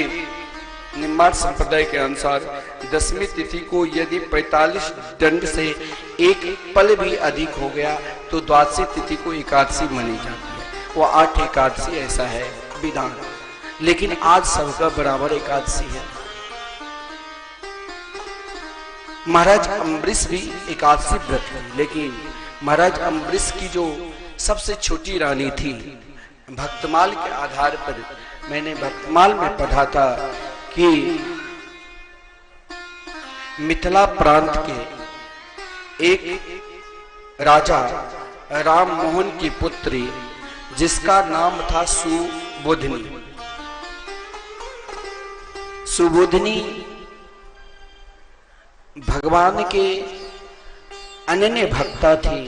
निम्बाड़ संप्रदाय के अनुसार 10वीं तिथि को यदि 45 दंड से एक पल भी अधिक हो गया तो द्वादशी तिथि को एकादशी मानी जाती है। वो 8 एकादशी ऐसा है विधान, लेकिन आज सबका बराबर एकादशी है। महाराज अम्बरीश भी एकादशी व्रत की, लेकिन महाराज अम्बरीश की जो सबसे छोटी रानी थी, भक्तमाल के आधार पर मैंने भक्तमाल में पढ़ा था कि मिथिला प्रांत के एक राजा राम मोहन की पुत्री, जिसका नाम था सुबोधनी। सुबोधनी भगवान के अनन्य भक्ता थी,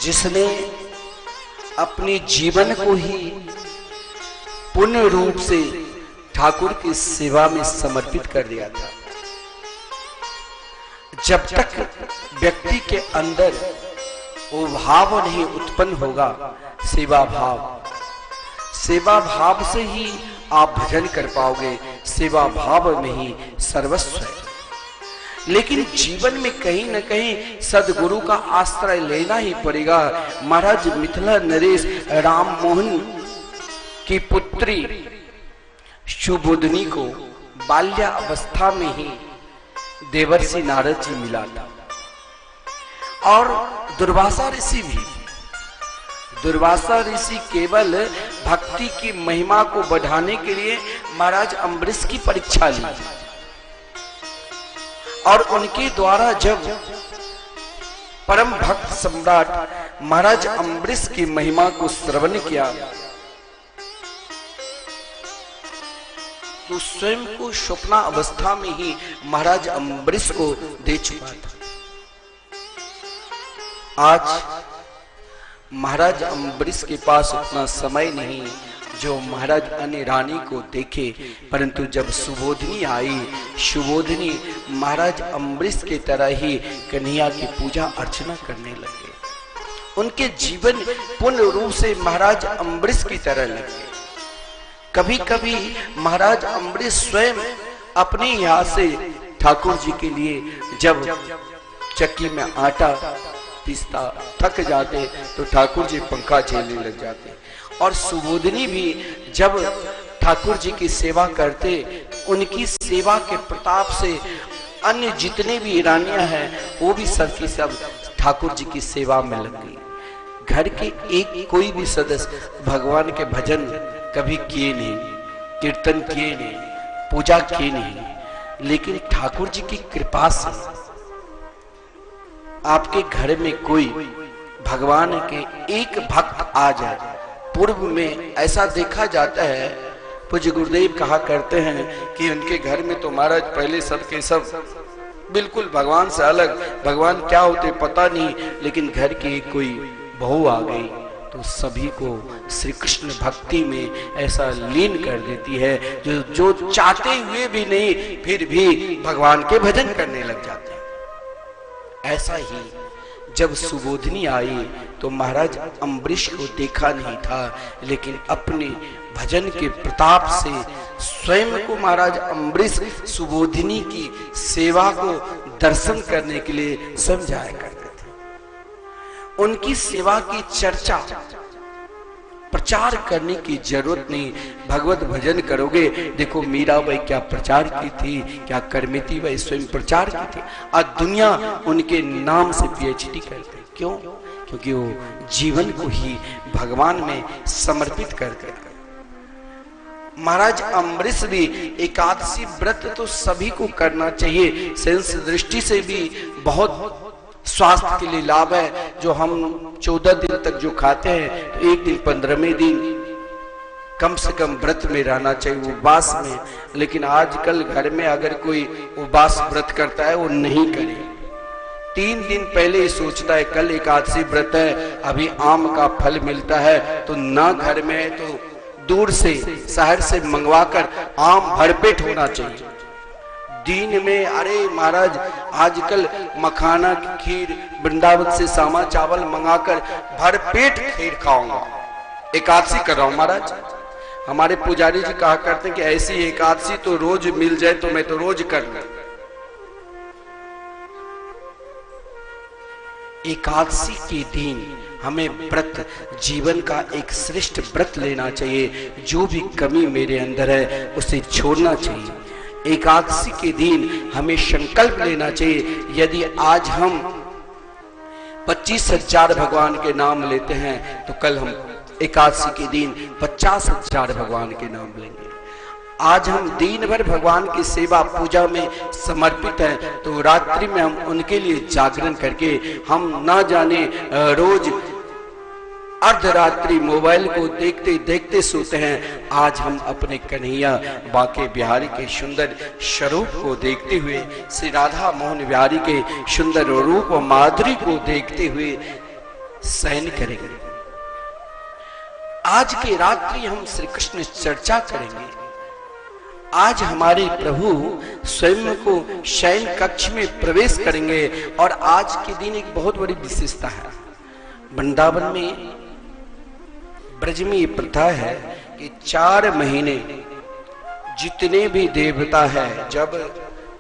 जिसने अपने जीवन को ही पूर्ण रूप से ठाकुर की सेवा में समर्पित कर दिया था। जब तक व्यक्ति के अंदर वो भाव नहीं उत्पन्न होगा, सेवा भाव से ही आप भजन कर पाओगे, सेवा भाव में ही सर्वस्व है। लेकिन जीवन में कहीं न कहीं सदगुरु का आश्रय लेना ही पड़ेगा। महाराज मिथिला नरेश राम मोहन की पुत्री सुबोधनी को बाल्यावस्था में ही देवर्षि नारद जी मिला था, और दुर्वासा ऋषि भी। दुर्वासा ऋषि केवल भक्ति की महिमा को बढ़ाने के लिए महाराज अम्बरीश की परीक्षा ली, और उनके द्वारा जब परम भक्त सम्राट महाराज अम्बरीश की महिमा को श्रवण किया तो स्वयं को स्वप्ना अवस्था में ही महाराज अम्बरीश को दे चुका था। आज महाराज अम्बरीश के पास उतना समय नहीं जो महाराज अन्य रानी को देखे, परंतु जब सुबोधनी आई, सुबोधनी महाराज अम्बरीश की तरह ही कन्हैया की पूजा अर्चना करने लगे। उनके जीवन पूर्ण रूप से महाराज अम्बरीश की तरह लगे। कभी कभी महाराज अम्बरीश स्वयं अपने यहाँ से ठाकुर जी के लिए जब चक्की में आटा पीसता थक जाते तो ठाकुर जी पंखा झेलने लग जाते, और सुबोधनी भी जब ठाकुर जी की सेवा करते, उनकी सेवा के प्रताप से अन्य जितने भी रानियां हैं वो भी सब की सब ठाकुर जी की सेवा में लग गई। घर के एक कोई भी सदस्य भगवान के भजन कभी किए नहीं, कीर्तन किए नहीं, पूजा किए नहीं, लेकिन ठाकुर जी की कृपा से आपके घर में कोई भगवान के एक भक्त आ जाए। पूर्व में ऐसा देखा जाता है, पूज्य गुरुदेव कहा करते हैं कि उनके घर में तो महाराज पहले सब के सब बिल्कुल भगवान से अलग, भगवान क्या होते पता नहीं, लेकिन घर की कोई बहू आ गई तो सभी को श्री कृष्ण भक्ति में ऐसा लीन कर देती है, जो चाहते हुए भी नहीं फिर भी भगवान के भजन करने लग जाते हैं। ऐसा ही जब सुबोधनी आई तो महाराज अम्बरीश को देखा नहीं था, लेकिन अपने भजन के प्रताप से स्वयं को महाराज अम्बरीश सुबोधिनी की सेवा को दर्शन करने के लिए स्वयं जाया करते थे। उनकी सेवा की चर्चा प्रचार करने की जरूरत नहीं, भगवत भजन करोगे। देखो मीराबाई क्या प्रचार की थी, क्या करमिती बाई स्वयं प्रचार की थी, और दुनिया उनके नाम से पीएचडी करते। क्यों? क्योंकि वो जीवन को ही भगवान में समर्पित करते। महाराज अम्बरीश भी एकादशी व्रत तो सभी को करना चाहिए, सेंस दृष्टि से भी बहुत स्वास्थ्य के लिए लाभ है। जो हम 14 दिन तक जो खाते हैं तो एक दिन 15वें दिन कम से कम व्रत में रहना चाहिए, उपवास में। लेकिन आजकल घर में अगर कोई उपवास व्रत करता है वो नहीं करे, 3 दिन पहले ही सोचता है कल एकादशी व्रत है, अभी आम का फल मिलता है तो ना घर में है तो दूर से शहर से मंगवाकर आम भरपेट होना चाहिए। दिन में अरे महाराज आजकल मखाना की खीर वृंदावन से सामा चावल मंगाकर भरपेट खीर खाऊंगा, एकादशी कर रहा हूं महाराज। हमारे पुजारी जी कहा करते हैं कि ऐसी एकादशी तो रोज मिल जाए तो मैं तो रोज कर लूं। एकादशी के दिन हमें व्रत जीवन का एक श्रेष्ठ व्रत लेना चाहिए। जो भी कमी मेरे अंदर है उसे छोड़ना चाहिए। एकादशी के दिन हमें संकल्प लेना चाहिए, यदि आज हम 25,000 भगवान के नाम लेते हैं तो कल हम एकादशी के दिन 50,000 भगवान के नाम लेंगे। आज हम दिन भर भगवान की सेवा पूजा में समर्पित हैं तो रात्रि में हम उनके लिए जागरण करके हम ना जाने रोज अर्धरात्रि मोबाइल को देखते देखते सोते हैं। आज हम अपने कन्हैया बाके बिहारी के सुंदर स्वरूप को देखते हुए, श्री राधा मोहन बिहारी के सुंदर रूप और माधुरी को देखते हुए शयन करेंगे। आज की रात्रि हम श्री कृष्ण चर्चा करेंगे। आज हमारे प्रभु स्वयं को शयन कक्ष में प्रवेश करेंगे और आज के दिन एक बहुत बड़ी विशेषता है। वृंदावन में ब्रज में ये प्रथा है कि 4 महीने जितने भी देवता है, जब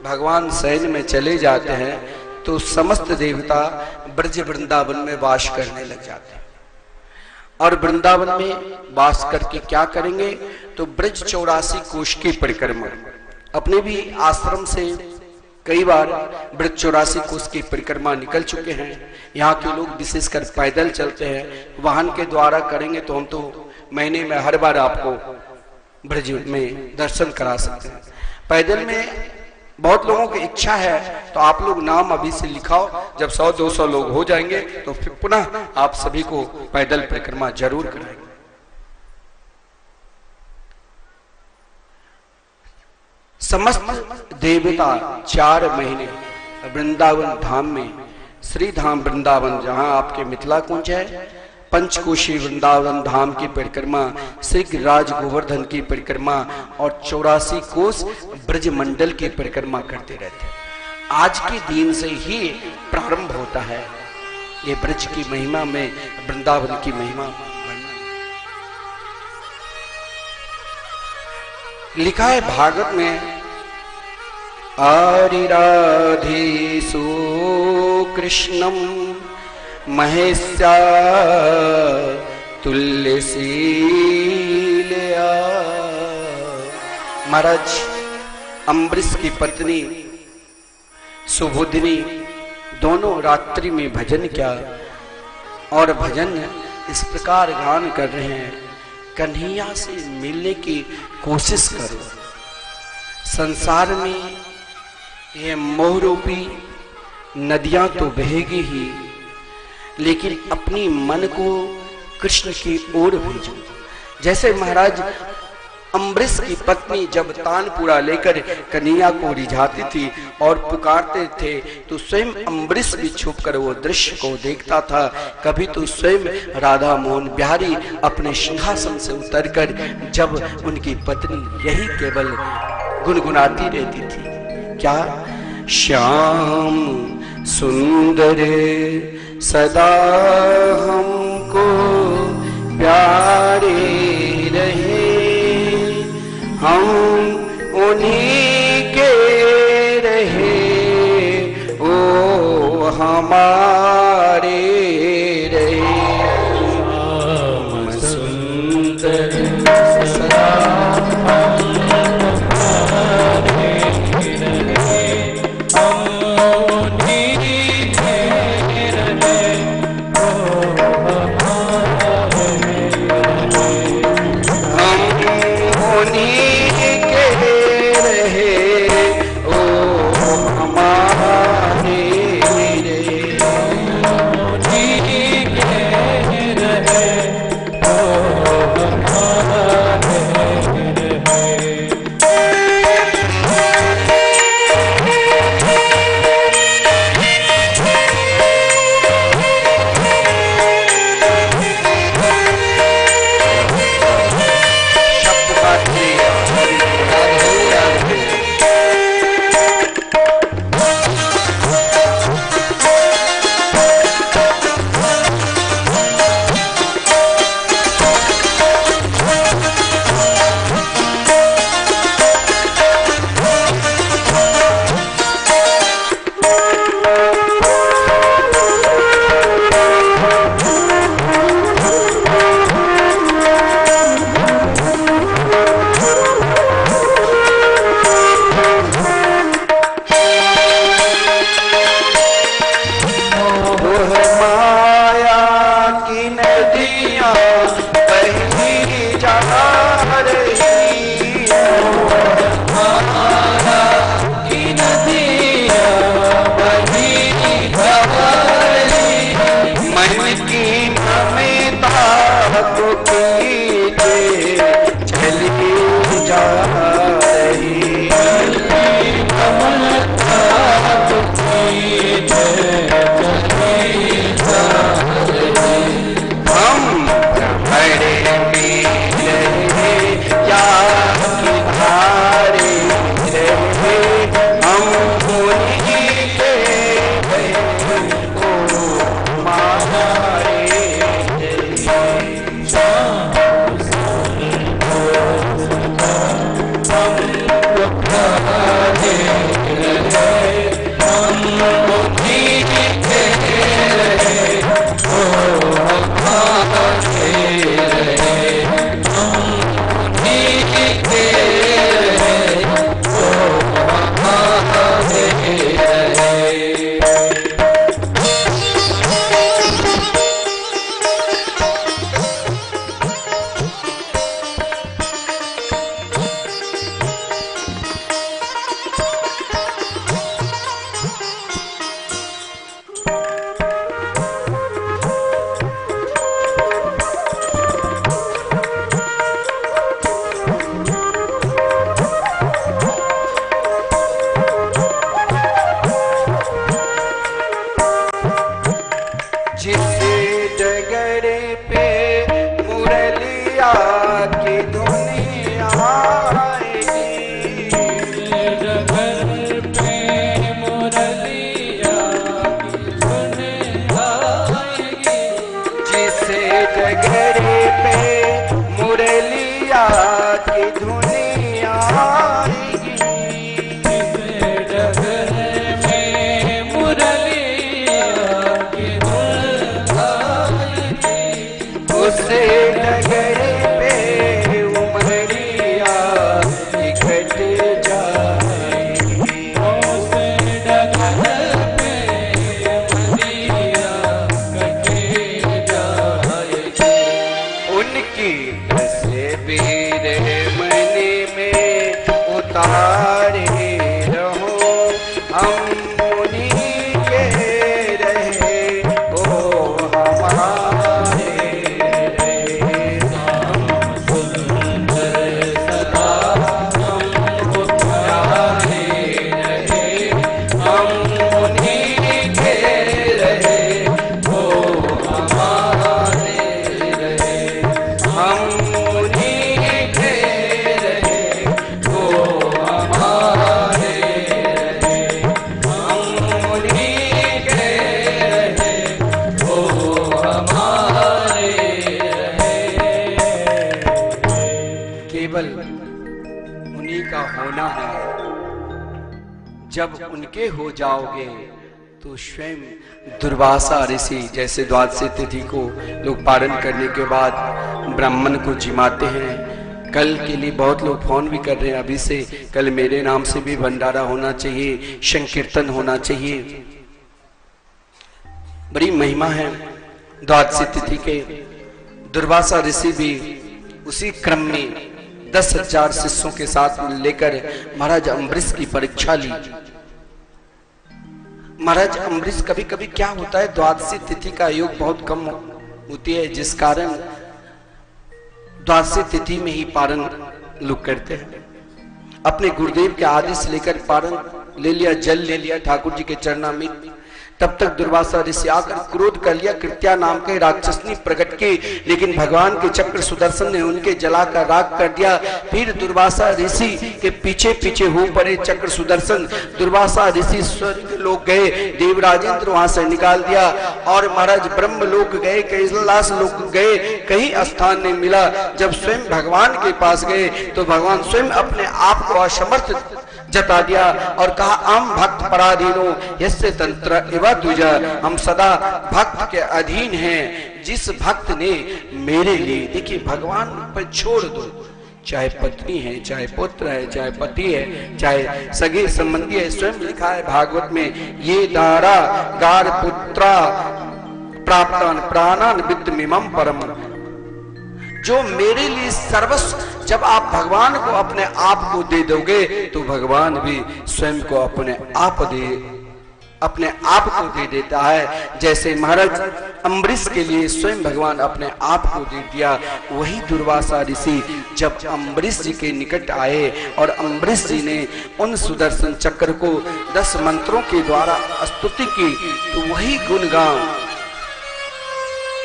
भगवान शयन में चले जाते हैं तो समस्त देवता ब्रज वृंदावन में वास करने लग जाते हैं। और वृंदावन में वास करके क्या करेंगे तो ब्रज 84 कोश की परिक्रमा, अपने भी आश्रम से कई बार ब्रज 84 कोश की परिक्रमा निकल चुके हैं। यहाँ के लोग विशेषकर पैदल चलते हैं, वाहन के द्वारा करेंगे तो हम तो महीने में हर बार आपको ब्रज में दर्शन करा सकते हैं। पैदल में बहुत लोगों की इच्छा है तो आप लोग नाम अभी से लिखाओ, जब 100-200 लोग हो जाएंगे तो फिर पुनः आप सभी को पैदल परिक्रमा जरूर कराएंगे। समस्त देवता 4 महीने वृंदावन धाम में, श्री धाम वृंदावन जहां आपके मिथिला कुंज है, पंचकोशी वृंदावन धाम की परिक्रमा, श्री गिरिराज गोवर्धन की परिक्रमा और 84 कोस ब्रज मंडल की परिक्रमा करते रहते हैं। आज के दिन से ही प्रारंभ होता है ये ब्रज की महिमा में, वृंदावन की महिमा। लिखा है भागवत में, आरिराधेसु कृष्णम महेश्या तुल्य शीलया। महाराज अम्बरीश की पत्नी सुबोधिनी दोनों रात्रि में भजन किया और भजन इस प्रकार गान कर रहे हैं, कन्हैया से मिलने की कोशिश करो। संसार में ये मोहरूपी नदियां तो बहेगी ही, लेकिन अपनी मन को कृष्ण की ओर भेजो। जैसे महाराज अम्बरीश की पत्नी जब तानपुरा लेकर कन्हैया को रिझाती थी और पुकारते थे तो स्वयं अम्बरीश भी छुपकर वो दृश्य को देखता था। कभी तो स्वयं राधा मोहन बिहारी अपने सिंहासन से उतरकर जब उनकी पत्नी यही केवल गुनगुनाती रहती थी, क्या श्याम सुंदर सदा हमको प्यारे रहे, हम उन्हीं के रहे ओ हमारे रहे। श्याम सुंदर सदा उतारे रहो हम उन्हीं के जब उनके हो जाओगे तो स्वयं दुर्वासा ऋषि, जैसे द्वादशी तिथि को लोग पारण करने के बाद ब्राह्मण को जिमाते हैं, कल के लिए बहुत लोग फोन भी कर रहे हैं अभी से, कल मेरे नाम से भी भंडारा होना चाहिए, संकीर्तन होना चाहिए। बड़ी महिमा है द्वादशी तिथि के। दुर्वासा ऋषि भी उसी क्रम में 10,000 शिष्यों के साथ लेकर महाराज अम्बरीश की परीक्षा ली। महाराज अम्बरीश, कभी कभी क्या होता है, द्वादशी तिथि का योग बहुत कम होती है, जिस कारण द्वादशी तिथि में ही पारण लोग करते हैं। अपने गुरुदेव के आदेश लेकर पारण ले लिया, जल ले लिया ठाकुर जी के चरणामृत। तब तक दुर्वासा ऋषि आकर क्रोध कर लिया, कृत्या नाम के राक्षसनी प्रकट की, लेकिन भगवान के चक्र सुदर्शन ने उनके जलाकर राख कर दिया। फिर दुर्वासा ऋषि के पीछे पीछे हो पड़े चक्र सुदर्शन। दुर्वासा ऋषि स्वर्ग लोक गए, देवराजेंद्र वहां से निकाल दिया और महाराज ब्रह्म लोक गए, कैलाश लोक गए, कहीं स्थान नहीं मिला। जब स्वयं भगवान के पास गए तो भगवान स्वयं अपने आप को असमर्थ जता दिया और कहा, आम भक्त पराधीनो यस्य तंत्र एवं तुझा, हम सदा भक्त के अधीन हैं। जिस भक्त ने मेरे लिए, देखिए भगवान पर छोड़ दो, चाहे पत्नी है, चाहे पुत्र है, चाहे पति है, चाहे सगे संबंधी है। स्वयं लिखा है भागवत में, ये दारा गार पुत्रा प्राप्तान प्राणान वित्तमिमं परम, जो मेरे लिए सर्वस्व, जब आप भगवान को अपने आप को दे दोगे तो भगवान भी स्वयं को अपने आप को दे देता है। जैसे महाराज अम्बरीश के लिए स्वयं भगवान अपने आप को दे दिया, वही दुर्वासा ऋषि जब अम्बरीश जी के निकट आए और अम्बरीश जी ने उन सुदर्शन चक्र को 10 मंत्रों के द्वारा स्तुति की, तो वही गुणगान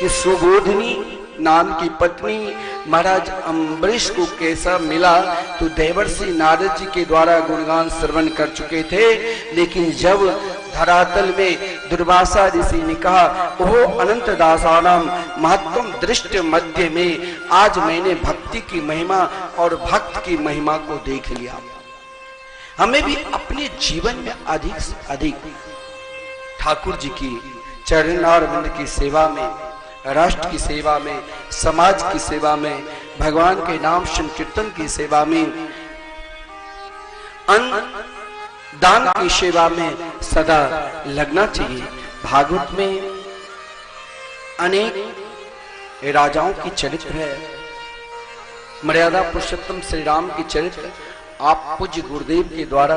कि सुबोधिनी नाम की पत्नी महाराज अम्बरीश को कैसा मिला, तो देवर्षि नारद जी के द्वारा गुणगान श्रवण कर चुके थे। लेकिन जब धरातल में दुर्वासा ऋषि ने कहा, ओह अनंत दासानाम महत्वम दृष्ट मध्य में, आज मैंने भक्ति की महिमा और भक्त की महिमा को देख लिया। हमें भी अपने जीवन में अधिक से अधिक ठाकुर जी की चरणारविंद की सेवा में, राष्ट्र की सेवा में, समाज की सेवा में, भगवान के नाम संकीर्तन की सेवा में, अन्न दान की सेवा में सदा लगना चाहिए। भागवत में अनेक राजाओं की चरित्र है, मर्यादा पुरुषोत्तम श्री राम की चरित्र आप पूज्य गुरुदेव के द्वारा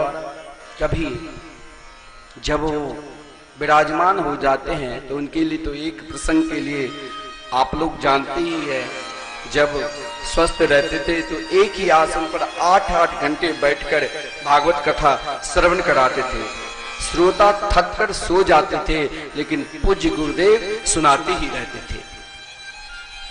कभी जब वो विराजमान हो जाते हैं तो उनके लिए तो एक प्रसंग के लिए आप लोग जानते ही है, जब स्वस्थ रहते थे तो एक ही आसन पर 8-8 घंटे बैठकर भागवत कथा श्रवण कराते थे। श्रोता थक कर सो जाते थे, लेकिन पूज्य गुरुदेव सुनाते ही रहते थे।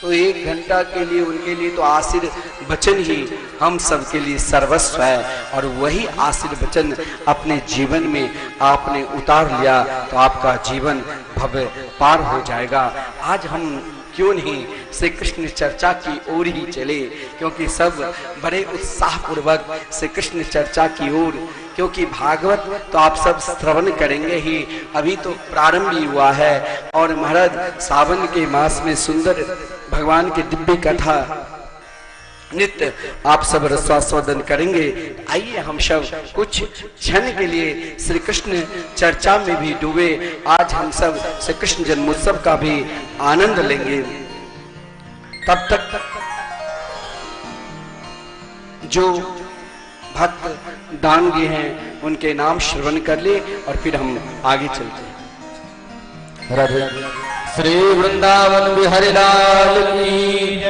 तो 1 घंटा के लिए उनके लिए तो आशीर्वचन ही हम सब के लिए सर्वस्व है, और वही आशीर्वचन अपने जीवन में आपने उतार लिया तो आपका जीवन भव्य पार हो जाएगा। आज हम क्यों नहीं श्री कृष्ण चर्चा की ओर ही चले, क्योंकि सब बड़े उत्साह पूर्वक श्री कृष्ण चर्चा की ओर, क्योंकि भागवत तो आप सब श्रवण करेंगे ही, अभी तो प्रारंभ ही हुआ है। और महाराज सावन के मास में सुंदर भगवान की दिव्य कथा नित्य आप सब रसास्वादन करेंगे। आइए हम सब कुछ क्षण के लिए श्री कृष्ण चर्चा में भी डूबे। आज हम सब श्री कृष्ण जन्मोत्सव का भी आनंद लेंगे। तब तक जो भक्त दान दिए हैं उनके नाम श्रवण कर ले और फिर हम आगे चलते हैं। राधे श्री वृंदावन बिहारी लाल की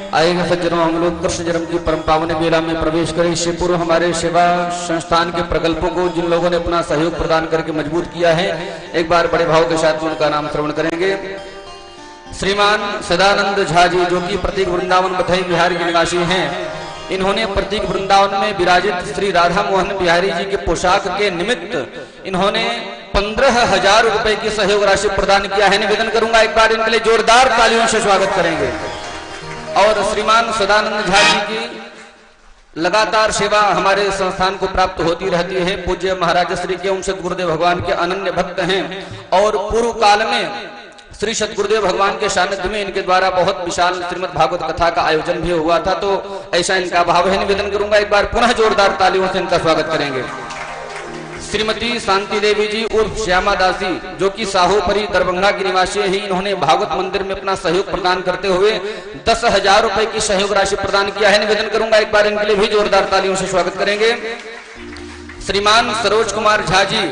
आएगा। सज्जनों, हम लोग कृष्ण जन्म की परम पावन बेला में प्रवेश करें। इससे पूर्व हमारे सेवा संस्थान के प्रकल्पों को जिन लोगों ने अपना सहयोग प्रदान करके मजबूत किया है, एक बार बड़े भाव के साथ उनका नाम श्रवण करेंगे। श्रीमान सदानंद झा जी, जो कि प्रतीक वृंदावन बधई बिहार के निवासी हैं, इन्होंने प्रतीक वृंदावन में विराजित श्री राधा मोहन बिहारी जी के पोशाक के निमित्त इन्होंने 15,000 रुपए की सहयोग राशि प्रदान किया है। निवेदन करूंगा एक बार इनके लिए जोरदार तालियों से स्वागत करेंगे। और श्रीमान सदानंद झा जी की लगातार सेवा हमारे संस्थान को प्राप्त होती रहती है। पूज्य महाराज श्री के ओम सतगुरुदेव भगवान के अनन्य भक्त हैं और पूर्व काल में श्री सतगुरुदेव भगवान के सानिध्य में इनके द्वारा बहुत विशाल श्रीमद् भागवत कथा का आयोजन भी हुआ था। तो ऐसा इनका भाव है। निवेदन करूंगा एक बार पुनः जोरदार तालियों से इनका स्वागत करेंगे। श्रीमती शांति देवी जी उर्फ श्यामा दासी जो कि साहोपरी दरभंगा की निवासी है, इन्होंने भागवत मंदिर में अपना सहयोग प्रदान करते हुए 10,000 रुपए की सहयोग राशि प्रदान किया है। निवेदन करूंगा एक बार इनके लिए भी जोरदार तालियों से स्वागत करेंगे। श्रीमान सरोज कुमार झा जी,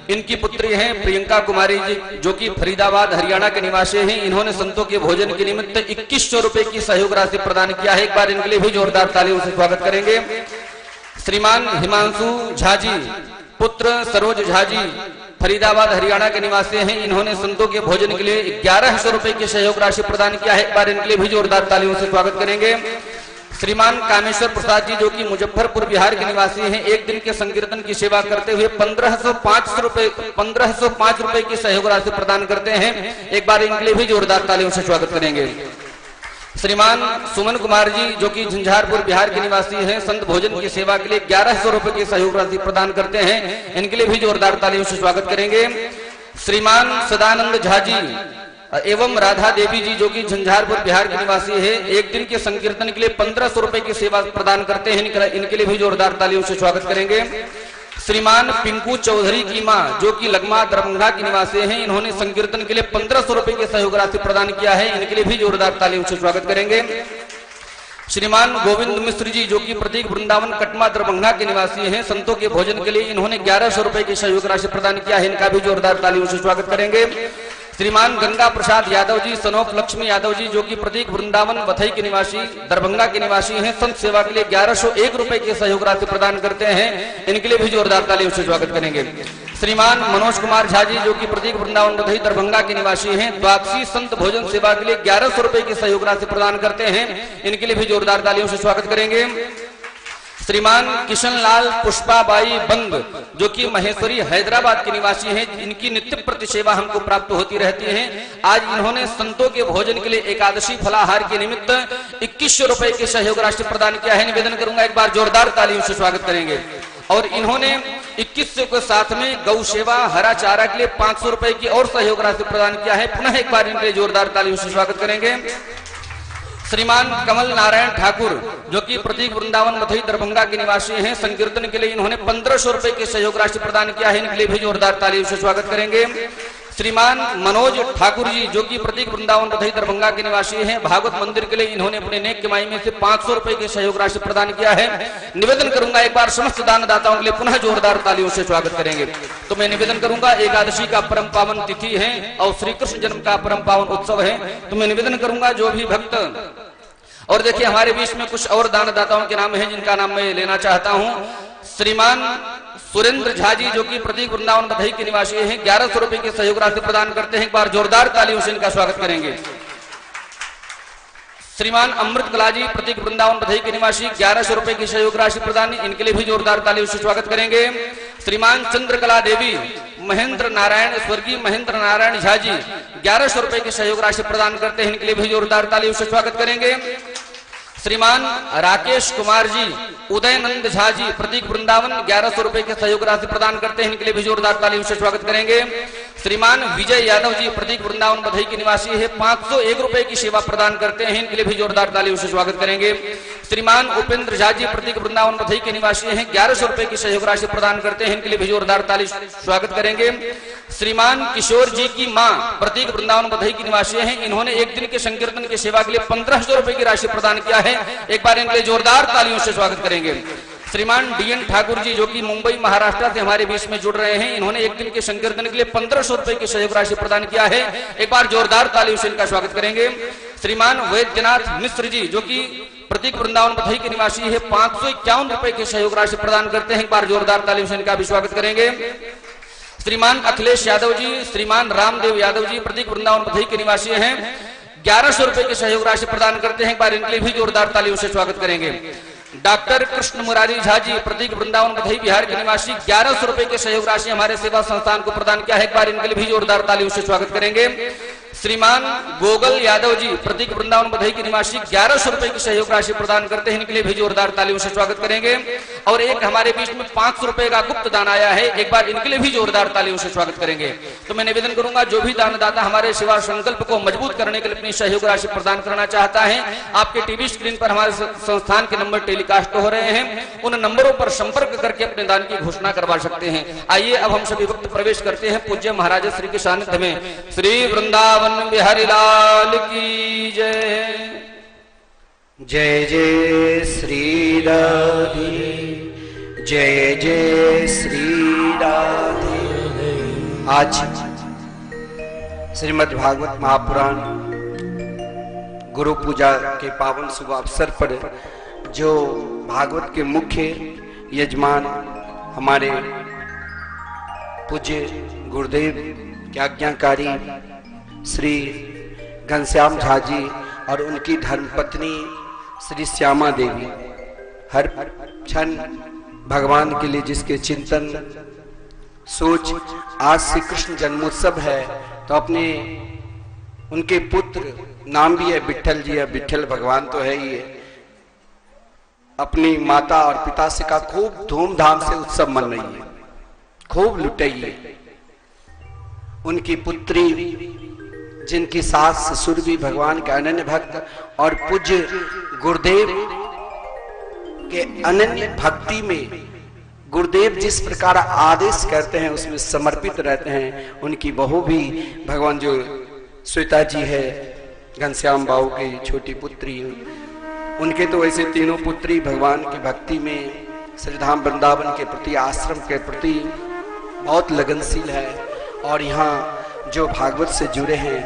इनकी पुत्री हैं प्रियंका कुमारी जी जो कि फरीदाबाद हरियाणा के निवासी हैं, इन्होंने संतों के भोजन के निमित्त 2100 रुपए की सहयोग राशि प्रदान किया है। एक बार इनके लिए भी जोरदार तालियों से स्वागत करेंगे। श्रीमान हिमांशु झा जी पुत्र सरोज झा जी फरीदाबाद हरियाणा के निवासी हैं, इन्होंने संतों के भोजन के लिए 1100 रुपए की सहयोग राशि प्रदान किया है। एक बार इनके लिए भी जोरदार तालियों से स्वागत करेंगे। श्रीमान कामेश्वर प्रसाद जी जो कि मुजफ्फरपुर बिहार के निवासी हैं, एक दिन के संकीर्तन की सेवा करते हुए 1505 रुपए की सहयोग राशि प्रदान करते हैं। एक बार इनके लिए भी जोरदार तालियों से स्वागत करेंगे। श्रीमान सुमन कुमार जी जो कि झंझारपुर बिहार के निवासी हैं, संत भोजन की सेवा के लिए 1100 रुपए की सहयोग राशि प्रदान करते हैं। इनके लिए भी जोरदार तालियों से स्वागत करेंगे। श्रीमान सदानंद झा जी एवं राधा देवी जी जो कि झंझारपुर बिहार के निवासी है, एक दिन के संकीर्तन के लिए 1500 रुपए की सेवा प्रदान करते हैं। इनके लिए भी जोरदार तालियों से स्वागत करेंगे। श्रीमान पिंकू चौधरी की मां जो कि लगमा दरभंगा की निवासी हैं, इन्होंने संकीर्तन के लिए 1500 रुपए की सहयोग राशि प्रदान किया है। इनके लिए भी जोरदार तालियों से स्वागत करेंगे। श्रीमान गोविंद मिश्र जी जो कि प्रतीक वृंदावन कटमा दरभंगा के निवासी हैं, संतों के भोजन के लिए इन्होंने 1100 रुपए की सहयोग राशि प्रदान किया है। इनका भी जोरदार तालियों से स्वागत करेंगे। श्रीमान गंगा प्रसाद यादव जी सनोप लक्ष्मी यादव जी जो कि प्रतीक वृंदावन वथई के निवासी दरभंगा के निवासी हैं, संत सेवा के लिए 1101 रुपए की सहयोग राशि प्रदान करते हैं। इनके लिए भी जोरदार तालियों से स्वागत करेंगे। श्रीमान मनोज कुमार झा जी जो कि प्रतीक वृंदावन वथई दरभंगा के निवासी हैं, द्वादशी संत भोजन सेवा के लिए 1100 रुपए की सहयोग राशि प्रदान करते हैं। इनके लिए भी जोरदार तालियों से स्वागत करेंगे। श्रीमान किशन लाल पुष्पाबाई बंद जो कि महेश्वरी हैदराबाद के निवासी हैं, इनकी नित्य प्रति सेवा हमको प्राप्त होती रहती है। आज इन्होंने संतों के भोजन के लिए एकादशी फलाहार के निमित्त 2100 रुपए की सहयोग राशि प्रदान किया है। निवेदन करूंगा एक बार जोरदार तालियों से स्वागत करेंगे। और इन्होंने 2100 के साथ में गौ सेवा हरा चारा के लिए 500 रुपए की और सहयोग राशि प्रदान किया है। पुनः एक बार इनके जोरदार तालियों से स्वागत करेंगे। श्रीमान कमल नारायण ठाकुर जो कि प्रतीक वृंदावन वथई दरभंगा के निवासी हैं, संकीर्तन के लिए इन्होंने 1500 रुपए की सहयोग राशि प्रदान किया है। इनके लिए भी जोरदार तालियों से स्वागत करेंगे। श्रीमान मनोज ठाकुर जी जो कि प्रतीक वृंदावन वथई दरभंगा के निवासी हैं, भागवत मंदिर के लिए इन्होंने अपने नेक कमाई में से 500 रुपए की सहयोग राशि प्रदान किया है। निवेदन करूंगा एक बार समस्त दानदाताओं के लिए पुनः जोरदार तालियों से स्वागत करेंगे। तो मैं निवेदन करूंगा, एकादशी का परम पावन तिथि है और श्री कृष्ण जन्म का परम पावन उत्सव है, तो मैं निवेदन करूंगा जो भी भक्त, और देखिए हमारे बीच में कुछ और दानदाताओं के नाम हैं जिनका नाम मैं लेना चाहता हूं। श्रीमान सुरेंद्र झा जी जो कि प्रतीक वृंदावन वथई के निवासी हैं, 1100 रुपए की सहयोग राशि प्रदान करते हैं। एक बार जोरदार तालियों से इनका स्वागत करेंगे। श्रीमान अमृत कला जी प्रतीक वृंदावन वथई के निवासी, 1100 रुपए की सहयोग राशि प्रदान, इनके लिए भी जोरदार तालियों से स्वागत करेंगे। श्रीमान चंद्रकला देवी महेंद्र नारायण स्वर्गीय महेंद्र नारायण झा जी 1100 रुपए की सहयोग राशि प्रदान करते हैं। इनके लिए भी जोरदार तालियों से स्वागत करेंगे। श्रीमान राकेश कुमार जी उदयनंद झा जी प्रतीक वृंदावन 1100 रुपए के सहयोग राशि प्रदान करते हैं। इनके लिए भी जोरदार तालियों से स्वागत करेंगे। श्रीमान विजय यादव जी प्रतीक वृंदावन वथई के निवासी है, 501 रुपए की सेवा प्रदान करते हैं। इनके लिए भी जोरदार तालियों से स्वागत करेंगे। श्रीमान उपेंद्र झा जी प्रतीक वृंदावन वथई के निवासी हैं, 1100 रुपए की सहयोग राशि प्रदान करते हैं। इनके लिए भी जोरदार तालियों से स्वागत करेंगे। श्रीमान किशोर जी की मां प्रतीक वृंदावन वथई की निवासी हैं, इन्होंने एक दिन के संकीर्तन की सेवा के लिए 1500 रुपए की राशि प्रदान किया है। एक बार इनके लिए जोरदार तालियों से स्वागत करेंगे। श्रीमान डीएन ठाकुर जी जो कि मुंबई महाराष्ट्र से हमारे बीच में जुड़ रहे हैं, इन्होंने एक दिन के संकीर्तन के लिए 1500 रुपए की सहयोग राशि प्रदान किया है। एक बार जोरदार तालियों से इनका स्वागत करेंगे। श्रीमान वैद्यनाथ मिश्र जी जो कि प्रतीक वृंदावन वथई के निवासी है, 551 रुपए की सहयोग राशि प्रदान करते हैं। एक बार जोरदार तालियों से इनका भी स्वागत करेंगे। श्रीमान अखिलेश यादव जी श्रीमान रामदेव यादव जी प्रतीक वृंदावन वथई के निवासी हैं, 1100 रुपए की सहयोग राशि प्रदान करते हैं। एक बार इनके लिए भी जोरदार तालियों से स्वागत करेंगे। डॉक्टर कृष्ण मुरारी झा जी प्रतीक वृंदावन वथई बिहार के निवासी, 1100 रुपए की सहयोग राशि हमारे सेवा संस्थान को प्रदान किया है। एक बार इनके लिए भी जोरदार तालियों से स्वागत करेंगे। श्रीमान गोगल यादव जी प्रतीक वृंदावन बधाई की निवासी 1100 रुपए की सहयोग राशि प्रदान करते हैं, इनके लिए भी जोरदार तालियों से स्वागत करेंगे। और एक हमारे बीच में 500 रुपए का गुप्त दान आया है, एक बार इनके लिए भी जोरदार तालियों से स्वागत करेंगे। तो मैं निवेदन करूंगा जो भी दानदाता हमारे सेवा संकल्प को मजबूत करने के लिए अपनी सहयोग राशि प्रदान करना चाहता है, आपके टीवी स्क्रीन पर हमारे संस्थान के नंबर टेलीकास्ट हो रहे हैं, उन नंबरों पर संपर्क करके अपने दान की घोषणा करवा सकते हैं। आइए अब हम सभी भक्त प्रवेश करते हैं पूज्य महाराज श्री के सानिध्य में। श्री वृंदावन बिहारी लाल की जय। जय जय श्री राधे, जय जय श्री राधे। आज श्रीमद् भागवत महापुराण गुरु पूजा के पावन शुभ अवसर पर जो भागवत के मुख्य यजमान हमारे पूज्य गुरुदेव के आज्ञाकारी श्री घनश्याम झा जी और उनकी धर्मपत्नी श्री श्यामा देवी हर क्षण भगवान के लिए जिसके चिंतन सोच, आज श्री कृष्ण जन्मोत्सव है तो अपने उनके पुत्र नाम भी है विट्ठल जी, है विट्ठल भगवान तो है ही है, अपनी माता और पिता से का खूब धूमधाम से उत्सव मन रही है, खूब लुटाइए। उनकी पुत्री जिनकी सास ससुर भी भगवान के अनन्य भक्त और पूज्य गुरुदेव के अनन्य भक्ति में गुरुदेव जिस प्रकार आदेश करते हैं उसमें समर्पित रहते हैं। उनकी बहू भी भगवान जो श्वेता जी है घनश्याम बाबू की छोटी पुत्री, उनके तो ऐसे तीनों पुत्री भगवान की भक्ति में श्रीधाम वृंदावन के प्रति, आश्रम के प्रति बहुत लगनशील है। और यहाँ जो भागवत से जुड़े हैं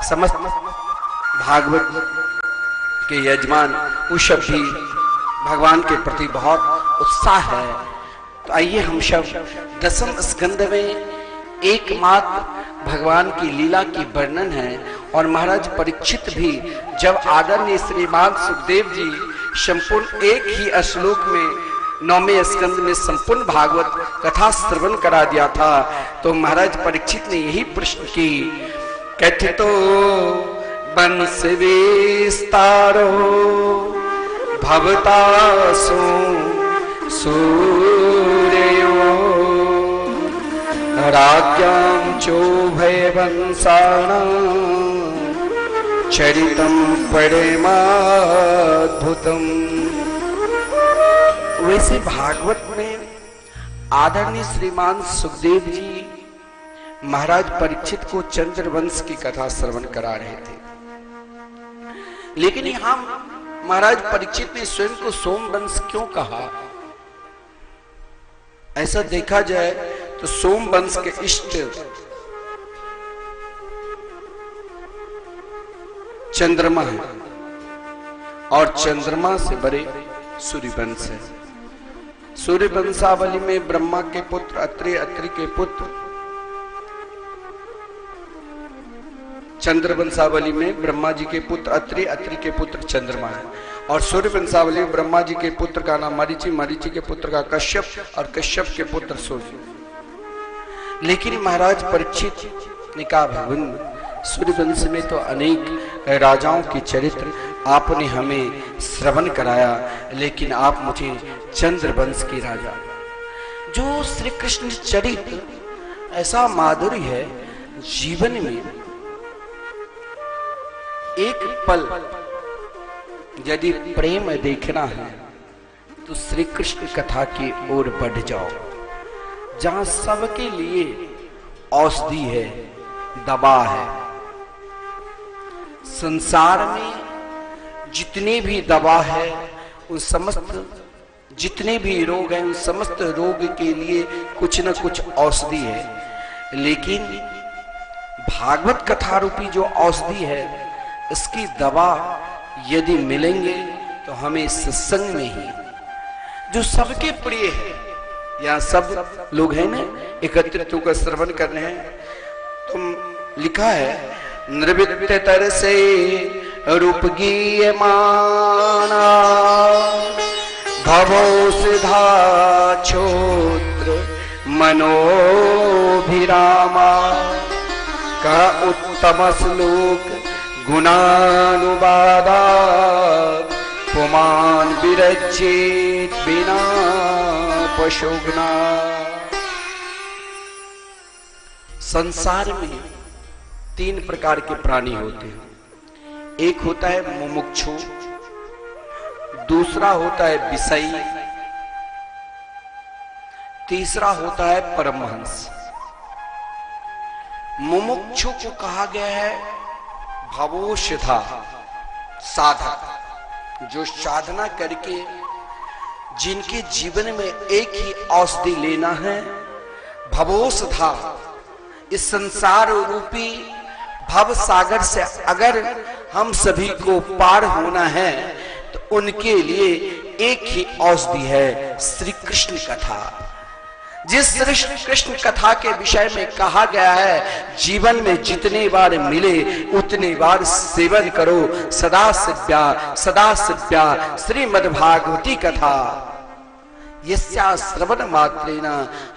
समस्त भागवत के यजमान उस सब भी भगवान के प्रति बहुत उत्साह है। तो आइए हम सब दसम स्कंद में एकमात्र भगवान की लीला की वर्णन है। और महाराज परीक्षित भी जब आदरणीय श्रीमान सुखदेव जी संपूर्ण एक ही श्लोक में 9वें स्कंद में संपूर्ण भागवत कथा श्रवण करा दिया था, तो महाराज परीक्षित ने यही प्रश्न की, कथितो वंश विस्तारो भवतासु सूर्यो राज्ञां चोभय वंशाणां चरितं परमाद्भुतम्। वैसे भागवत में आदरणीय श्रीमान सुखदेव जी महाराज परीक्षित को चंद्रवंश की कथा श्रवण करा रहे थे, लेकिन यहां महाराज परीक्षित ने स्वयं को सोमवंश क्यों कहा? ऐसा देखा जाए तो सोमवंश के इष्ट चंद्रमा है और चंद्रमा से बड़े सूर्यवंश है। सूर्य वंशावली में ब्रह्मा के पुत्र अत्रि, अत्रि के पुत्र चंद्र वंशावली में ब्रह्मा जी के पुत्र अत्रि, अत्रि के पुत्र चंद्रमा है। और सूर्य वंशावली में ब्रह्मा जी के पुत्र का नाम मरीचि, मरीचि के पुत्र का कश्यप और कश्यप के पुत्र सूर्य। लेकिन महाराज परीक्षित ने कहा, भगवान सूर्य वंश में तो अनेक राजाओं की चरित्र आपने हमें श्रवण कराया, लेकिन आप मुझे चंद्रवंश की राजा, जो श्री कृष्ण चरित्र ऐसा माधुर्य है, जीवन में एक पल यदि प्रेम देखना है तो श्री कृष्ण कथा की ओर बढ़ जाओ, जहां सबके लिए औषधि है, दवा है। संसार में जितने भी दवा है, उन समस्त जितने भी रोग हैं, उन समस्त रोग के लिए कुछ न कुछ औषधि है। लेकिन भागवत कथा रूपी जो औषधि है, इसकी दवा यदि मिलेंगे तो हमें सत्संग में ही, जो सबके प्रिय है, यहाँ सब लोग हैं ना एकत्रित होकर श्रवण कर रहे हैं, तो लिखा है नृवित्य तरसे रूप गीयमाना भवो सिधा छोत्र मनोभिरामा का तमश्लोक गुणानुवादा पुमान विरचित बिना पशुगना। संसार में 3 प्रकार के प्राणी होते हैं। एक होता है मुमुक्षु, दूसरा होता है विषयी, तीसरा होता है परमहंस। मुमुक्षु को कहा गया है भवोषधा, साधक, जो साधना करके जिनके जीवन में एक ही औषधि लेना है, भवोषधा। इस संसार रूपी भव सागर से अगर हम सभी को पार होना है तो उनके लिए एक ही औषधि है, श्री कृष्ण कथा। जिस श्री कृष्ण कथा के विषय में कहा गया है, जीवन में जितने बार मिले उतने बार सेवन करो। सदा सेव्या श्रीमद्भागवती कथा, यस्या श्रवण मात्रेण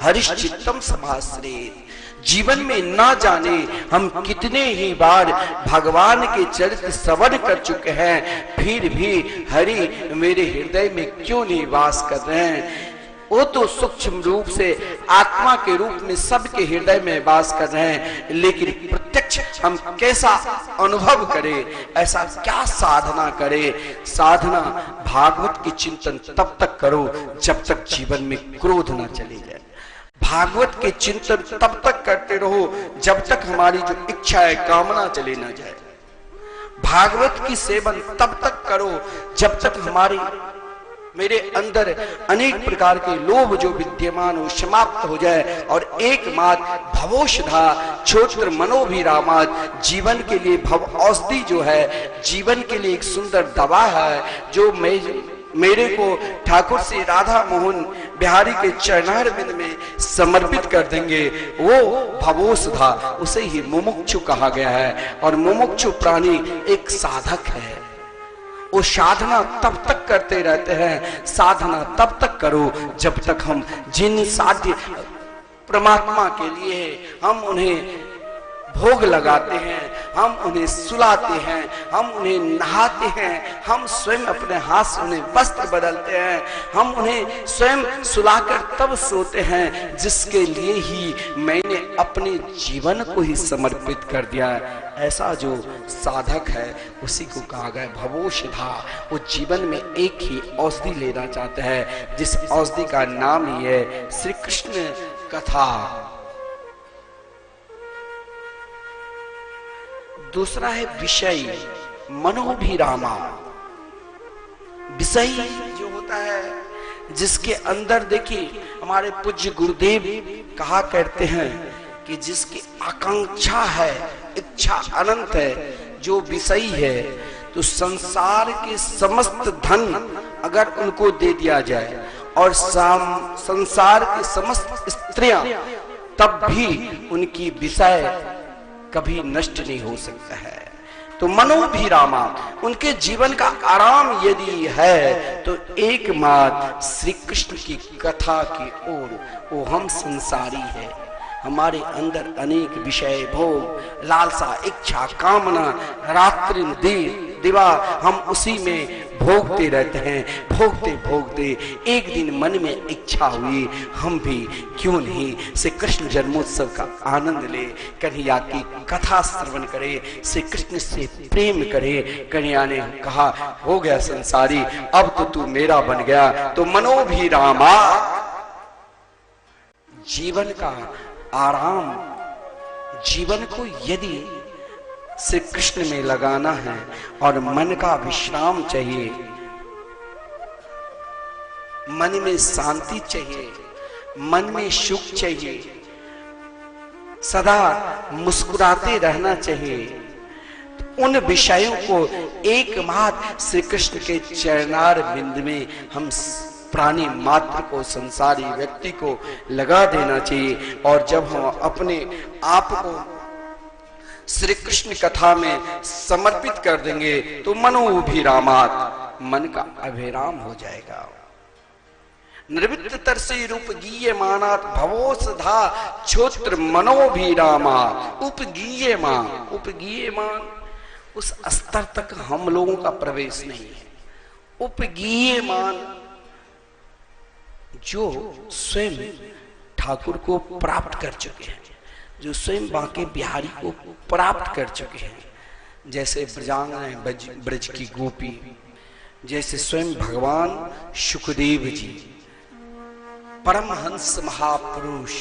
हरिश्चित्तम समाश्रेत। जीवन में ना जाने हम कितने ही बार भगवान के चरित्र श्रवण कर चुके हैं, फिर भी हरि मेरे हृदय में क्यों नहीं वास कर रहे हैं। वो तो सूक्ष्म रूप से आत्मा के रूप में सबके हृदय में वास कर रहे हैं, लेकिन प्रत्यक्ष हम कैसा अनुभव करें, ऐसा क्या साधना करें। साधना भागवत की चिंतन तब तक करो जब तक जीवन में क्रोध ना चले जाए। भागवत के चिंतन तब तक करते रहो जब तक हमारी जो इच्छा है, कामना चले ना जाए। भागवत की सेवन तब तक करो जब तक मेरे अंदर अनेक प्रकार के लोभ जो विद्यमान हो समाप्त हो जाए, और एकमात्र भवोषधा छोत्र मनोभिरामात, जीवन के लिए भव औषधि जो है, जीवन के लिए एक सुंदर दवा है, जो मेरे को ठाकुर श्री राधा मोहन बिहारी के चरणारविंद में समर्पित कर देंगे, वो भवोषधा, उसे ही मुमुक्षु कहा गया है। और मुमुक्षु प्राणी एक साधक है। वो साधना तब तक करते रहते हैं, साधना तब तक करो जब तक हम जिन साध्य परमात्मा के लिए हम उन्हें भोग लगाते हैं, हम उन्हें सुलाते हैं, हम उन्हें नहाते हैं, हम स्वयं अपने हाथ से उन्हें वस्त्र बदलते हैं, हम उन्हें स्वयं सुलाकर तब सोते हैं जिसके लिए ही मैंने अपने जीवन को ही समर्पित कर दिया। ऐसा जो साधक है उसी को कहा गया भवोषधा। वो जीवन में एक ही औषधि लेना चाहता है, जिस औषधि का नाम ही है श्री कृष्ण कथा। दूसरा है विषय मनोभिरामा। विषय जो होता है जिसके अंदर देखिए हमारे पूज्य गुरुदेव कहा करते हैं कि जिसकी आकांक्षा है, इच्छा अनंत है, जो विषयी है, तो संसार के समस्त धन अगर उनको दे दिया जाए और संसार की समस्त स्त्रियां, तब भी उनकी विषय कभी नष्ट नहीं हो सकता है। तो मनोभिरामा, उनके जीवन का आराम यदि है तो एकमात्र श्री कृष्ण की कथा की ओर। वो हम संसारी है, हमारे अंदर अनेक विषय भोग लालसा इच्छा कामना रात्रि दिवा हम उसी में भोगते रहते हैं। भोगते भोगते एक दिन मन में इच्छा हुई हम भी क्यों नहीं श्री कृष्ण जन्मोत्सव का आनंद ले, कन्हैया की कथा श्रवण करे, श्री कृष्ण से प्रेम करे। कन्हैया ने कहा हो गया संसारी, अब तो तू मेरा बन गया। तो मनोभिरामा, जीवन का आराम, जीवन को यदि श्री कृष्ण में लगाना है और मन का विश्राम चाहिए, मन में शांति चाहिए, मन में सुख चाहिए, सदा मुस्कुराते रहना चाहिए, तो उन विषयों को एकमात्र श्री कृष्ण के चरणार बिंद में हम प्राणी मात्र को, संसारी व्यक्ति को लगा देना चाहिए। और जब हम अपने आप को श्री कृष्ण कथा में समर्पित कर देंगे तो मनोभिरामात, मन का अभिराम हो जाएगा। निर्वित तरसी रूप गीयमानात् भवोसधा छोत्र मनोभिरामा। उपगीयमान उस स्तर तक हम लोगों का प्रवेश नहीं है। उपगीयमान जो स्वयं ठाकुर को प्राप्त कर चुके हैं, जो स्वयं बांके बिहारी को प्राप्त कर चुके हैं, जैसे ब्रजांगना ब्रज की गोपी, जैसे स्वयं भगवान सुखदेव जी, परमहंस महापुरुष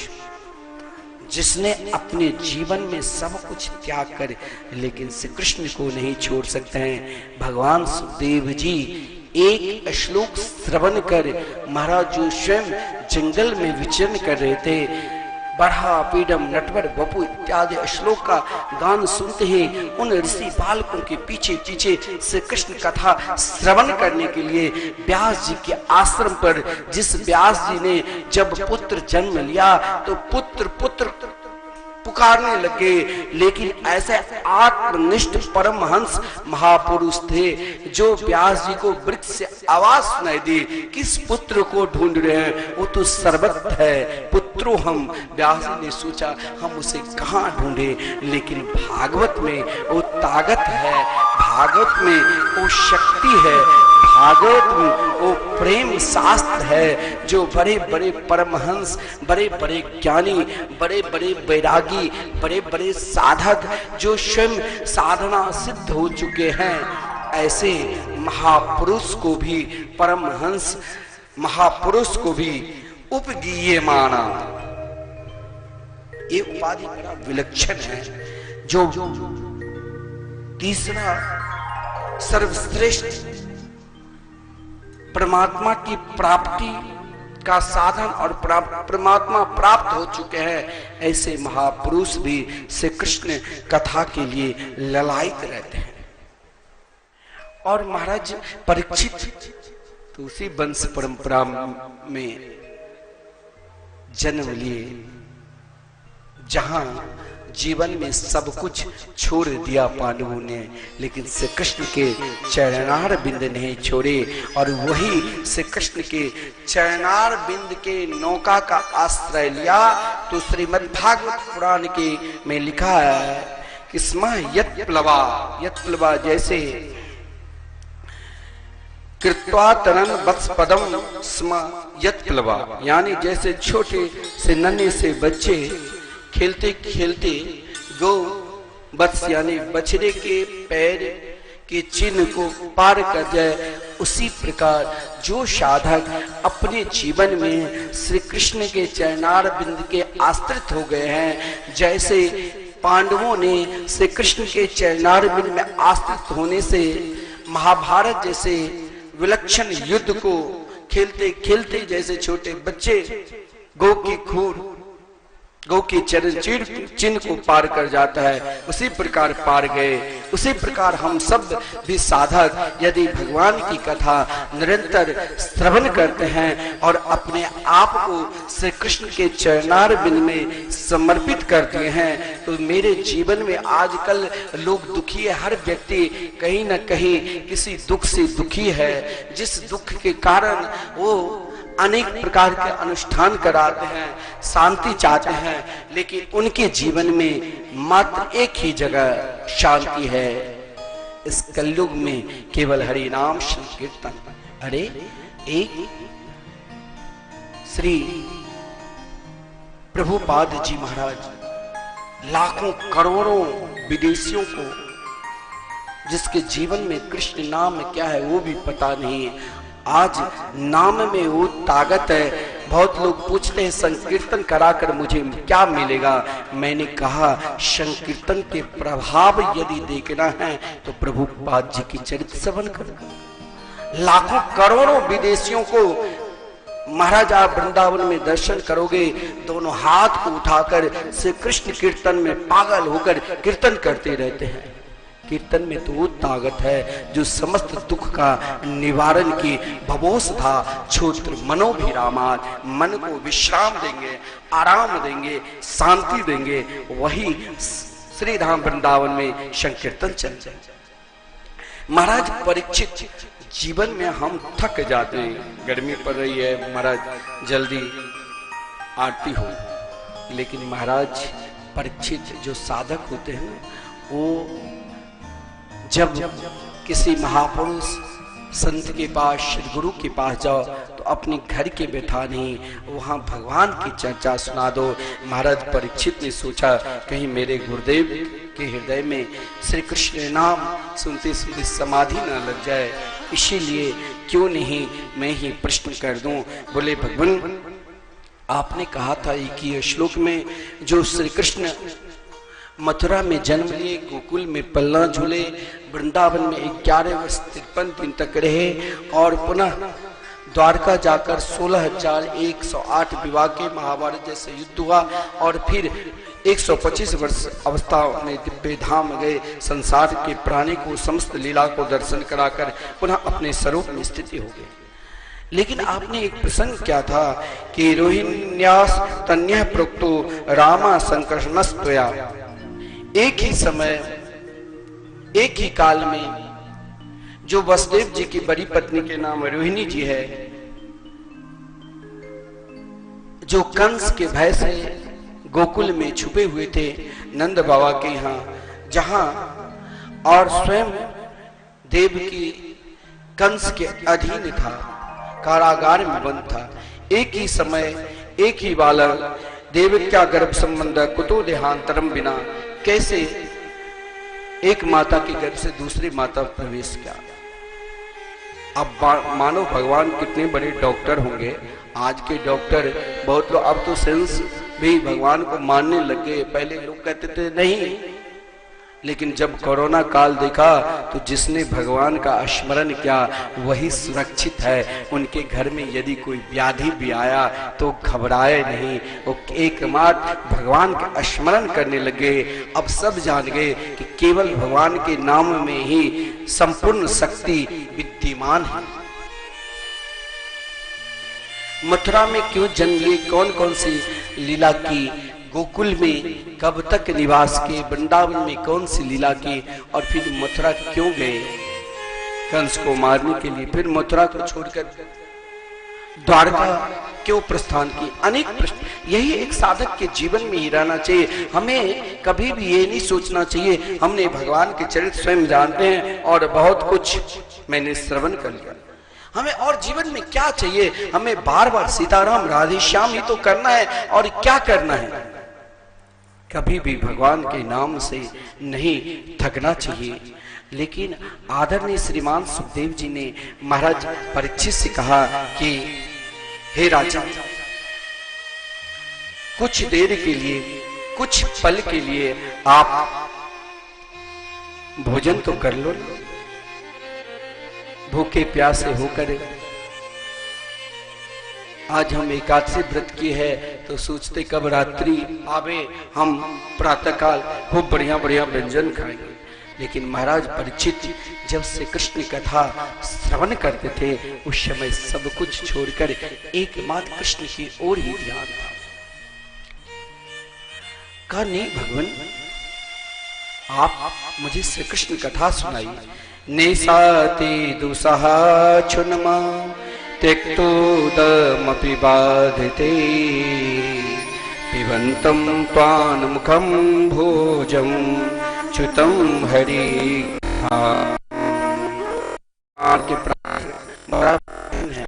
जिसने अपने जीवन में सब कुछ त्याग कर लेकिन श्री कृष्ण को नहीं छोड़ सकते हैं। भगवान सुखदेव जी एक श्लोक श्रवण कर महाराज जो स्वयं जंगल में विचरण कर रहे थे, बरहा पीडम नटवर बपू इत्यादि श्लोक का गान सुनते हैं, उन ऋषि बालकों के पीछे पीछे श्री कृष्ण कथा श्रवण करने के लिए व्यास जी के आश्रम पर, जिस व्यास जी ने जब पुत्र जन्म लिया तो पुत्र पुत्र पुकारने लगे, लेकिन ऐसे आत्मनिष्ठ परमहंस महापुरुष थे जो व्यास जी को वृक्ष से आवाज सुनाई दी, किस पुत्र को ढूंढ रहे हैं, वो तो सर्वत्र है, पुत्रो हम। व्यास जी ने सोचा हम उसे कहाँ ढूंढे, लेकिन भागवत में वो ताकत है, भागवत में वो शक्ति है, भागवत में वो प्रेम शास्त्र है, जो बड़े बड़े परमहंस, बड़े बड़े ज्ञानी, बड़े बड़े वैरागी, बड़े बड़े साधक जो स्वयं साधना सिद्ध हो चुके हैं, ऐसे महापुरुष को भी, परमहंस महापुरुष को भी उपगीय माना। ये उपाधि बड़ा विलक्षण है, जो तीसरा सर्वश्रेष्ठ परमात्मा की प्राप्ति का साधन और परमात्मा प्राप्त हो चुके हैं, ऐसे महापुरुष भी श्री कृष्ण कथा के लिए ललायित रहते हैं। और महाराज परीक्षित तो उसी वंश परंपरा में जन्म लिए जहां जीवन में सब कुछ छोड़ दिया पांडवों ने, लेकिन श्री कृष्ण के चरणार बिंद नहीं छोड़े, और वही श्री कृष्ण के चरणार बिंद के नौका का आश्रय लिया। तो श्रीमद् भागवत पुराण के में लिखा है कि स्म यत् प्लवा जैसे कृत्वा तनन वत्स पदम स्म यत् प्लवा, यानी जैसे छोटे से नन्हे से बच्चे खेलते खेलते गो वत्स यानी बछड़े के पैर के चिन्ह को पार कर जाए, उसी प्रकार जो साधक अपने जीवन में श्री कृष्ण के चरणार बिंद के आश्रित हो गए हैं, जैसे पांडवों ने श्री कृष्ण के चरणार बिंद में आश्रित होने से महाभारत जैसे विलक्षण युद्ध को खेलते खेलते जैसे छोटे बच्चे गौ की खूर, गौ के चरण चिन्ह को पार कर जाता है, उसी प्रकार पार गए। उसी प्रकार हम सब भी साधक यदि भगवान की कथा निरंतर श्रवण करते हैं और अपने आप को श्री कृष्ण के चरणार बिंद में समर्पित करते हैं, तो मेरे जीवन में आजकल लोग दुखी है, हर व्यक्ति कहीं न कहीं किसी दुख से दुखी है, जिस दुख के कारण वो अनेक प्रकार के अनुष्ठान कराते हैं, शांति चाहते हैं, लेकिन उनके जीवन में मात्र एक ही जगह शांति है, इस कलयुग में केवल हरि नाम संकीर्तन। अरे एक श्री प्रभुपाद जी महाराज लाखों करोड़ों विदेशियों को, जिसके जीवन में कृष्ण नाम क्या है वो भी पता नहीं है, आज नाम में वो ताकत है। बहुत लोग पूछते हैं संकीर्तन कराकर मुझे क्या मिलेगा, मैंने कहा संकीर्तन के प्रभाव यदि देखना है तो प्रभुपाद जी की चरित्र श्रवण करो। लाखों करोड़ों विदेशियों को महाराज आप वृंदावन में दर्शन करोगे, दोनों हाथ को उठाकर श्री कृष्ण कीर्तन में पागल होकर कीर्तन करते रहते हैं। कीर्तन में तो वो ताकत है जो समस्त दुख का निवारण की भवोषधा छोत्र मनोभिरामात, मन को विश्राम देंगे, आराम देंगे, शांति देंगे, वही श्री धाम वृंदावन में संकीर्तन चल जाए। महाराज परीक्षित, जीवन में हम थक जाते हैं, गर्मी पड़ रही है महाराज जल्दी आरती हो, लेकिन महाराज परीक्षित जो साधक होते हैं वो जब किसी महापुरुष संत के पास, सदगुरु के पास जाओ तो अपने घर के बैठा नहीं, वहां भगवान की चर्चा सुना दो। महाराज परीक्षित ने सोचा कहीं मेरे गुरुदेव के हृदय में श्री कृष्ण नाम सुनते सुनते समाधि न लग जाए, इसीलिए क्यों नहीं मैं ही प्रश्न कर दूं। बोले भगवान, आपने कहा था एक ही श्लोक में, जो श्री कृष्ण मथुरा में जन्म लिए, गोकुल में पलना झूले, वृंदावन में 11 वर्ष 53 दिन तक रहे और पुनः द्वारका जाकर 16,108 विवाह के महाभारत जैसे युद्ध हुआ और फिर 125 वर्ष अवस्था में दिव्य धाम गए, संसार के प्राणी को समस्त लीला को दर्शन कराकर पुनः अपने स्वरूप में स्थिति हो गए। लेकिन आपने एक प्रसंग किया था कि रोहिण्यास तन्यः प्रोक्तो रामा संकर्षणस्त्वया, एक ही समय एक ही काल में जो वसुदेव जी की बड़ी पत्नी के नाम रोहिणी जी है, जो कंस के भय से गोकुल में छुपे हुए थे नंद बाबा के यहाँ, जहां और स्वयं देव की कंस के अधीन था, कारागार में बंद था। एक ही समय एक ही बालक, देव क्या गर्भ संबंध कुतो देहांतरम बिना, कैसे एक माता के गर्भ से दूसरी माता प्रवेश किया। अब मानो भगवान कितने बड़े डॉक्टर होंगे। आज के डॉक्टर बहुत लोग अब तो साइंस भी भगवान को मानने लग गए। पहले लोग कहते थे नहीं, लेकिन जब कोरोना काल देखा तो जिसने भगवान का स्मरण किया वही सुरक्षित है। उनके घर में यदि कोई व्याधि भी आया तो घबराए नहीं, वो एकमात्र भगवान का स्मरण करने लगे। अब सब जान गए कि केवल भगवान के नाम में ही संपूर्ण शक्ति विद्यमान है। मथुरा में क्यों जन्म ली, कौन कौन सी लीला की, गोकुल में कब तक निवास किए, वृंदावन में कौन सी लीला की, और फिर मथुरा क्यों गए कंस को मारने के लिए, फिर मथुरा को छोड़कर द्वारका क्यों प्रस्थान की। अनेक प्रश्न, यही एक साधक के जीवन में ही रहना चाहिए। हमें कभी भी ये नहीं सोचना चाहिए हमने भगवान के चरित्र स्वयं जानते हैं और बहुत कुछ मैंने श्रवण कर लिया, हमें और जीवन में क्या चाहिए। हमें बार बार सीताराम राधे श्याम ही तो करना है, और क्या करना है। कभी भी भगवान के नाम से नहीं थकना चाहिए। लेकिन आदरणीय श्रीमान सुखदेव जी ने महाराज परीक्षित से कहा कि हे राजा, कुछ देर के लिए, कुछ पल के लिए आप भोजन तो कर लो। भूखे प्यासे होकर आज हम एकादशी व्रत की है तो सोचते कब रात्रि आवे हम प्रातःकाल खूब बढ़िया बढ़िया व्यंजन खाएंगे। लेकिन महाराज परीक्षित जब से कृष्ण कथा श्रवण करते थे उस समय सब कुछ छोड़कर एकमात्र कृष्ण की ओर ही ध्यान था। कहा नहीं भगवान, आप मुझे श्री कृष्ण कथा सुनाइए। नेसाति दुसहा छुनमा त्यक्तोदमपि बाधिते पिबन्तं त्वान्मुखं भोजं च्युतं हरि के प्राण है।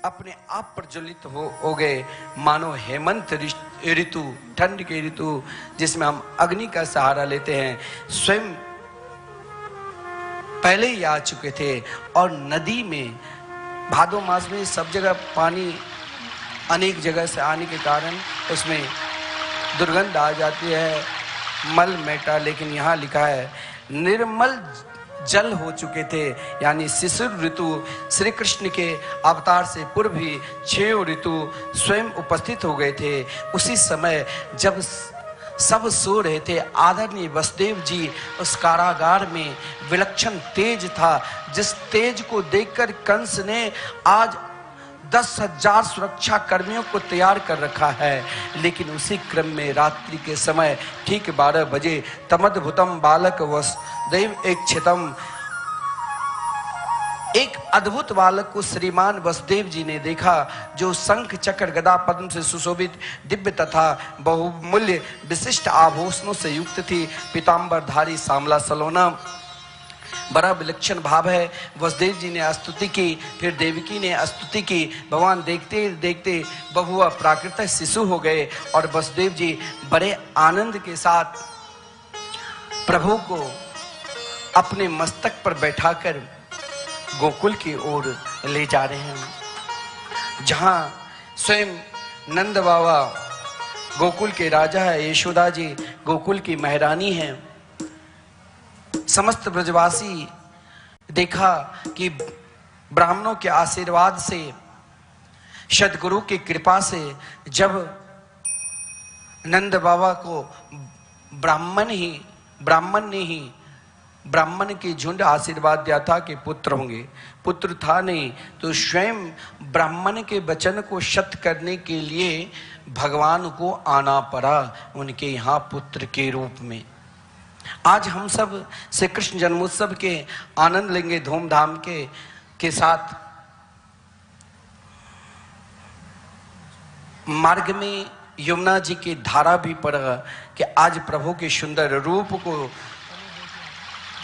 अपने आप प्रज्वलित हो गए, मानो हेमंत ऋतु, ठंड के ऋतु जिसमें हम अग्नि का सहारा लेते हैं, स्वयं पहले ही आ चुके थे। और नदी में भादो मास में सब जगह पानी अनेक जगह से आने के कारण उसमें दुर्गंध आ जाती है, मल मेटा, लेकिन यहाँ लिखा है निर्मल जल हो चुके थे। यानी शिशिर ऋतु श्री कृष्ण के अवतार से पूर्व ही 6 ऋतु स्वयं उपस्थित हो गए थे। उसी समय जब सब सो रहे थे, आदरणीय वसुदेव जी उस कारागार में विलक्षण तेज था, जिस तेज को देखकर कंस ने आज 10,000 सुरक्षा कर्मियों को तैयार कर रखा है। लेकिन उसी क्रम में रात्रि के समय ठीक 12 बजे तमद्भुतम बालक वसुदेव इच्छितम, एक अद्भुत बालक को श्रीमान वसुदेव जी ने देखा, जो शंख चक्र गदा पद्म से सुशोभित दिव्य तथा बहुमूल्य विशिष्ट आभूषणों से युक्त थी। पीतांबरधारी सांवला सलोना, बड़ा विलक्षण भाव है। वसुदेव जी ने स्तुति की, फिर देवकी ने स्तुति की। भगवान देखते देखते बहुआ प्राकृतिक शिशु हो गए और वसुदेव जी बड़े आनंद के साथ प्रभु को अपने मस्तक पर बैठाकर गोकुल की ओर ले जा रहे हैं, जहां स्वयं नंद बाबा गोकुल के राजा है, यशोदा जी गोकुल की महारानी हैं। समस्त ब्रजवासी देखा कि ब्राह्मणों के आशीर्वाद से, सद्गुरु की कृपा से जब नंद बाबा को ब्राह्मण की झुंड आशीर्वाद दिया था कि पुत्र होंगे, पुत्र था नहीं, तो स्वयं ब्राह्मण के वचन को सत्य करने के लिए भगवान को आना पड़ा उनके यहाँ पुत्र के रूप में। आज हम सब श्री कृष्ण जन्मोत्सव के आनंद लेंगे धूमधाम के साथ। मार्ग में यमुना जी की धारा भी पड़ा कि आज प्रभु के सुंदर रूप को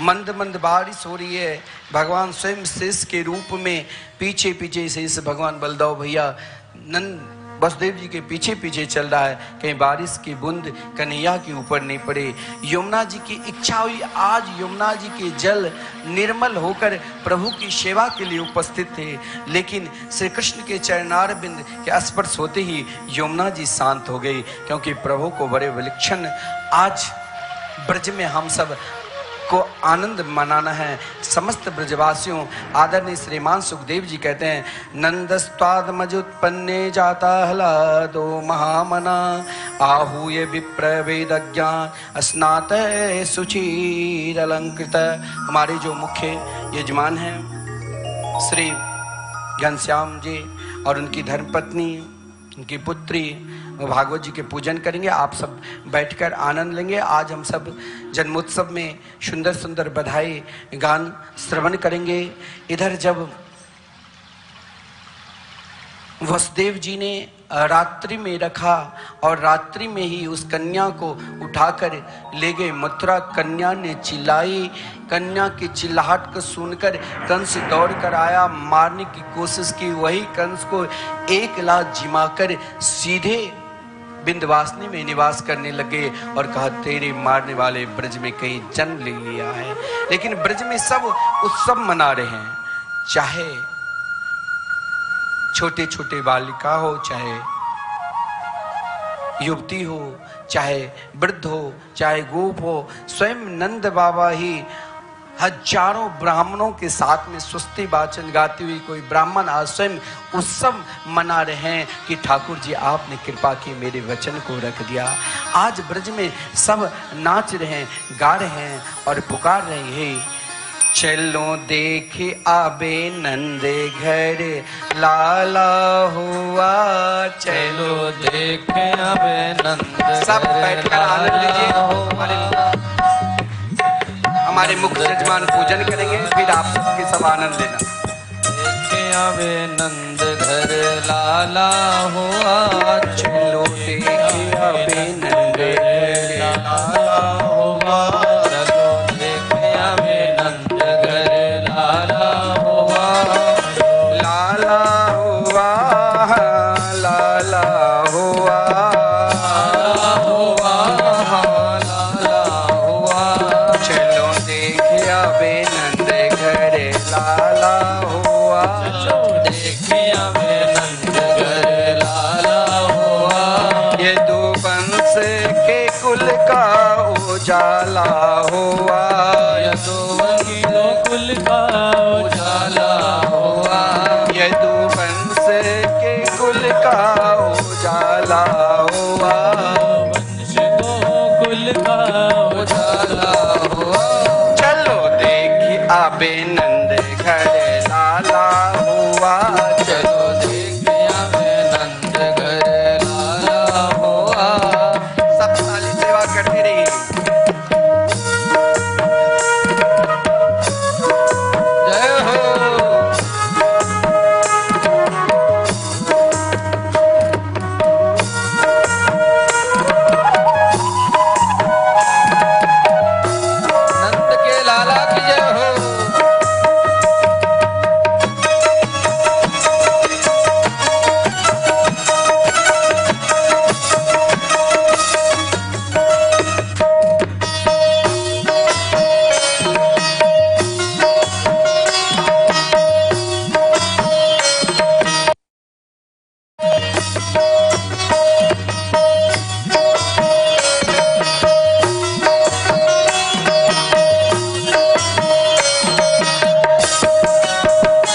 मंद मंद बारिश हो रही है। भगवान स्वयं शेष के रूप में पीछे पीछे शेष भगवान बलदेव भैया नंद वसुदेव जी के पीछे पीछे चल रहा है, कहीं बारिश की बूंद कन्हैया के ऊपर नहीं पड़े। यमुना जी की इच्छा हुई, आज यमुना जी के जल निर्मल होकर प्रभु की सेवा के लिए उपस्थित थे, लेकिन श्री कृष्ण के चरणार बिंद के स्पर्श होते ही यमुना जी शांत हो गई, क्योंकि प्रभु को बड़े विलक्षण आज ब्रज में हम सब को आनंद मनाना है। समस्त ब्रजवासियों, आदरणीय श्रीमान सुखदेव जी कहते हैं, नंदस्त्वाद मजुत्पन्ने जाता हलादो महामना आहूय विप्र वेदज्ञान स्नात सुचीर अलंकृत। हमारे जो मुख्य यजमान हैं श्री घनश्याम जी और उनकी धर्मपत्नी, उनकी पुत्री भागवत जी के पूजन करेंगे। आप सब बैठकर आनंद लेंगे। आज हम सब जन्मोत्सव में सुंदर सुंदर बधाई गान श्रवण करेंगे। इधर जब वसुदेव जी ने रात्रि में रखा और रात्रि में ही उस कन्या को उठाकर ले गए मथुरा, कन्या ने चिल्लाई। कन्या की चिल्लाहट को सुनकर कंस दौड़ कर आया, मारने की कोशिश की। वही कंस को एक लात जिमाकर सीधे विंध्यवासिनी में निवास करने लगे और कहा, तेरे मारने वाले ब्रज में कहीं जन्म ले लिया है। लेकिन ब्रज में सब उत्सव मना रहे हैं, चाहे छोटे छोटे बालिका हो, चाहे युवती हो, चाहे वृद्ध हो, चाहे गोप हो। स्वयं नंद बाबा ही हजारों ब्राह्मणों के साथ में स्वस्ति वाचन गाती हुई कोई ब्राह्मण आज स्वयं उत्सव मना रहे हैं कि ठाकुर जी आपने कृपा की, मेरे वचन को रख दिया। आज ब्रज में सब नाच रहे हैं, गा रहे हैं और पुकार रहे हैं, चलो देखे आबे नंदे घर लाला हुआ। चलो देखे आबे नंद सब बैठकर आनंद लीजिए। हमारे मुख्य यजमान पूजन करेंगे, फिर आप सबके सब आनंद लेना। देखे आबे नंद घर लाला हुआ। चलो देखे आबे नंद घर लाला हुआ। चलो देखे आबे नंद घर लाला हुआ। लाला हुआ लाला हुआ। चलो देखे आवे नंद घर लाला हुआ। यदुवंश के कुल का उजाला हुआ। यदुवंश कुल का उजाला हुआ। यदुवंश के कुल का उजाला हुआ। वंश को कुल का उजाला हुआ। चलो देखी आबे नंद घर लाला हुआ। चलो देखे आवे नंद घर लाला हुआ। सब ताली सेवा करते रहिए। जय हो। नंद के लाला की जय हो।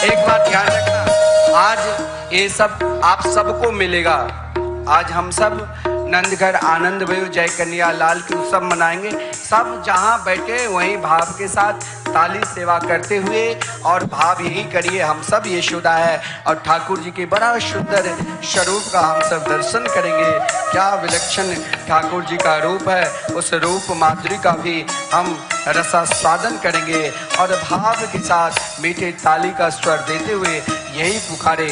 एक बात ध्यान रखना, आज ये सब आप सबको मिलेगा। आज हम सब नंदघर आनंद भयो जय कन्हैया लाल के उत्सव मनाएंगे। सब जहां बैठे वहीं भाव के साथ ताली सेवा करते हुए, और भाव यही करिए हम सब यशोदा है और ठाकुर जी के बड़ा सुंदर स्वरूप का हम सब दर्शन करेंगे। क्या विलक्षण ठाकुर जी का रूप है, उस रूप माधुरी का भी हम रसास्वादन करेंगे और भाव के साथ मीठे ताली का स्वर देते हुए यही पुकारे,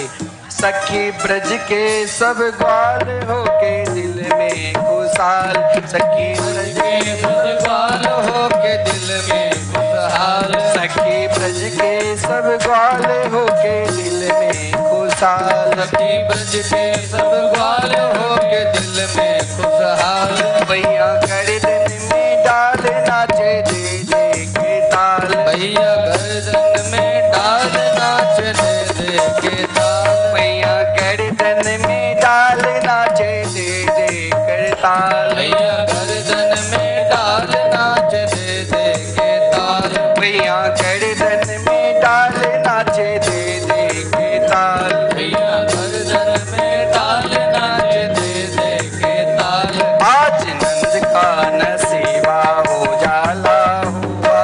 सखी ब्रज के सब ग्वाल हो के दिल में खुशहाल। सखी ब्रज के सब ग्वाल हो के दिल में खुशहाल। सखी ब्रज के सब ग्वाल हो के दिल में खुशहाल। सखी ब्रज के सब ग्वाल हो के दिल में खुशहाल। भैया गर्दन में डाल नाचे दे दे के ताल। भैया गर्दन में डाल नाच दे दे के ताल। भैया गर्दन में डाल नाचे दे दे कर ताल। भैया गर्दन में डाल नाच दे दे के ताल। भैया गर्दन में डाल नाचे दे दे के ताल। भैया गर्दन में डाल नाच दे दे के ताल। आज नंद का नसीबा उजाला हुआ।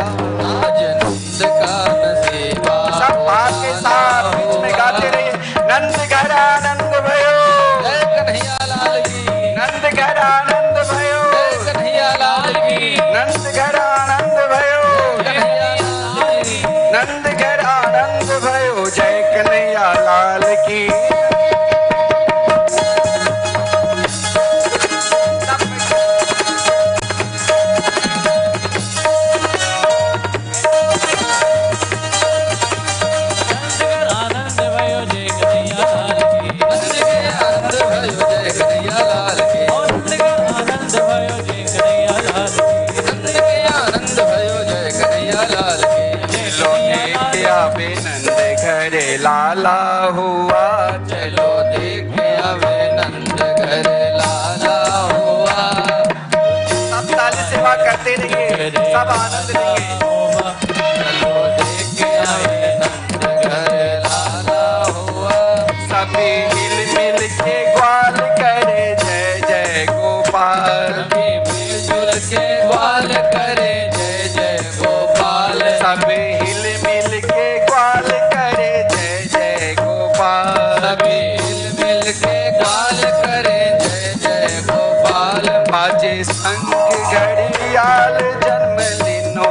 आज नंद का नसीबा सब भाग के साथ बीच में गाते रहिए, नंद घर आनंद भयो। जय कन्हैया लाल की। नंद घर आनंद भयो। जय कन्हैया लाल की। नंद घर आनंद भयो। कन्हैया लाल की। नंद घर आनंद भयो जय कन्हैया लाल की। आनंद भयो जय कन्हैया लाल की। नंद के आनंद भयो जय कन्हैया लाल की। नंद के आनंद भयो जय कन्हैया लाल की। नंद के आनंद भयो जय कन्हैया लाल की। चलो देखे आवे नंद घर लाला हुआ। चलो देखे आवे नंद घर लाला हुआ। सब ताली सेवा करते रहिए, सब आनंद लेंगे। चलो देखे आवे नंद घर लाला हुआ। सभी हिल मिल के ग्वाल करे जय जय गोपाल। सभी मिलजुल के ग्वाल करे जय जय गोपाल। सभी हिल मिल के ग्वाल करे जय जय गोपाल। सभी मिल के ग्वाल करे जय जय गोपाल। बाजे संग घड़ियाल जन्म लिनो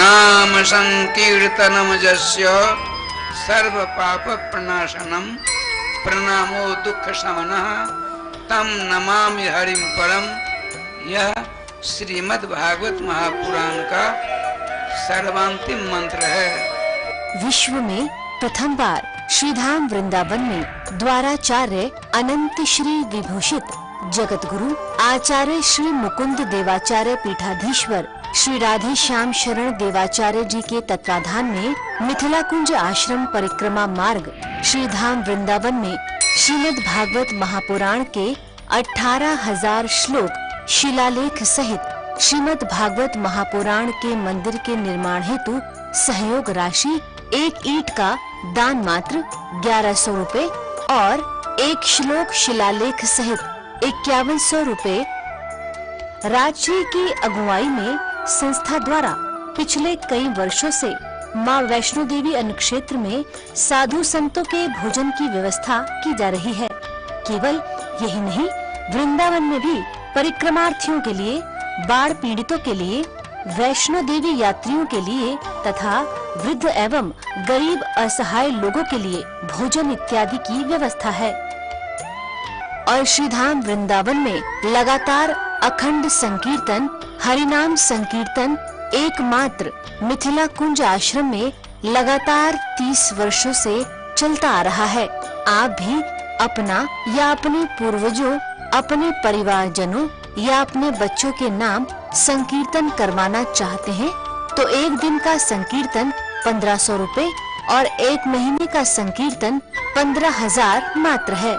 नाम संकीर्तनम जस्य सर्व पाप प्रणाशनम प्रणामो दुख शमनः तम नमामि हरिम परम। यह श्रीमद् भागवत महापुराण का सर्वांतिम मंत्र है। विश्व में प्रथम बार श्रीधाम वृंदावन में द्वाराचार्य अनंत श्री विभूषित जगत गुरु आचार्य श्री मुकुंद देवाचार्य पीठाधीश्वर श्री राधे श्याम शरण देवाचार्य जी के तत्वाधान में मिथिला कुंज आश्रम परिक्रमा मार्ग श्रीधाम वृंदावन में श्रीमद् भागवत महापुराण के 18,000 श्लोक शिलालेख सहित श्रीमद् भागवत महापुराण के मंदिर के निर्माण हेतु सहयोग राशि 1 ईंट का दान मात्र 1100 रुपए और 1 श्लोक शिलालेख सहित 5100 रुपए राज्य की अगुवाई में संस्था द्वारा पिछले कई वर्षों से माँ वैष्णो देवी अनुक्षेत्र में साधु संतों के भोजन की व्यवस्था की जा रही है। केवल यही नहीं, वृंदावन में भी परिक्रमार्थियों के लिए, बाढ़ पीड़ितों के लिए, वैष्णो देवी यात्रियों के लिए तथा वृद्ध एवं गरीब असहाय लोगों के लिए भोजन इत्यादि की व्यवस्था है। और श्रीधाम वृंदावन में लगातार अखंड संकीर्तन, हरिनाम संकीर्तन एकमात्र मिथिला कुंज आश्रम में लगातार 30 वर्षों से चलता आ रहा है। आप भी अपना या अपने पूर्वजों, अपने परिवारजनों या अपने बच्चों के नाम संकीर्तन करवाना चाहते हैं तो 1 दिन का संकीर्तन 1500 रुपए और 1 महीने का संकीर्तन 15,000 मात्र है।